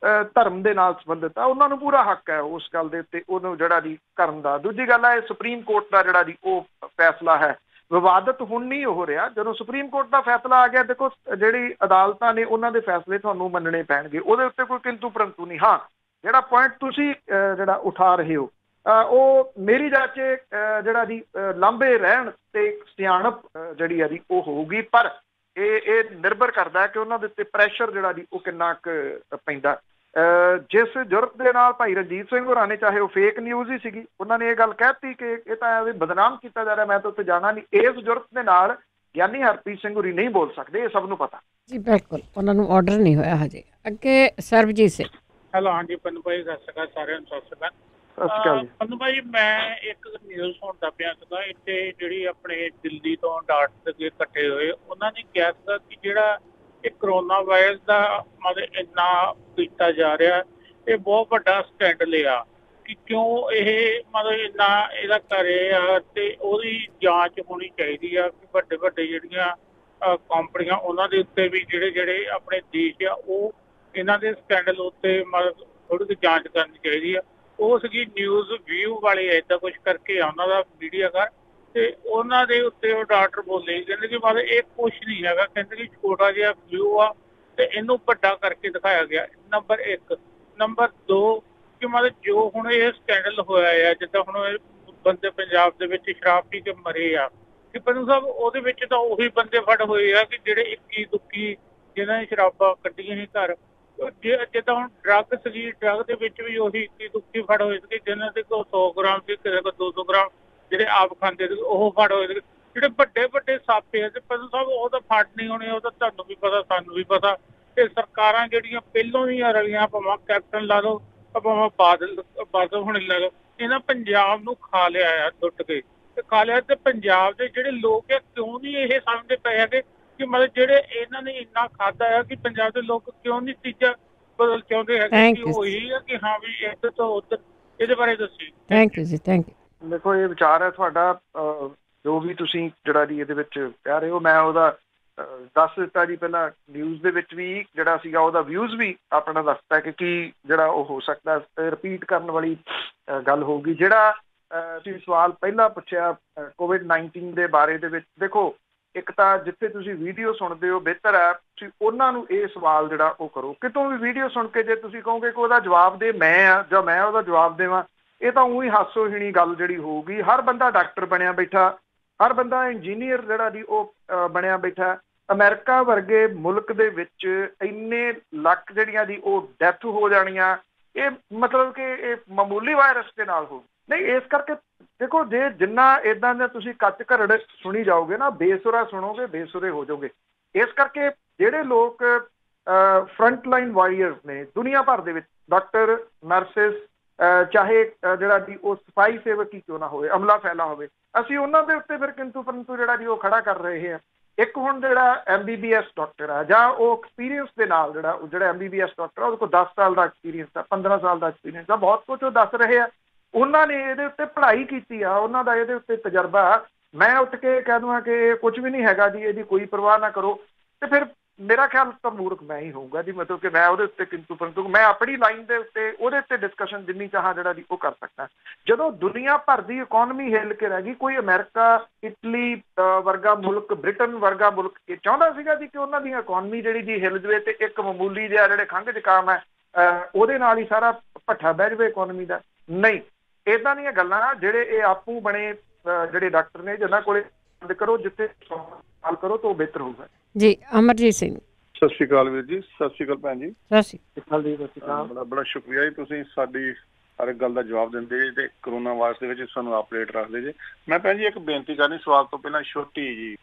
B: ਧਰਮ ਦੇ ਨਾਲ ਸੰਬੰਧਿਤ ਆ, ਉਹਨਾਂ ਨੂੰ ਪੂਰਾ ਹੱਕ ਹੈ ਉਸ ਗੱਲ ਦੇ ਉੱਤੇ ਉਹਨੂੰ ਜਿਹੜਾ ਜੀ ਕਰਨ ਦਾ। ਦੂਜੀ ਗੱਲ ਹੈ ਸੁਪਰੀਮ ਕੋਰਟ ਦਾ ਜਿਹੜਾ ਜੀ ਉਹ ਫੈਸਲਾ ਹੈ ਵਿਵਾਦਤ ਹੁਣ ਨਹੀਂ ਹੋ ਰਿਹਾ। ਜਦੋਂ ਸੁਪਰੀਮ ਕੋਰਟ ਦਾ ਫੈਸਲਾ ਆ ਗਿਆ, ਦੇਖੋ ਜਿਹੜੀ ਅਦਾਲਤਾਂ ਨੇ ਉਹਨਾਂ ਦੇ ਫੈਸਲੇ ਤੁਹਾਨੂੰ ਮੰਨਣੇ ਪੈਣਗੇ, ਉਹਦੇ ਉੱਤੇ ਕੋਈ ਕਿੰਤੂ ਪਰੰਤੂ ਨਹੀਂ। ਹਾਂ, ਜਿਹੜਾ ਪੁਆਇੰਟ ਤੁਸੀਂ ਜਿਹੜਾ ਉਠਾ ਰਹੇ ਹੋ ਉਹ ਮੇਰੀ ਜਾਚੇ ਜਿਹੜਾ ਜੀ ਲਾਂਭੇ ਰਹਿਣ ਤੇ ਸਿਆਣਪ ਜਿਹੜੀ ਆ ਜੀ ਉਹ ਹੋਊਗੀ, ਪਰ ਇਹ ਨਿਰਭਰ ਕਰਦਾ ਕਿ ਉਹਨਾਂ ਦੇ ਉੱਤੇ ਪ੍ਰੈਸ਼ਰ ਜਿਹੜਾ ਜੀ ਉਹ ਕਿੰਨਾ ਕੁ ਪੈਂਦਾ। ਜਿਸ ਜੁਰਤ ਦੇ ਨਾਲ ਭਾਈ ਰਣਜੀਤ ਸਿੰਘ ਹੋਰਾਂ ਨੇ, ਚਾਹੇ ਉਹ ਫੇਕ ਨਿਊਜ਼ ਹੀ ਸੀਗੀ, ਉਹਨਾਂ ਨੇ ਇਹ ਗੱਲ ਕਹਿਤੀ ਕਿ ਇਹ ਤਾਂ ਐਵੇਂ ਬਦਨਾਮ ਕੀਤਾ ਜਾ ਰਿਹਾ, ਮੈਂ ਤਾਂ ਉੱਥੇ ਜਾਣਾ ਨਹੀਂ, ਇਸ ਜੁਰਤ ਦੇ ਨਾਲ ਗਿਆਨੀ ਹਰਪ੍ਰੀਤ ਸਿੰਘ ਹੋਰੀ ਨਹੀਂ ਬੋਲ ਸਕਦੇ, ਇਹ ਸਭ ਨੂੰ ਪਤਾ
A: ਜੀ। ਬਿਲਕੁਲ, ਉਹਨਾਂ ਨੂੰ ਆਰਡਰ ਨਹੀਂ ਹੋਇਆ ਹਜੇ। ਅੱਗੇ ਸਰਬਜੀਤ ਸਿੰਘ।
D: ਹੈਲੋ, ਹਾਂਜੀ ਪੰਨੂ ਭਾਈ, ਸਤਿ ਸ਼੍ਰੀ ਅਕਾਲ ਸਾਰਿਆਂ ਨੂੰ। ਸਤਿ ਸ਼੍ਰੀ ਅਕਾਲ।
B: ਸਤਿ ਸ਼੍ਰੀ ਅਕਾਲ ਜੀ।
D: ਪੰਨੂ ਭਾਈ, ਮੈਂ ਇੱਕ ਨਿਊਜ਼ ਸੁਣਦਾ ਪਿਆ ਸੀਗਾ, ਇੱਥੇ ਜਿਹੜੀ ਆਪਣੇ ਦਿੱਲੀ ਤੋਂ ਡਾਕਟਰ ਇਕੱਠੇ ਹੋਏ, ਉਹਨਾਂ ਨੇ ਕਿਹਾ ਸੀਗਾ ਕਿ ਜਿਹੜਾ ਇਹ ਕਰੋਨਾ ਵਾਇਰਸ ਦਾ ਮਤਲਬ ਇੰਨਾ ਕੀਤਾ ਜਾ ਰਿਹਾ, ਇਹ ਬਹੁਤ ਵੱਡਾ ਸਕੈਂਡਲ ਆ ਕਿ ਕਿਉਂ ਇਹ ਮਤਲਬ ਇੰਨਾ ਇਹਦਾ ਕਰ ਰਹੇ ਆ, ਤੇ ਉਹਦੀ ਜਾਂਚ ਹੋਣੀ ਚਾਹੀਦੀ ਆ ਕਿ ਵੱਡੇ ਵੱਡੇ ਜਿਹੜੀਆਂ ਕੰਪਨੀਆਂ ਉਹਨਾਂ ਦੇ ਉੱਤੇ ਵੀ ਜਿਹੜੇ ਆਪਣੇ ਦੇਸ਼ ਆ ਉਹ ਇਹਨਾਂ ਦੇ ਸਕੈਂਡਲ ਉੱਤੇ ਮਤਲਬ ਥੋੜ੍ਹੀ ਜਿਹੀ ਜਾਂਚ ਕਰਨੀ ਚਾਹੀਦੀ ਆ। ਉਹ ਸੀਗੀ ਨਿਊਜ਼ ਵਿਊ ਵਾਲੇ, ਏਦਾਂ ਕੁਛ ਕਰਕੇ ਆ ਉਹਨਾਂ ਦਾ ਮੀਡੀਆ ਘਰ, ਤੇ ਉਹਨਾਂ ਦੇ ਉੱਤੇ ਉਹ ਡਾਕਟਰ ਬੋਲੇ, ਕਹਿੰਦੇ ਕਿ ਮਤਲਬ ਇਹ ਕੁਛ ਨਹੀਂ ਹੈਗਾ, ਕਹਿੰਦੇ ਕਿ ਛੋਟਾ ਜਿਹਾ ਵਿਊ ਆ ਤੇ ਇਹਨੂੰ ਵੱਡਾ ਕਰਕੇ ਦਿਖਾਇਆ ਗਿਆ। ਨੰਬਰ 1। ਨੰਬਰ 2 ਕਿ ਮਤਲਬ ਜੋ ਹੁਣ ਇਹ ਸਕੈਂਡਲ ਹੋਇਆ ਆ, ਜਿੱਦਾਂ ਹੁਣ ਬੰਦੇ ਪੰਜਾਬ ਦੇ ਵਿੱਚ ਸ਼ਰਾਬ ਪੀ ਕੇ ਮਰੇ ਆ, ਕਿ ਪੰਨੂ ਸਾਹਿਬ ਉਹਦੇ ਵਿੱਚ ਤਾਂ ਉਹੀ ਬੰਦੇ ਫੜ ਹੋਏ ਆ ਕਿ ਜਿਹੜੇ ਇੱਕੀ ਦੁੱਕੀ ਜਿਹਨਾਂ ਨੇ ਸ਼ਰਾਬਾਂ ਕੱਢੀਆਂ ਸੀ ਘਰ। ਜਿੱਦਾਂ ਹੁਣ ਡਰੱਗ ਸੀਗੀ, ਡਰੱਗ ਦੇ ਵਿੱਚ ਵੀ ਉਹੀ ਇੱਕੀ ਦੁੱਕੀ ਫੜ ਹੋਏ ਸੀਗੇ, ਜਿਹਨਾਂ ਦੇ ਕੋਲ 100 ਗ੍ਰਾਮ ਸੀ, ਕਿਸੇ ਕੋਲ 200 ਗ੍ਰਾਮ, ਜਿਹੜੇ ਆਪ ਖਾਂਦੇ ਸੀ ਉਹ ਫੜ ਹੋਏ ਸੀਗੇ। ਜਿਹੜੇ ਵੱਡੇ ਵੱਡੇ ਸਾਪੇ ਆ ਤੇ ਪੰਨੂ ਸਾਹਿਬ ਉਹ ਤਾਂ ਫੜ ਨਹੀਂ ਹੋਣੇ, ਉਹ ਤਾਂ ਤੁਹਾਨੂੰ ਵੀ ਪਤਾ ਸਾਨੂੰ ਵੀ ਪਤਾ। ਤੇ ਸਰਕਾਰਾਂ ਜਿਹੜੀਆਂ ਪਹਿਲੋਂ ਦੀਆਂ ਰਲੀਆਂ, ਭਾਵੇਂ ਕੈਪਟਨ ਲਾ ਲਓ, ਭਾਵੇਂ ਬਾਦਲ ਹੁਣ ਲਾ ਲਓ, ਇਹਨਾਂ ਪੰਜਾਬ ਨੂੰ ਖਾ ਲਿਆ ਆ ਟੁੱਟ ਕੇ, ਤੇ ਖਾ ਲਿਆ। ਤੇ ਪੰਜਾਬ ਦੇ ਜਿਹੜੇ ਲੋਕ ਆ ਕਿਉਂ ਨਹੀਂ ਇਹ ਸਮਝਦੇ ਪਏ ਹੈਗੇ ਕਿ ਮਤਲਬ ਜਿਹੜੇ ਇਹਨਾਂ ਨੇ ਇੰਨਾ ਖਾਧਾ ਆ ਕਿ ਪੰਜਾਬ ਦੇ ਲੋਕ ਕਿਉਂ ਨਹੀਂ ਤੀਜਾ ਬਦਲ ਚਾਹੁੰਦੇ ਹੈਗੇ ਕਿ ਉਹ ਇਹੀ ਆ ਕਿ ਹਾਂ ਵੀ ਇੱਧਰ ਤੋਂ ਉੱਧਰ। ਇਹਦੇ ਬਾਰੇ ਦੱਸੀ।
A: ਥੈਂਕ ਯੂ ਜੀ, ਥੈਂਕ ਯੂ।
B: ਦੇਖੋ, ਇਹ ਵਿਚਾਰ ਹੈ ਤੁਹਾਡਾ, ਜੋ ਵੀ ਤੁਸੀਂ ਜਿਹੜਾ ਜੀ ਇਹਦੇ ਵਿੱਚ ਕਹਿ ਰਹੇ ਹੋ, ਮੈਂ ਉਹਦਾ ਦੱਸ ਦਿੱਤਾ ਜੀ ਪਹਿਲਾਂ। ਨਿਊਜ਼ ਦੇ ਵਿੱਚ ਵੀ ਜਿਹੜਾ ਸੀਗਾ ਉਹਦਾ ਵਿਊਜ਼ ਵੀ ਆਪਣਾ ਦੱਸਤਾ ਕਿ ਕੀ ਜਿਹੜਾ ਉਹ ਹੋ ਸਕਦਾ, ਰਿਪੀਟ ਕਰਨ ਵਾਲੀ ਗੱਲ ਹੋਊਗੀ। ਜਿਹੜਾ ਤੁਸੀਂ ਸਵਾਲ ਪਹਿਲਾਂ ਪੁੱਛਿਆ COVID-19 ਦੇ ਬਾਰੇ ਦੇ ਵਿੱਚ, ਦੇਖੋ ਇੱਕ ਤਾਂ ਜਿੱਥੇ ਤੁਸੀਂ ਵੀਡੀਓ ਸੁਣਦੇ ਹੋ ਬਿਹਤਰ ਹੈ ਤੁਸੀਂ ਉਹਨਾਂ ਨੂੰ ਇਹ ਸਵਾਲ ਜਿਹੜਾ ਉਹ ਕਰੋ। ਕਿਤੋਂ ਵੀ ਵੀਡੀਓ ਸੁਣ ਕੇ ਜੇ ਤੁਸੀਂ ਕਹੋਗੇ ਕਿ ਉਹਦਾ ਜਵਾਬ ਦੇ ਮੈਂ ਆ ਜਾਂ ਮੈਂ ਉਹਦਾ ਜਵਾਬ ਦੇਵਾਂ, ਇਹ ਤਾਂ ਉਹੀ ਹਾਸੋਹੀਣੀ ਗੱਲ ਜਿਹੜੀ ਹੋਊਗੀ। ਹਰ ਬੰਦਾ ਡਾਕਟਰ ਬਣਿਆ ਬੈਠਾ, ਹਰ ਬੰਦਾ ਇੰਜੀਨੀਅਰ ਜਿਹੜਾ ਜੀ ਉਹ ਬਣਿਆ ਬੈਠਾ। ਅਮਰੀਕਾ ਵਰਗੇ ਮੁਲਕ ਦੇ ਵਿੱਚ ਇੰਨੇ ਲੱਖ ਜਿਹੜੀਆਂ ਦੀ ਉਹ ਡੈਥ ਹੋ ਜਾਣੀਆਂ, ਇਹ ਮਤਲਬ ਕਿ ਇਹ ਮਾਮੂਲੀ ਵਾਇਰਸ ਦੇ ਨਾਲ ਹੋ ਨਹੀਂ। ਇਸ ਕਰਕੇ ਦੇਖੋ, ਜੇ ਜਿੰਨਾ ਇੱਦਾਂ ਦਾ ਤੁਸੀਂ ਕੱਚ ਘਰੜ ਸੁਣੀ ਜਾਓਗੇ ਨਾ, ਬੇਸੁਰਾ ਸੁਣੋਗੇ, ਬੇਸੁਰੇ ਹੋ ਜਾਓਗੇ। ਇਸ ਕਰਕੇ ਜਿਹੜੇ ਲੋਕ ਫਰੰਟ ਲਾਈਨ ਵਾਰੀਅਰਸ ਨੇ ਦੁਨੀਆ ਭਰ ਦੇ ਵਿੱਚ, ਡਾਕਟਰ, ਨਰਸਿਸ, ਚਾਹੇ ਜਿਹੜਾ ਜੀ ਉਹ ਸਫਾਈ ਸੇਵਕ ਹੀ ਕਿਉਂ ਨਾ ਹੋਵੇ, ਅਮਲਾ ਫੈਲਾ ਹੋਵੇ, ਅਸੀਂ ਉਹਨਾਂ ਦੇ ਉੱਤੇ ਫਿਰ ਕਿੰਤੂ ਪਰੰਤੂ ਜਿਹੜਾ ਜੀ ਉਹ ਖੜਾ ਕਰ ਰਹੇ ਹਾਂ। ਇੱਕ ਹੁਣ ਜਿਹੜਾ MBBS ਡਾਕਟਰ ਆ ਜਾਂ ਉਹ ਐਕਸਪੀਰੀਅੰਸ ਦੇ ਨਾਲ ਜਿਹੜਾ MBBS ਡਾਕਟਰ ਆ ਉਹਦੇ ਕੋਲ 10 ਸਾਲ ਦਾ ਐਕਸਪੀਰੀਅੰਸ ਆ, 15 ਸਾਲ ਦਾ ਐਕਸਪੀਰੀਅੰਸ ਆ, ਬਹੁਤ ਕੁਝ ਉਹ ਦੱਸ ਰਹੇ ਆ। ਉਹਨਾਂ ਨੇ ਇਹਦੇ ਉੱਤੇ ਪੜ੍ਹਾਈ ਕੀਤੀ ਆ, ਉਹਨਾਂ ਦਾ ਇਹਦੇ ਉੱਤੇ ਤਜਰਬਾ। ਮੈਂ ਉੱਠ ਕੇ ਕਹਿ ਦਵਾਂ ਕਿ ਇਹ ਕੁਝ ਵੀ ਨਹੀਂ ਹੈਗਾ ਜੀ, ਇਹਦੀ ਕੋਈ ਪਰਵਾਹ ਨਾ ਕਰੋ, ਤੇ ਫਿਰ ਮੇਰਾ ਖਿਆਲ ਤਾਂ ਮੂਰਖ ਮੈਂ ਹੀ ਹੋਊਗਾ ਜੀ। ਮਤਲਬ ਕਿ ਮੈਂ ਉਹਦੇ ਉੱਤੇ ਕਿੰਤੂ ਪਰੰਤੂ ਮੈਂ ਆਪਣੀ ਲਾਈਨ ਦੇ ਉੱਤੇ ਉਹਦੇ ਉੱਤੇ ਡਿਸਕਸ਼ਨ ਜਿੰਨੀ ਚਾਹਾਂ ਜਿਹੜਾ ਜੀ ਉਹ ਕਰ ਸਕਦਾ। ਜਦੋਂ ਦੁਨੀਆ ਭਰ ਦੀ ਇਕੋਨਮੀ ਹਿੱਲ ਕੇ ਰਹਿ ਗਈ, ਕੋਈ ਅਮਰੀਕਾ, ਇਟਲੀ ਵਰਗਾ ਮੁਲਕ, ਬ੍ਰਿਟਨ ਵਰਗਾ ਮੁਲਕ ਇਹ ਚਾਹੁੰਦਾ ਸੀਗਾ ਜੀ ਕਿ ਉਹਨਾਂ ਦੀ ਇਕੋਨਮੀ ਜਿਹੜੀ ਜੀ ਹਿੱਲ ਜਾਵੇ ਤੇ ਇੱਕ ਮਾਮੂਲੀ ਜਿਹਾ ਜਿਹੜੇ ਖੰਘ ਜ਼ੁਕਾਮ ਹੈ ਉਹਦੇ ਨਾਲ ਹੀ ਸਾਰਾ ਭੱਠਾ ਬਹਿ ਜਾਵੇ ਇਕੋਨਮੀ ਦਾ? ਨਹੀਂ, ਇੱਦਾਂ ਦੀਆਂ ਗੱਲਾਂ ਜਿਹੜੇ ਇਹ ਆਪੂ ਬਣੇ ਜਿਹੜੇ ਡਾਕਟਰ ਨੇ ਜਿਹਨਾਂ ਕੋਲੇ ਬੰਦ ਕਰੋ, ਜਿੱਥੇ ਸਵਾਲ ਕਰੋ ਤਾਂ ਉਹ ਬਿਹਤਰ ਹੋਊਗਾ ਜੀ।
A: ਅਮਰਜੀਤ ਸਿੰਘ।
E: ਸਤਿ ਸ਼੍ਰੀ ਅਕਾਲ ਵੀਰ ਜੀ। ਸਤਿ ਸ਼੍ਰੀ ਅਕਾਲ ਭੈਣ ਜੀ।
A: ਸਤਿ ਸ਼੍ਰੀ ਅਕਾਲ ਜੀ।
E: ਬੜਾ ਸ਼ੁਕਰੀਆ ਜੀ, ਤੁਸੀਂ ਸਾਡੀ ਹਰ ਇੱਕ ਗੱਲ ਦਾ ਜਵਾਬ ਦਿੰਦੇ ਜੀ ਤੇ ਕਰੋਨਾ ਵਾਇਰਸ ਦੇ ਵਿੱਚ ਸਾਨੂੰ ਅਪਡੇਟ ਰੱਖਦੇ ਜੀ। ਮੈਂ ਭੈਣ ਜੀ ਇੱਕ ਬੇਨਤੀ ਕਰਨੀ ਸਵਾਲ ਤੋਂ ਪਹਿਲਾਂ ਛੋਟੀ ਜੀ,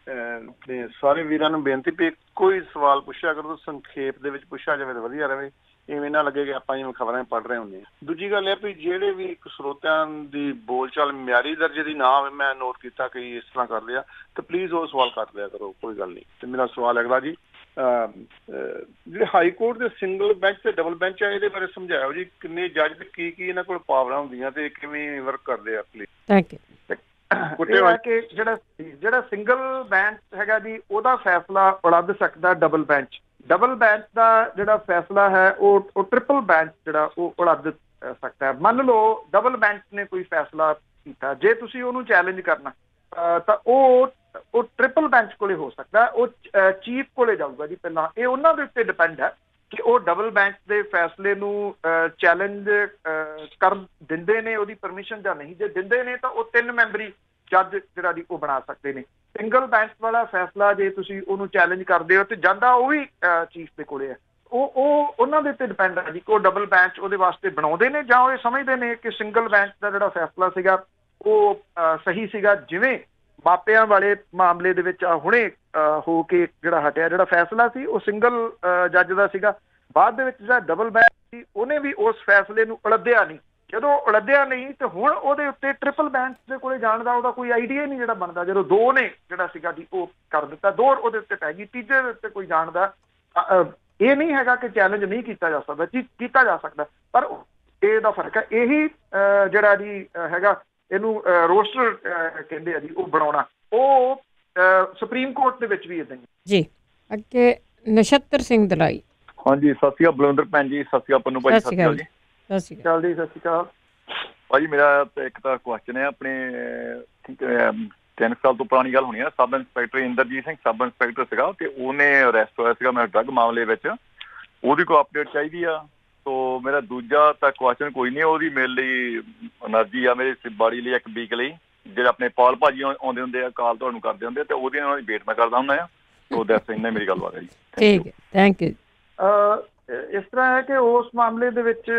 E: ਤੇ ਸਾਰੇ ਵੀਰਾਂ ਨੂੰ ਬੇਨਤੀ ਵੀ ਕੋਈ ਸਵਾਲ ਪੁੱਛਿਆ ਕਰੋ ਸੰਖੇਪ ਦੇ ਵਿੱਚ ਪੁੱਛਿਆ ਜਾਵੇ ਤਾਂ ਵਧੀਆ ਰਹੇ, ਇਵੇਂ ਨਾ ਲੱਗੇ ਕਿ ਆਪਾਂ ਜਿਵੇਂ ਖਬਰਾਂ ਪੜ੍ਹ ਰਹੇ ਹੁੰਦੇ ਹਾਂ। ਦੂਜੀ ਗੱਲ ਇਹ ਵੀ ਜਿਹੜੇ ਵੀ ਸਰੋਤਿਆਂ ਦੀ ਬੋਲਚਾਲ ਮਿਆਰੀ ਦਰਜੇ ਦੀ ਨਾ ਹੋਵੇ, ਮੈਂ ਨੋਟ ਕੀਤਾ ਕਿ ਇਸ ਤਰ੍ਹਾਂ ਕਰ ਲਿਆ, ਤੇ ਪਲੀਜ਼ ਉਹ ਸਵਾਲ ਕਰ ਲਿਆ ਕਰੋ, ਕੋਈ ਗੱਲ ਨਹੀਂ। ਤੇ ਮੇਰਾ ਸਵਾਲ ਅਗਲਾ ਜੀ, ਜਿਹੜੇ ਹਾਈ ਕੋਰਟ ਦੇ ਸਿੰਗਲ ਬੈਂਚ ਤੇ ਡਬਲ ਬੈਂਚ ਆ ਇਹਦੇ ਬਾਰੇ ਸਮਝਾਇਓ ਜੀ, ਕਿੰਨੇ ਜੱਜ ਤੇ ਕੀ ਇਹਨਾਂ ਕੋਲ ਪਾਵਰਾਂ ਹੁੰਦੀਆਂ ਤੇ ਕਿਵੇਂ ਵਰਕ ਕਰਦੇ ਆ ਪਲੀਜ਼।
A: Thank you.
B: ਕਿ ਜਿਹੜਾ ਸਿੰਗਲ ਬੈਂਚ ਹੈਗਾ ਜੀ ਉਹਦਾ ਫੈਸਲਾ ਉਲੱਦ ਸਕਦਾ ਡਬਲ ਬੈਂਚ। ਡਬਲ ਬੈਂਚ ਦਾ ਜਿਹੜਾ ਫੈਸਲਾ ਹੈ ਉਹ ਟ੍ਰਿਪਲ ਬੈਂਚ ਜਿਹੜਾ ਉਹ ਉਲੱਦ ਸਕਦਾ ਹੈ। ਮੰਨ ਲਓ ਡਬਲ ਬੈਂਚ ਨੇ ਕੋਈ ਫੈਸਲਾ ਕੀਤਾ, ਜੇ ਤੁਸੀਂ ਉਹਨੂੰ ਚੈਲੰਜ ਕਰਨਾ ਤਾਂ ਉਹ ਟ੍ਰਿਪਲ ਬੈਂਚ ਕੋਲੇ ਹੋ ਸਕਦਾ, ਉਹ ਚੀਫ ਕੋਲੇ ਜਾਊਗਾ ਜੀ ਪਹਿਲਾਂ। ਇਹ ਉਹਨਾਂ ਦੇ ਉੱਤੇ ਡਿਪੈਂਡ ਹੈ ਕਿ ਉਹ ਡਬਲ ਬੈਂਚ ਦੇ ਫੈਸਲੇ ਨੂੰ ਚੈਲੰਜ ਕਰ ਦਿੰਦੇ ਨੇ ਉਹਦੀ ਪਰਮਿਸ਼ਨ ਜਾਂ ਨਹੀਂ। ਜੇ ਦਿੰਦੇ ਨੇ ਤਾਂ ਉਹ 3 ਮੈਂਬਰੀ ਜੱਜ ਜਿਹੜਾ ਜੀ ਉਹ ਬਣਾ ਸਕਦੇ ਨੇ। ਸਿੰਗਲ ਬੈਂਚ ਵਾਲਾ ਫੈਸਲਾ ਜੇ ਤੁਸੀਂ ਉਹਨੂੰ ਚੈਲੰਜ ਕਰਦੇ ਹੋ ਤੇ ਜਾਂਦਾ ਉਹ ਵੀ ਚੀਫ ਦੇ ਕੋਲੇ ਹੈ। ਉਹ ਉਹਨਾਂ ਦੇ ਉੱਤੇ ਡਿਪੈਂਡ ਹੈ ਜੀ ਕਿ ਉਹ ਡਬਲ ਬੈਂਚ ਉਹਦੇ ਵਾਸਤੇ ਬਣਾਉਂਦੇ ਨੇ ਜਾਂ ਉਹ ਇਹ ਸਮਝਦੇ ਨੇ ਕਿ ਸਿੰਗਲ ਬੈਂਚ ਦਾ ਜਿਹੜਾ ਫੈਸਲਾ ਸੀਗਾ ਉਹ ਸਹੀ ਸੀਗਾ। ਜਿਵੇਂ ਮਾਪਿਆਂ ਵਾਲੇ ਮਾਮਲੇ ਦੇ ਵਿੱਚ ਹੁਣੇ ਹੋ ਕੇ ਜਿਹੜਾ ਹਟਿਆ, ਜਿਹੜਾ ਫੈਸਲਾ ਸੀ ਉਹ ਸਿੰਗਲ ਜੱਜ ਦਾ ਸੀਗਾ, ਬਾਅਦ ਦੇ ਵਿੱਚ ਜਿਹੜਾ ਡਬਲ ਬੈਂਚ ਸੀ ਉਹਨੇ ਵੀ ਉਸ ਫੈਸਲੇ ਨੂੰ ਉਲੱਦਿਆ ਨਹੀਂ। ਜਦੋਂ ਉਲੱਦਿਆ ਨਹੀਂ ਤੇ ਹੁਣ ਉਹਦੇ ਉੱਤੇ ਟ੍ਰਿਪਲ ਬੈਂਚ ਦੇ ਕੋਲੇ ਜਾਣ ਦਾ ਉਹਦਾ ਕੋਈ ਆਈਡੀਆ ਨਹੀਂ ਜਿਹੜਾ ਬਣਦਾ। ਜਦੋਂ 2 ਨੇ ਜਿਹੜਾ ਸੀਗਾ ਜੀ ਉਹ ਕਰ ਦਿੱਤਾ, 2 ਉਹਦੇ ਉੱਤੇ ਪੈ ਗਈ, ਤੀਜੇ ਦੇ ਉੱਤੇ ਕੋਈ ਜਾਣ ਦਾ ਇਹ ਨਹੀਂ ਹੈਗਾ ਕਿ ਚੈਲੰਜ ਨਹੀਂ ਕੀਤਾ ਜਾ ਸਕਦਾ, ਕੀਤਾ ਜਾ ਸਕਦਾ, ਪਰ ਇਹਦਾ ਫਰਕ ਹੈ। ਇਹੀ ਜਿਹੜਾ ਜੀ ਹੈਗਾ ਇਹਨੂੰ ਰੋਸਟਰ ਕਹਿੰਦੇ ਆ ਜੀ, ਉਹ ਬਣਾਉਣਾ, ਉਹ ਸੁਪਰੀਮ ਕੋਰਟ ਦੇ ਵਿੱਚ ਵੀ ਇਦਾਂ
A: ਜੀ। ਅੱਗੇ ਨਛੱਤਰ ਸਿੰਘ ਦਲਾਈ।
F: ਹਾਂਜੀ, ਸਤਿ ਸ਼੍ਰੀ ਅਕਾਲ ਬਲਵਿੰਦਰ ਭੈਣ ਜੀ, ਸਤਿ ਸ਼੍ਰੀ ਅਕਾਲ ਪੰਨੂ ਭਾਈ, ਸਤਿ ਸ਼੍ਰੀ ਅਕਾਲ ਜੀ।
A: ਸਤਿ ਸ਼੍ਰੀ ਅਕਾਲ ਜੀ।
B: ਸਤਿ ਸ਼੍ਰੀ ਅਕਾਲ
F: ਭਾਜੀ। ਮੇਰਾ ਇੱਕ ਤਾਂ ਕੁਐਸਚਨ ਹੈ, ਆਪਣੇ 3 ਸਾਲ ਤੋਂ ਪੁਰਾਣੀ ਗੱਲ ਹੋਣੀ ਹੈ, sub inspector Inderjit Singh sub inspector ਸੀਗਾ ਤੇ ਉਹਨੇ ਅਰੈਸਟ ਹੋਇਆ ਸੀਗਾ ਮੈਂ ਡਰੱਗ ਮਾਮਲੇ ਵਿੱਚ, ਉਹਦੀ ਕੋਈ ਅਪਡੇਟ ਚਾਹੀਦੀ ਆ। ਤੋ ਮੇਰਾ ਦੂਜਾ ਤਾਂ ਕੁਐਸਚਨ ਕੋਈ ਨਹੀਂ, ਉਹਦੀ ਮੇਰੇ ਲਈ ਐਨਰਜੀ ਆ, ਮੇਰੀ ਬਾਡੀ ਲਈ, ਇੱਕ ਵੀਕ ਲਈ, ਜਿਹੜੇ ਆਪਣੇ ਪਾਲ ਭਾਜੀ ਆਉਂਦੇ ਹੁੰਦੇ ਆ, ਕਾਲ ਤੁਹਾਨੂੰ ਕਰਦੇ ਹੁੰਦੇ ਤੇ ਉਹਦੀ ਉਹਨਾਂ ਦੀ ਵੇਟ ਮੈਂ ਕਰਦਾ ਹੁੰਦਾ ਆ। ਤੋ ਦੈਟਸ ਇੰਨਾ ਮੇਰੀ ਗੱਲਬਾਤ ਹੈ ਜੀ।
A: ਠੀਕ ਹੈ, ਥੈਂਕ ਯੂ।
B: ਇਸ ਤਰ੍ਹਾਂ ਹੈ ਕਿ ਉਸ ਮਾਮਲੇ ਦੇ ਵਿੱਚ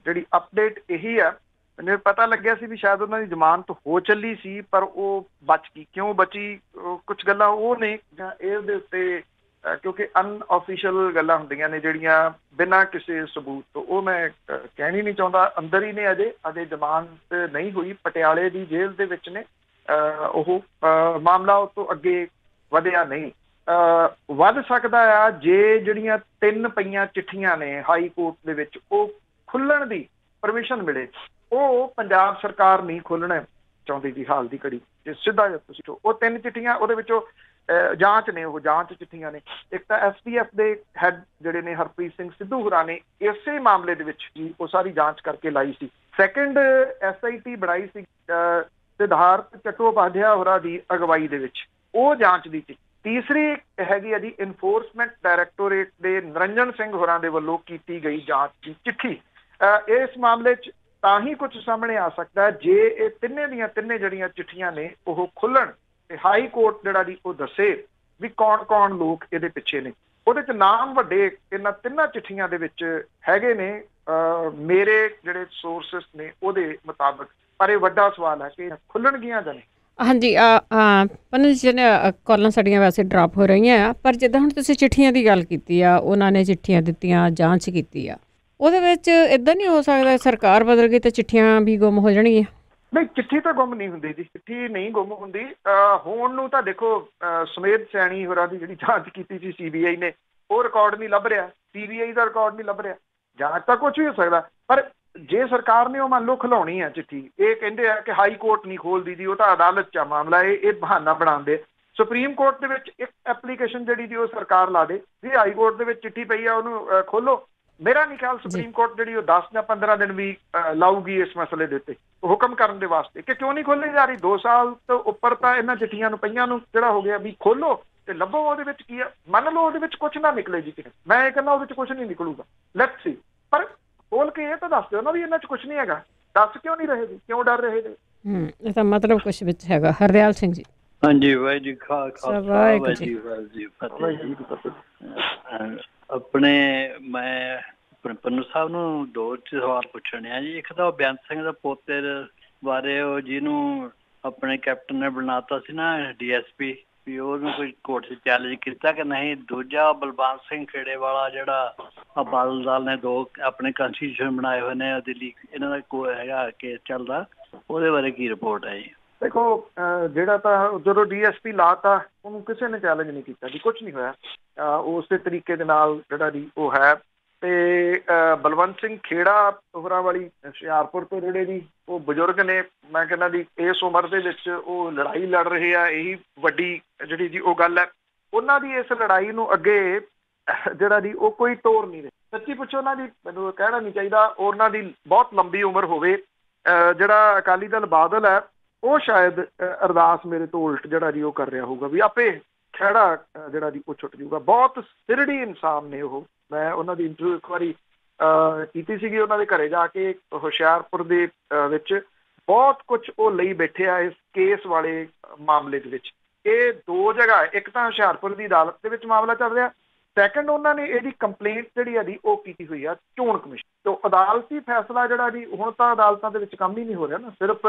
B: ਜਿਹੜੀ ਅਪਡੇਟ ਇਹੀ ਆ, ਮੈਨੂੰ ਪਤਾ ਲੱਗਿਆ ਸੀ ਵੀ ਸ਼ਾਇਦ ਉਹਨਾਂ ਦੀ ਜ਼ਮਾਨਤ ਹੋ ਚੱਲੀ ਸੀ ਪਰ ਉਹ ਬਚ ਗਈ। ਕਿਉਂ ਬਚੀ, ਕੁਝ ਗੱਲਾਂ ਉਹ ਨੇ ਜਾਂ ਇਹਦੇ ਉੱਤੇ, ਕਿਉਂਕਿ ਅਨਆਫੀਸ਼ੀਅਲ ਗੱਲਾਂ ਹੁੰਦੀਆਂ ਨੇ ਜਿਹੜੀਆਂ ਬਿਨਾਂ ਕਿਸੇ ਸਬੂਤ ਤੋਂ, ਉਹ ਮੈਂ ਕਹਿਣੀ ਨਹੀਂ ਚਾਹੁੰਦਾ। ਅੰਦਰ ਹੀ ਨੇ, ਅਜੇ ਜ਼ਮਾਨਤ ਨਹੀਂ ਹੋਈ, ਪਟਿਆਲੇ ਦੀ ਜੇਲ੍ਹ ਦੇ ਵਿੱਚ ਨੇ ਉਹ। ਮਾਮਲਾ ਉਸ ਤੋਂ ਅੱਗੇ ਵਧਿਆ ਨਹੀਂ। ਵੱਧ ਸਕਦਾ ਆ ਜੇ ਜਿਹੜੀਆਂ 3 ਪਈਆਂ ਚਿੱਠੀਆਂ ਨੇ ਹਾਈ ਕੋਰਟ ਦੇ ਵਿੱਚ ਉਹ ਖੁੱਲਣ ਦੀ ਪਰਮਿਸ਼ਨ ਮਿਲੇ। ਉਹ ਪੰਜਾਬ ਸਰਕਾਰ ਨਹੀਂ ਖੋਲ੍ਹਣਾ ਚਾਹੁੰਦੀ ਜੀ ਹਾਲ ਦੀ ਘੜੀ। ਜੇ ਸਿੱਧਾ ਜਿਹਾ ਤੁਸੀਂ ਉਹ 3 ਚਿੱਠੀਆਂ ਉਹਦੇ ਵਿੱਚੋਂ ਜਾਂਚ ਨੇ, ਉਹ ਜਾਂਚ ਚਿੱਠੀਆਂ ਨੇ। ਇੱਕ ਤਾਂ STF ਦੇ ਹੈਡ ਜਿਹੜੇ ਨੇ ਹਰਪ੍ਰੀਤ ਸਿੰਘ ਸਿੱਧੂ ਹੋਰਾਂ ਨੇ ਇਸੇ ਮਾਮਲੇ ਦੇ ਵਿੱਚ ਹੀ ਉਹ ਸਾਰੀ ਜਾਂਚ ਕਰਕੇ ਲਾਈ ਸੀ। ਸੈਕਿੰਡ SIT ਬਣਾਈ ਸੀ ਸਿਧਾਰਥ ਚੱਟੋਪਾਧਿਆ ਹੋਰਾਂ ਦੀ ਅਗਵਾਈ ਦੇ ਵਿੱਚ, ਉਹ ਜਾਂਚ ਦੀ ਸੀ। ਤੀਸਰੀ ਹੈਗੀ ਆ ਜੀ ਇਨਫੋਰਸਮੈਂਟ ਡਾਇਰੈਕਟੋਰੇਟ ਦੇ ਨਿਰੰਜਨ ਸਿੰਘ ਹੋਰਾਂ ਦੇ ਵੱਲੋਂ ਕੀਤੀ ਗਈ ਜਾਂਚ ਦੀ ਚਿੱਠੀ। ਇਸ ਮਾਮਲੇ 'ਚ ਤਾਂ ਹੀ ਕੁਝ ਸਾਹਮਣੇ ਆ ਸਕਦਾ ਜੇ ਇਹ ਤਿੰਨੇ ਦੀਆਂ ਤਿੰਨੇ ਜਿਹੜੀਆਂ ਚਿੱਠੀਆਂ ਨੇ ਉਹ ਖੁੱਲਣ ਤੇ ਹਾਈ ਕੋਰਟ ਜਿਹੜਾ ਜੀ ਉਹ ਦੱਸੇ ਵੀ ਕੌਣ ਲੋਕ ਇਹਦੇ ਪਿੱਛੇ ਨੇ। ਉਹਦੇ 'ਚ ਨਾਮ ਵੱਡੇ ਇਹਨਾਂ 3 ਚਿੱਠੀਆਂ ਦੇ ਵਿੱਚ ਹੈਗੇ ਨੇ ਮੇਰੇ ਜਿਹੜੇ ਸੋਰਸਿਸ ਨੇ ਉਹਦੇ ਮੁਤਾਬਕ, ਪਰ ਇਹ ਵੱਡਾ ਸਵਾਲ ਹੈ ਕਿ ਖੁੱਲਣਗੀਆਂ ਜਾਂ ਨਹੀਂ।
A: ਹਾਂਜੀ, ਪੰਨੂ ਜੀ ਨੇ ਕਾਲਾਂ ਸਾਡੀਆਂ ਵੈਸੇ ਡਰਾਪ ਹੋ ਰਹੀਆਂ ਆ, ਪਰ ਜਿੱਦਾਂ ਹੁਣ ਤੁਸੀਂ ਚਿੱਠੀਆਂ ਦੀ ਗੱਲ ਕੀਤੀ ਆ, ਉਹਨਾਂ ਨੇ ਚਿੱਠੀਆਂ ਦਿੱਤੀਆਂ, ਜਾਂਚ ਕੀਤੀ ਆ, ਉਹਦੇ ਵਿੱਚ ਇੱਦਾਂ ਨਹੀਂ ਹੋ ਸਕਦਾ ਸਰਕਾਰ ਬਦਲ ਗਈ ਤੇ ਚਿੱਠੀਆਂ ਵੀ ਗੁੰਮ ਹੋ ਜਾਣਗੀਆਂ?
B: ਨਹੀਂ, ਚਿੱਠੀ ਤਾਂ ਗੁੰਮ ਨਹੀਂ ਹੁੰਦੀ ਜੀ, ਚਿੱਠੀ ਨਹੀਂ ਗੁੰਮ ਹੁੰਦੀ। ਹੁਣ ਨੂੰ ਤਾਂ ਦੇਖੋ ਸਮੇਧ ਸੈਣੀ ਹੋਰਾਂ ਦੀ ਜਿਹੜੀ ਜਾਂਚ ਕੀਤੀ ਸੀ CBI ਨੇ, ਉਹ ਰਿਕਾਰਡ ਨਹੀਂ ਲੱਭ ਰਿਹਾ, CBI ਦਾ ਰਿਕਾਰਡ ਨਹੀਂ ਲੱਭ ਰਿਹਾ। ਜਾਂਚ ਤਾਂ ਕੁਛ ਵੀ ਹੋ ਸਕਦਾ, ਪਰ ਜੇ ਸਰਕਾਰ ਨੇ ਉਹ ਮੰਨ ਲਓ ਖਿਲਾਉਣੀ ਹੈ ਚਿੱਠੀ, ਇਹ ਕਹਿੰਦੇ ਆ ਕਿ ਹਾਈ ਕੋਰਟ ਨਹੀਂ ਖੋਲਦੀ ਜੀ, ਉਹ ਤਾਂ ਅਦਾਲਤ 'ਚ ਆ ਮਾਮਲਾ, ਇਹ ਬਹਾਨਾ ਬਣਾਉਂਦੇ। ਸੁਪਰੀਮ ਕੋਰਟ ਦੇ ਵਿੱਚ ਇੱਕ ਐਪਲੀਕੇਸ਼ਨ ਜਿਹੜੀ ਜੀ ਉਹ ਸਰਕਾਰ ਲਾ ਦੇ ਵੀ ਹਾਈ ਕੋਰਟ ਦੇ ਵਿੱਚ ਚਿੱਠੀ ਪਈ ਆ, ਉਹਨੂੰ ਖੋਲੋ। ਮੇਰਾ ਨਹੀਂ ਖਿਆਲ ਸੁਪਰੀਮ ਕੋਰਟ ਜਿਹੜੀ ਉਹ 10 ਜਾਂ 15 ਦਿਨ ਵੀ ਲਾਊਗੀ ਇਸ ਮਸਲੇ ਦੇ ਉੱਤੇ ਹੁਕਮ ਕਰਨ ਦੇ ਵਾਸਤੇ, ਕਿ ਕਿਉਂ ਨਹੀਂ ਖੋਲੀ ਜਾ ਰਹੀ। 2 ਸਾਲ ਤੋਂ ਉੱਪਰ ਤਾਂ ਇਹਨਾਂ ਚਿੱਠੀਆਂ ਨੂੰ ਪਈਆਂ ਨੂੰ ਜਿਹੜਾ ਹੋ ਗਿਆ, ਵੀ ਖੋਲੋ ਤੇ ਲੱਭੋ ਉਹਦੇ ਵਿੱਚ ਕੀ ਆ। ਮੰਨ ਲਓ ਉਹਦੇ ਵਿੱਚ ਕੁਛ ਨਾ ਨਿਕਲੇ ਜੀ, ਮੈਂ ਇਹ ਕਹਿੰਦਾ ਉਹਦੇ 'ਚ ਕੁਛ ਨਹੀਂ ਨਿਕਲੂਗਾ, ਲੈਟਸ ਸੀ, ਪਰ ਖੋਲ ਕੇ ਇਹ ਤਾਂ ਦੱਸ ਦਿਓ ਨਾ ਵੀ ਇਹਨਾਂ 'ਚ ਕੁਛ ਨਹੀਂ ਹੈਗਾ। ਦੱਸ ਕਿਉਂ ਨਹੀਂ ਰਹੇ ਜੀ, ਕਿਉਂ ਡਰ ਰਹੇ ਜੀ?
A: ਇਹਦਾ ਮਤਲਬ ਕੁਛ ਵਿੱਚ ਹੈਗਾ। ਹਰਦਿਆਲ ਸਿੰਘ ਜੀ।
G: ਹਾਂਜੀ, ਵਾਹਿਗੁਰੂ ਜੀ ਖਾਲਸਾ, ਵਾਹਿਗੁਰੂ ਜੀ ਫਤਿਹ। ਆਪਣੇ ਮੈਂ ਪੰਨੂ ਸਾਹਿਬ ਨੂੰ 2 ਸਵਾਲ ਪੁੱਛਣੇ ਆ ਜੀ। ਇੱਕ ਤਾਂ ਬੇਅੰਤ ਸਿੰਘ ਦਾ ਪੋਤੇ ਬਾਰੇ, ਉਹ ਜਿਹਨੂੰ ਆਪਣੇ ਕੈਪਟਨ ਨੇ ਬਣਾਤਾ ਸੀ ਨਾ DSP, ਵੀ ਉਹਨੂੰ ਕੋਈ ਕੋਰਟ 'ਚ ਚੈਲੰਜ ਕੀਤਾ ਕਿ ਨਹੀਂ। ਦੂਜਾ ਬਲਵੰਤ ਸਿੰਘ ਖੇੜੇਵਾਲਾ, ਜਿਹੜਾ ਬਾਦਲ ਦਲ ਨੇ 2 ਆਪਣੇ ਕੰਸਟੀਟਿਊਸ਼ਨ ਬਣਾਏ ਹੋਏ ਨੇ ਦਿੱਲੀ, ਇਹਨਾਂ ਦਾ ਕੋਈ ਹੈਗਾ ਕੇਸ ਚੱਲਦਾ, ਉਹਦੇ ਬਾਰੇ ਕੀ ਰਿਪੋਰਟ ਹੈ ਜੀ?
B: ਦੇਖੋ, ਜਿਹੜਾ ਤਾਂ ਜਦੋਂ DSP ਲਾਤਾ ਉਹਨੂੰ ਕਿਸੇ ਨੇ ਚੈਲੰਜ ਨਹੀਂ ਕੀਤਾ ਜੀ, ਕੁਛ ਨਹੀਂ ਹੋਇਆ। ਉਸੇ ਤਰੀਕੇ ਦੇ ਨਾਲ ਜਿਹੜਾ ਜੀ ਉਹ ਹੈ। ਤੇ ਬਲਵੰਤ ਸਿੰਘ ਖੇੜਾ ਹੋਰਾਂ ਵਾਲੀ ਹੁਸ਼ਿਆਰਪੁਰ ਤੋਂ ਜਿਹੜੇ ਜੀ ਉਹ ਬਜ਼ੁਰਗ ਨੇ, ਮੈਂ ਕਹਿੰਦਾ ਜੀ ਇਸ ਉਮਰ ਦੇ ਵਿੱਚ ਉਹ ਲੜਾਈ ਲੜ ਰਹੇ ਆ, ਇਹੀ ਵੱਡੀ ਜਿਹੜੀ ਜੀ ਉਹ ਗੱਲ ਹੈ। ਉਹਨਾਂ ਦੀ ਇਸ ਲੜਾਈ ਨੂੰ ਅੱਗੇ ਜਿਹੜਾ ਜੀ ਉਹ ਕੋਈ ਤੋੜ ਨਹੀਂ ਰਹੇ। ਸੱਚੀ ਪੁੱਛੋ ਨਾ ਜੀ, ਮੈਨੂੰ ਕਹਿਣਾ ਨਹੀਂ ਚਾਹੀਦਾ, ਉਹਨਾਂ ਦੀ ਬਹੁਤ ਲੰਬੀ ਉਮਰ ਹੋਵੇ। ਜਿਹੜਾ ਅਕਾਲੀ ਦਲ ਬਾਦਲ ਹੈ ਉਹ ਸ਼ਾਇਦ ਅਰਦਾਸ ਮੇਰੇ ਤੋਂ ਉਲਟ ਜਿਹੜਾ ਜੀ ਉਹ ਕਰ ਰਿਹਾ ਹੋਊਗਾ ਵੀ ਆਪੇ ਖਹਿੜਾ ਜਿਹੜਾ ਜੀ ਉਹ ਛੁੱਟ ਜਾਊਗਾ। ਬਹੁਤ ਸਿਰੜੀ ਇਨਸਾਨ ਨੇ ਉਹ। ਮੈਂ ਉਹਨਾਂ ਦੀ ਇੰਟਰਵਿਊ ਇੱਕ ਵਾਰੀ ਕੀਤੀ ਸੀਗੀ ਉਹਨਾਂ ਦੇ ਘਰੇ ਜਾ ਕੇ, ਹੁਸ਼ਿਆਰਪੁਰ ਦੇ ਵਿੱਚ ਬਹੁਤ ਕੁਛ ਉਹ ਲਈ ਬੈਠੇ ਆ ਇਸ ਕੇਸ ਵਾਲੇ ਮਾਮਲੇ ਦੇ ਵਿੱਚ। ਇਹ 2 ਜਗ੍ਹਾ, ਇੱਕ ਤਾਂ ਹੁਸ਼ਿਆਰਪੁਰ ਦੀ ਅਦਾਲਤ ਦੇ ਵਿੱਚ ਮਾਮਲਾ ਚੱਲ ਰਿਹਾ, ਸੈਕੰਡ ਉਹਨਾਂ ਨੇ ਇਹਦੀ ਕੰਪਲੇਂਟ ਜਿਹੜੀ ਆ ਜੀ ਉਹ ਕੀਤੀ ਹੋਈ ਆ ਚੋਣ ਕਮਿਸ਼ਨ ਤੋਂ। ਅਦਾਲਤੀ ਫੈਸਲਾ ਜਿਹੜਾ ਜੀ ਹੁਣ ਤਾਂ ਅਦਾਲਤਾਂ ਦੇ ਵਿੱਚ ਕੰਮ ਹੀ ਨਹੀਂ ਹੋ ਰਿਹਾ ਨਾ, ਸਿਰਫ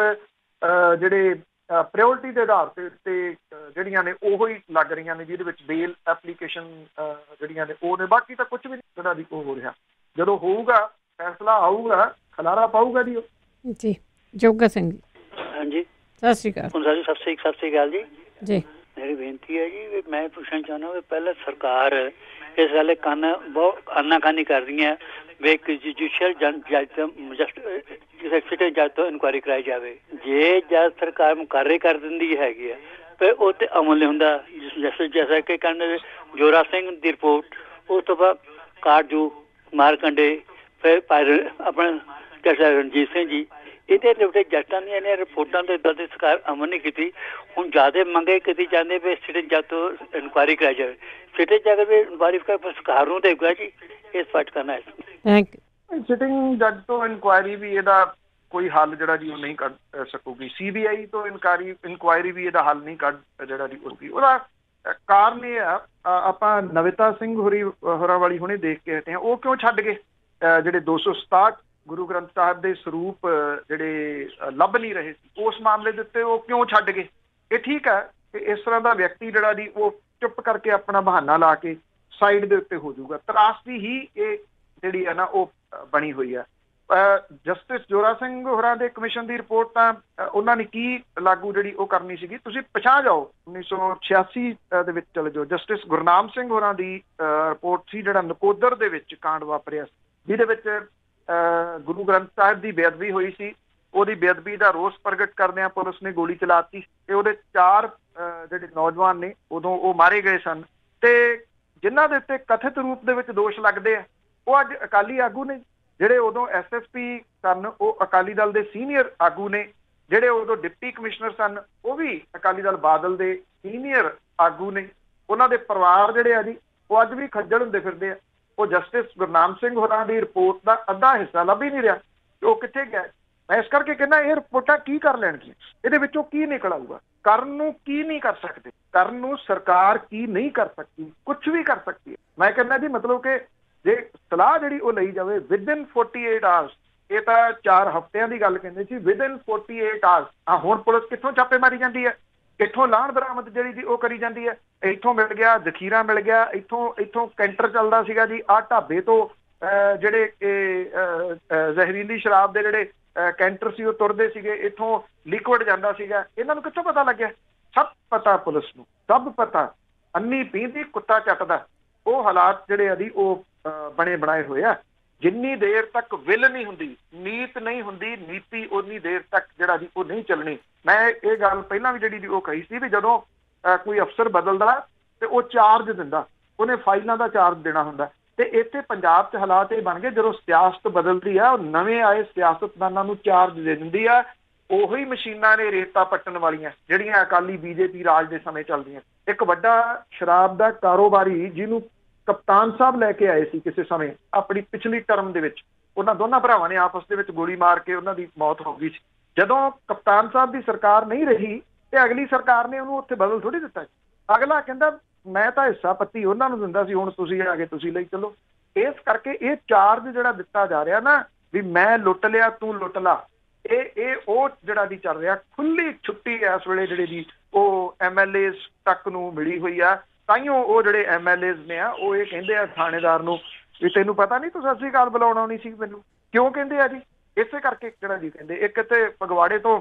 B: ਜਿਹੜੇ ਪ੍ਰਾਇਓਰਟੀ ਦੇ ਆਧਾਰ ਤੇ ਜਿਹੜੀਆਂ ਨੇ ਉਹੀ ਲੱਗ ਰਹੀਆਂ ਨੇ, ਜਿਹਦੇ ਵਿੱਚ ਬੇਲ ਐਪਲੀਕੇਸ਼ਨ ਜਿਹੜੀਆਂ ਨੇ ਉਹ ਨੇ, ਬਾਕੀ ਤਾਂ ਕੁਛ ਵੀ ਨਹੀਂ ਜਿਹੜਾ ਜੀ ਉਹ ਹੋ ਰਿਹਾ। ਜਦੋਂ ਹੋਊਗਾ ਫੈਸਲਾ ਆਊਗਾ, ਖਲਾਰਾ ਪਾਊਗਾ ਜੀ ਉਹ।
A: ਜੀ ਜੋਗਾ ਸਿੰਘ ਜੀ।
G: ਹਾਂਜੀ,
A: ਸਤਿ ਸ਼੍ਰੀ ਅਕਾਲ।
G: ਸਤਿ ਸ਼੍ਰੀ ਅਕਾਲ ਜੀ।
A: ਜੀ
G: ਮੇਰੀ ਬੇਨਤੀ ਹੈ ਜੀ, ਵੀ ਮੈਂ ਪੁੱਛਣਾ ਚਾਹੁੰਦਾ ਵੀ ਪਹਿਲਾਂ ਸਰਕਾਰ ਇਸ ਗੱਲ ਬਹੁਤ ਆਨਾਕਾਨੀ ਕਰ ਰਹੀ ਹੈ ਵੀ ਇੱਕ ਜੁਡੀਸ਼ੀਅਲ ਜੱਜ ਤੋਂ ਇਨਕੁਆਇਰੀ ਕਰਾਈ ਜਾਵੇ। ਜੇ ਜੱਜ ਸਰਕਾਰ ਮੁਕਰਰ ਕਰ ਦਿੰਦੀ ਹੈਗੀ ਹੈ ਪਰ ਉਹ ਤੇ ਅਮਲ ਨਹੀਂ ਹੁੰਦਾ। ਜੈਸਾ ਕਿ ਕਹਿੰਦੇ ਜੋਰਾ ਸਿੰਘ ਦੀ ਰਿਪੋਰਟ, ਉਸ ਤੋਂ ਬਾਅਦ ਕਾਰਜੂ ਮਾਰਕੰਡੇ, ਫਿਰ ਆਪਣਾ ਜੱਜ ਰਣਜੀਤ ਸਿੰਘ ਜੀ, ਇਹਦੇ ਉੱਤੇ ਜੱਟਾਂ ਦੀਆਂ ਨੇ ਰਿਪੋਰਟਾਂ ਦੇ ਉੱਤੇ ਸਰਕਾਰ ਅਮਲ ਨਹੀਂ ਕੀਤੀ। ਹੁਣ ਜ਼ਿਆਦਾ ਮੰਗੇ ਕੀਤੀ ਜਾਂਦੇ ਵੀ ਸਿਟਿੰਗ ਜੱਜ ਤੋਂ ਇਨਕੁਆਇਰੀ ਕਰਾਈ ਜਾਵੇ। ਸਿਟਿੰਗ ਜੱਜ ਵੀ ਇਨਕੁਆਇਰੀ ਸਰਕਾਰ ਨੂੰ ਦੇਊਗਾ ਜੀ, ਇਹ ਸਪਸ਼ਟ ਕਰਨਾ ਹੈ।
A: Thank you.
B: ਸਿਟਿੰਗ ਜੱਜ ਤੋਂ ਇਨਕੁਆਇਰੀ ਵੀ ਇਹਦਾ ਕੋਈ ਹੱਲ ਜਿਹੜਾ ਜੀ ਉਹ ਨਹੀਂ ਕੱਢ ਸਕੂਗੀ। CBI ਤੋਂ ਇਨਕੁਆਇਰੀ ਵੀ ਇਹਦਾ ਹੱਲ ਨਹੀਂ ਕੱਢ ਜਿਹੜਾ ਜੀ ਉਸਦੀ। ਉਹਦਾ ਕਾਰਨ ਇਹ ਆ, ਆਪਾਂ ਨਵਿਤਾ ਸਿੰਘ ਹੋਰਾਂ ਵਾਲੀ ਹੁਣੇ ਦੇਖ ਕੇ ਹਟੇ ਆ, ਉਹ ਕਿਉਂ ਛੱਡ ਗਏ? ਜਿਹੜੇ 267 ਗੁਰੂ ਗ੍ਰੰਥ ਸਾਹਿਬ ਦੇ ਸਰੂਪ ਜਿਹੜੇ ਲੱਭ ਨਹੀਂ ਰਹੇ ਸੀ, ਉਸ ਮਾਮਲੇ ਦੇ ਉੱਤੇ ਉਹ ਕਿਉਂ ਛੱਡ ਗਏ? ਇਹ ਠੀਕ ਹੈ ਕਿ ਇਸ ਤਰ੍ਹਾਂ ਦਾ ਵਿਅਕਤੀ ਜਿਹੜਾ ਜੀ ਉਹ ਚੁੱਪ ਕਰਕੇ ਆਪਣਾ ਬਹਾਨਾ ਲਾ ਕੇ ਸਾਈਡ ਦੇ ਉੱਤੇ ਹੋ ਜਾਊਗਾ। ਤਰਾਸਦੀ ਹੀ ਇਹ ਜਿਹੜੀ ਹੈ ਨਾ ਉਹ ਬਣੀ ਹੋਈ ਹੈ। ਜਸਟਿਸ ਜੋਰਾ ਸਿੰਘ ਹੋਰਾਂ ਦੇ ਕਮਿਸ਼ਨ ਦੀ ਰਿਪੋਰਟ ਤਾਂ ਉਹਨਾਂ ਨੇ ਕੀ ਲਾਗੂ ਜਿਹੜੀ ਉਹ ਕਰਨੀ ਸੀਗੀ, ਤੁਸੀਂ ਪਿਛਾਂਹ ਜਾਓ 1986 ਦੇ ਵਿੱਚ ਚਲੇ ਜਾਓ। ਜਸਟਿਸ ਗੁਰਨਾਮ ਸਿੰਘ ਹੋਰਾਂ ਦੀ ਰਿਪੋਰਟ ਸੀ, ਜਿਹੜਾ ਨਕੋਦਰ ਦੇ ਵਿੱਚ ਕਾਂਡ ਵਾਪਰਿਆ ਸੀ, ਜਿਹਦੇ ਵਿੱਚ ਗੁਰੂ ਗ੍ਰੰਥ ਸਾਹਿਬ ਦੀ ਬੇਅਦਬੀ ਹੋਈ ਸੀ। ਉਹਦੀ ਬੇਅਦਬੀ ਦਾ ਰੋਸ ਪ੍ਰਗਟ ਕਰਦਿਆਂ ਪੁਲਿਸ ਨੇ ਗੋਲੀ ਚਲਾਤੀ ਤੇ ਉਹਦੇ 4 ਜਿਹੜੇ ਨੌਜਵਾਨ ਨੇ ਉਦੋਂ ਉਹ ਮਾਰੇ ਗਏ ਸਨ। ਤੇ ਜਿਨ੍ਹਾਂ ਦੇ ਉੱਤੇ ਕਥਿਤ ਰੂਪ ਦੇ ਵਿੱਚ ਦੋਸ਼ ਲੱਗਦੇ ਆ ਉਹ ਅੱਜ ਅਕਾਲੀ ਆਗੂ ਨੇ। ਜਿਹੜੇ ਉਦੋਂ SSP ਸਨ ਉਹ ਅਕਾਲੀ ਦਲ ਦੇ ਸੀਨੀਅਰ ਆਗੂ ਨੇ। ਜਿਹੜੇ ਉਦੋਂ ਡਿਪਟੀ ਕਮਿਸ਼ਨਰ ਸਨ ਉਹ ਵੀ ਅਕਾਲੀ ਦਲ ਬਾਦਲ ਦੇ ਸੀਨੀਅਰ ਆਗੂ ਨੇ। ਉਹਨਾਂ ਦੇ ਪਰਿਵਾਰ ਜਿਹੜੇ ਆ ਜੀ ਉਹ ਅੱਜ ਵੀ ਖੱਜਲ ਹੁੰਦੇ ਫਿਰਦੇ ਆ। ਉਹ ਜਸਟਿਸ ਗੁਰਨਾਮ ਸਿੰਘ ਹੋਰਾਂ ਦੀ ਰਿਪੋਰਟ ਦਾ ਅੱਧਾ ਹਿੱਸਾ ਲੱਭ ਹੀ ਨਹੀਂ ਰਿਹਾ, ਉਹ ਕਿੱਥੇ ਗਿਆ। ਮੈਂ ਇਸ ਕਰਕੇ ਕਹਿੰਦਾ ਇਹ ਰਿਪੋਰਟਾਂ ਕੀ ਕਰ ਲੈਣਗੀਆਂ, ਇਹਦੇ ਵਿੱਚੋਂ ਕੀ ਨਿਕਲ ਆਊਗਾ। ਕਰਨ ਨੂੰ ਕੀ ਨਹੀਂ ਕਰ ਸਕਦੇ, ਕਰਨ ਨੂੰ ਸਰਕਾਰ ਕੀ ਨਹੀਂ ਕਰ ਸਕਦੀ, ਕੁਛ ਵੀ ਕਰ ਸਕਦੀ ਹੈ। ਮੈਂ ਕਹਿੰਦਾ ਜੀ ਮਤਲਬ ਕਿ ਜੇ ਸਲਾਹ ਜਿਹੜੀ ਉਹ ਲਈ ਜਾਵੇ ਵਿਦਿਨ 48 ਆਵਰਸ, ਇਹ ਤਾਂ 4 ਹਫ਼ਤਿਆਂ ਦੀ ਗੱਲ ਕਹਿੰਦੇ ਸੀ, ਵਿਦਿਨ 48 ਆਵਰਸ। ਹੁਣ ਪੁਲਿਸ ਕਿੱਥੋਂ ਛਾਪੇ ਮਾਰੀ ਜਾਂਦੀ ਹੈ, ਇੱਥੋਂ ਲਾਹਣ ਬਰਾਮਦ ਜਿਹੜੀ ਜੀ ਉਹ ਕਰੀ ਜਾਂਦੀ ਹੈ। ਇੱਥੋਂ ਮਿਲ ਗਿਆ ਜ਼ਖੀਰਾ, ਮਿਲ ਗਿਆ ਇੱਥੋਂ ਕੈਂਟਰ ਚੱਲਦਾ ਸੀਗਾ ਜੀ ਆਹ ਢਾਬੇ ਤੋਂ ਜਿਹੜੇ ਜ਼ਹਿਰੀਲੀ ਸ਼ਰਾਬ ਦੇ ਜਿਹੜੇ ਕੈਂਟਰ ਸੀ ਉਹ ਤੁਰਦੇ ਸੀਗੇ, ਇੱਥੋਂ ਲਿਕੁਇਡ ਜਾਂਦਾ ਸੀਗਾ। ਇਹਨਾਂ ਨੂੰ ਕਿੱਥੋਂ ਪਤਾ ਲੱਗਿਆ? ਸਭ ਪਤਾ ਪੁਲਿਸ ਨੂੰ, ਸਭ ਪਤਾ। ਅੰਨੀ ਪੀਂਦੀ ਕੁੱਤਾ ਚੱਟਦਾ, ਉਹ ਹਾਲਾਤ ਜਿਹੜੇ ਆ ਜੀ ਉਹ ਬਣੇ ਬਣਾਏ ਹੋਏ ਆ। ਜਿੰਨੀ ਦੇਰ ਤੱਕ ਵਿਲ ਨਹੀਂ ਹੁੰਦੀ, ਨੀਤ ਨਹੀਂ ਹੁੰਦੀ, ਨੀਤੀ ਉਨੀ ਦੇਰ ਤੱਕ ਜਿਹੜਾ ਜੀ ਉਹ ਨਹੀਂ ਚੱਲਣੀ। ਮੈਂ ਇਹ ਗੱਲ ਪਹਿਲਾਂ ਵੀ ਜਿਹੜੀ ਉਹ ਕਹੀ ਸੀ ਵੀ ਜਦੋਂ ਕੋਈ ਅਫਸਰ ਬਦਲਦਾ ਤੇ ਉਹ ਚਾਰਜ ਦਿੰਦਾ, ਉਹਨੇ ਫਾਈਲਾਂ ਦਾ ਚਾਰਜ ਦੇਣਾ ਹੁੰਦਾ। ਤੇ ਇੱਥੇ ਪੰਜਾਬ 'ਚ ਹਾਲਾਤ ਇਹ ਬਣ ਗਏ, ਜਦੋਂ ਸਿਆਸਤ ਬਦਲਦੀ ਆ, ਉਹ ਨਵੇਂ ਆਏ ਸਿਆਸਤਦਾਨਾਂ ਨੂੰ ਚਾਰਜ ਦੇ ਦਿੰਦੀ ਆ। ਉਹੀ ਮਸ਼ੀਨਾਂ ਨੇ ਰੇਤਾ ਪੱਟਣ ਵਾਲੀਆਂ ਜਿਹੜੀਆਂ ਅਕਾਲੀ BJP ਰਾਜ ਦੇ ਸਮੇਂ ਚੱਲਦੀਆਂ। ਇੱਕ ਵੱਡਾ ਸ਼ਰਾਬ ਦਾ ਕਾਰੋਬਾਰੀ ਜਿਹਨੂੰ ਕਪਤਾਨ ਸਾਹਿਬ ਲੈ ਕੇ ਆਏ ਸੀ ਕਿਸੇ ਸਮੇਂ ਆਪਣੀ ਪਿਛਲੀ ਟਰਮ ਦੇ ਵਿੱਚ, ਉਹਨਾਂ ਦੋਨਾਂ ਭਰਾਵਾਂ ਨੇ ਆਪਸ ਦੇ ਵਿੱਚ ਗੋਲੀ ਮਾਰ ਕੇ ਉਹਨਾਂ ਦੀ ਮੌਤ ਹੋ ਗਈ ਸੀ। ਜਦੋਂ ਕਪਤਾਨ ਸਾਹਿਬ ਦੀ ਸਰਕਾਰ ਨਹੀਂ ਰਹੀ ਤੇ ਅਗਲੀ ਸਰਕਾਰ ਨੇ ਉਹਨੂੰ ਉੱਥੇ ਬਦਲ ਥੋੜੀ ਦਿੱਤਾ। ਅਗਲਾ ਕਹਿੰਦਾ ਮੈਂ ਤਾਂ ਹਿੱਸਾ ਪੱਤੀ ਉਹਨਾਂ ਨੂੰ ਦਿੰਦਾ ਸੀ, ਹੁਣ ਤੁਸੀਂ ਆ ਕੇ ਤੁਸੀਂ ਲਈ ਚੱਲੋ। ਇਸ ਕਰਕੇ ਇਹ ਚਾਰਜ ਜਿਹੜਾ ਦਿੱਤਾ ਜਾ ਰਿਹਾ ਨਾ ਵੀ ਮੈਂ ਲੁੱਟ ਲਿਆ ਤੂੰ ਲੁੱਟ ਲਾ, ਇਹ ਉਹ ਜਿਹੜਾ ਦੀ ਚੱਲ ਰਿਹਾ। ਖੁੱਲੀ ਛੁੱਟੀ ਇਸ ਵੇਲੇ ਜਿਹੜੇ ਜੀ ਉਹ MLAs ਤੱਕ ਨੂੰ ਮਿਲੀ ਹੋਈ ਆ। ਤਾਈਓ ਉਹ ਜਿਹੜੇ MLAs ਨੇ ਆ ਉਹ ਇਹ ਕਹਿੰਦੇ ਆ ਥਾਣੇਦਾਰ ਨੂੰ ਵੀ ਤੈਨੂੰ ਪਤਾ ਨਹੀਂ ਤੂੰ ਸਤਿ ਸ੍ਰੀ ਅਕਾਲ ਬੁਲਾਉਣਾ ਨਹੀਂ ਸੀ ਮੈਨੂੰ। ਕਿਉਂ ਕਹਿੰਦੇ ਆ ਜੀ? ਇਸੇ ਕਰਕੇ ਜਿਹੜਾ ਜੀ ਕਹਿੰਦੇ। ਇੱਕ ਤੇ ਫਗਵਾੜੇ ਤੋਂ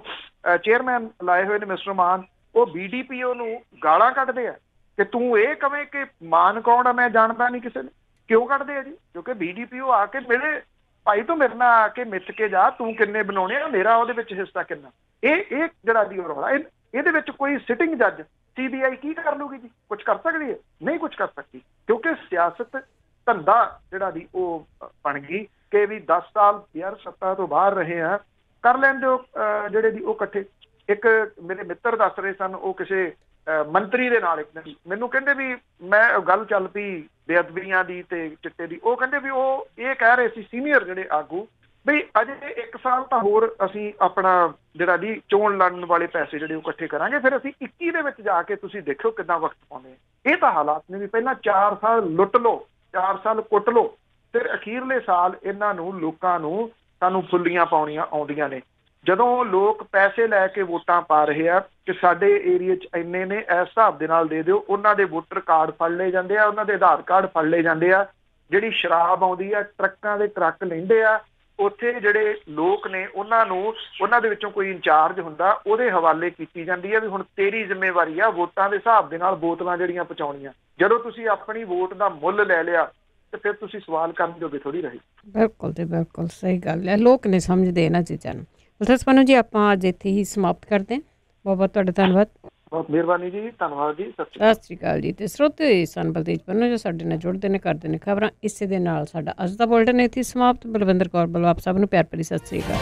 B: ਚੇਅਰਮੈਨ ਲਾਏ ਹੋਏ ਨੇ ਮਿਸਟਰ ਮਾਨ, ਉਹ BDPO ਨੂੰ ਗਾਲਾਂ ਕੱਢਦੇ ਆ ਕਿ ਤੂੰ ਇਹ ਕਵੇਂ ਕਿ ਮਾਨ ਕੌਣ ਆ ਮੈਂ ਜਾਣਦਾ ਨਹੀਂ ਕਿਸੇ ਨੂੰ। ਕਿਉਂ ਕੱਢਦੇ ਆ ਜੀ? ਕਿਉਂਕਿ BDPO ਆ ਕੇ ਮੇਰੇ ਭਾਈ ਤੂੰ ਮੇਰੇ ਨਾਲ ਆ ਕੇ ਮਿੱਥ ਕੇ ਜਾ, ਤੂੰ ਕਿੰਨੇ ਬਣਾਉਣੇ ਆ, ਮੇਰਾ ਉਹਦੇ ਵਿੱਚ ਹਿੱਸਾ ਕਿੰਨਾ। ਇਹ ਜਿਹੜਾ ਦੀ ਰੌਲਾ, ਇਹਦੇ ਵਿੱਚ ਕੋਈ ਸਿਟਿੰਗ ਜੱਜ CBI ਕੀ ਕਰ ਲੂਗੀ ਜੀ? ਕੁਝ ਕਰ ਸਕਦੀ ਹੈ? ਨਹੀਂ ਕੁਝ ਕਰ ਸਕਦੀ, ਕਿਉਂਕਿ ਸਿਆਸਤ ਧੰਦਾ ਜਿਹੜਾ ਦੀ ਉਹ ਬਣ ਗਈ ਕਿ ਵੀ 10 ਸਾਲ ਯਾਰ ਸੱਤਾ ਤੋਂ ਬਾਹਰ ਰਹੇ ਆ, ਕਰ ਲੈਣ ਦਿਓ ਜਿਹੜੇ ਦੀ ਉਹ ਇਕੱਠੇ। ਇੱਕ ਮੇਰੇ ਮਿੱਤਰ ਦੱਸ ਰਹੇ ਸਨ, ਉਹ ਕਿਸੇ ਮੰਤਰੀ ਦੇ ਨਾਲ ਇੱਕ ਦਿਨ ਮੈਨੂੰ ਕਹਿੰਦੇ ਵੀ ਮੈਂ ਗੱਲ ਚੱਲ ਪਈ ਬੇਅਦਬੀਆਂ ਦੀ ਤੇ ਚਿੱਟੇ ਦੀ। ਉਹ ਕਹਿੰਦੇ ਵੀ ਉਹ ਇਹ ਕਹਿ ਰਹੇ ਸੀ ਸੀਨੀਅਰ ਜਿਹੜੇ ਆਗੂ ਵੀ ਅਜੇ 1 ਸਾਲ ਤਾਂ ਹੋਰ ਅਸੀਂ ਆਪਣਾ ਜਿਹੜਾ ਜੀ ਚੋਣ ਲੜਨ ਵਾਲੇ ਪੈਸੇ ਜਿਹੜੇ ਉਹ ਇਕੱਠੇ ਕਰਾਂਗੇ, ਫਿਰ ਅਸੀਂ 21 ਦੇ ਵਿੱਚ ਜਾ ਕੇ ਤੁਸੀਂ ਦੇਖੋ ਕਿੰਨਾ ਵਕਤ ਪਾਉਂਦੇ ਆ। ਇਹ ਤਾਂ ਹਾਲਾਤ ਨੇ ਵੀ ਪਹਿਲਾਂ 4 ਸਾਲ ਲੁੱਟ ਲਓ, 4 ਸਾਲ ਕੁੱਟ ਲਓ, ਫਿਰ ਅਖੀਰਲੇ ਸਾਲ ਇਹਨਾਂ ਨੂੰ ਲੋਕਾਂ ਨੂੰ ਸਾਨੂੰ ਫੁੱਲੀਆਂ ਪਾਉਣੀਆਂ ਆਉਂਦੀਆਂ ਨੇ। ਜਦੋਂ ਲੋਕ ਪੈਸੇ ਲੈ ਕੇ ਵੋਟਾਂ ਪਾ ਰਹੇ ਆ ਕਿ ਸਾਡੇ ਏਰੀਏ 'ਚ ਇੰਨੇ ਨੇ ਇਸ ਹਿਸਾਬ ਦੇ ਨਾਲ ਦੇ ਦਿਓ, ਉਹਨਾਂ ਦੇ ਵੋਟਰ ਕਾਰਡ ਫੜ ਲਏ ਜਾਂਦੇ ਆ, ਉਹਨਾਂ ਦੇ ਆਧਾਰ ਕਾਰਡ ਫੜ ਲਏ ਜਾਂਦੇ ਆ। ਜਿਹੜੀ ਸ਼ਰਾਬ ਆਉਂਦੀ ਆ ਟਰੱਕਾਂ ਦੇ ਟਰੱਕ ਲੈਂਦੇ ਆ, ਉੱਥੇ ਜਿਹੜੇ ਲੋਕ ਨੇ ਉਹਨਾਂ ਨੂੰ ਉਹਨਾਂ ਦੇ ਵਿੱਚੋਂ ਕੋਈ ਇੰਚਾਰਜ ਹੁੰਦਾ, ਉਹਦੇ ਹਵਾਲੇ ਕੀਤੀ ਜਾਂਦੀ ਹੈ ਵੀ ਹੁਣ ਤੇਰੀ ਜ਼ਿੰਮੇਵਾਰੀ ਆ ਵੋਟਾਂ ਦੇ ਹਿਸਾਬ ਦੇ ਨਾਲ ਬੋਤਲਾਂ ਜਿਹੜੀਆਂ ਪਹੁੰਚਾਉਣੀਆਂ। ਜਦੋਂ ਤੁਸੀਂ ਆਪਣੀ ਵੋਟ ਦਾ ਮੁੱਲ ਲੈ ਲਿਆ ਤੇ ਫਿਰ ਤੁਸੀਂ ਸਵਾਲ ਕਰਨ ਜੋਗੇ ਥੋੜੀ ਰਹੇ।
A: ਬਿਲਕੁਲ ਤੇ ਬਿਲਕੁਲ ਸਹੀ ਗੱਲ ਹੈ, ਲੋਕ ਨਹੀਂ ਸਮਝਦੇ ਇਹਨਾਂ ਚੀਜ਼ਾਂ ਨੂੰ। ਸਪਨੂ ਜੀ ਆਪਾਂ ਅੱਜ ਇੱਥੇ ਹੀ ਸਮਾਪਤ ਕਰਦੇ ਹਾਂ। ਬਹੁਤ ਬਹੁਤ ਤੁਹਾਡਾ ਧੰਨਵਾਦ।
B: ਬਹੁਤ ਮਿਹਰਬਾਨੀ ਜੀ, ਧੰਨਵਾਦ ਜੀ,
A: ਸਤਿ ਸ਼੍ਰੀ ਅਕਾਲ ਜੀ। ਤੇ ਸਰੋਤੇ ਸਨ ਬਲਤੇਜ ਪੰਨੂ ਜੋ ਸਾਡੇ ਨਾਲ ਜੁੜਦੇ ਨੇ, ਕਰਦੇ ਨੇ ਖਬਰਾਂ। ਇਸੇ ਦੇ ਨਾਲ ਸਾਡਾ ਅੱਜ ਦਾ ਬੁਲੇਟਿਨ ਇੱਥੇ ਸਮਾਪਤ। ਬਲਵਿੰਦਰ ਕੌਰ ਬਲਵਾ ਆਪ ਸਭ ਨੂੰ ਪਿਆਰ ਭਰੀ ਸਤਿ ਸ਼੍ਰੀ ਅਕਾਲ।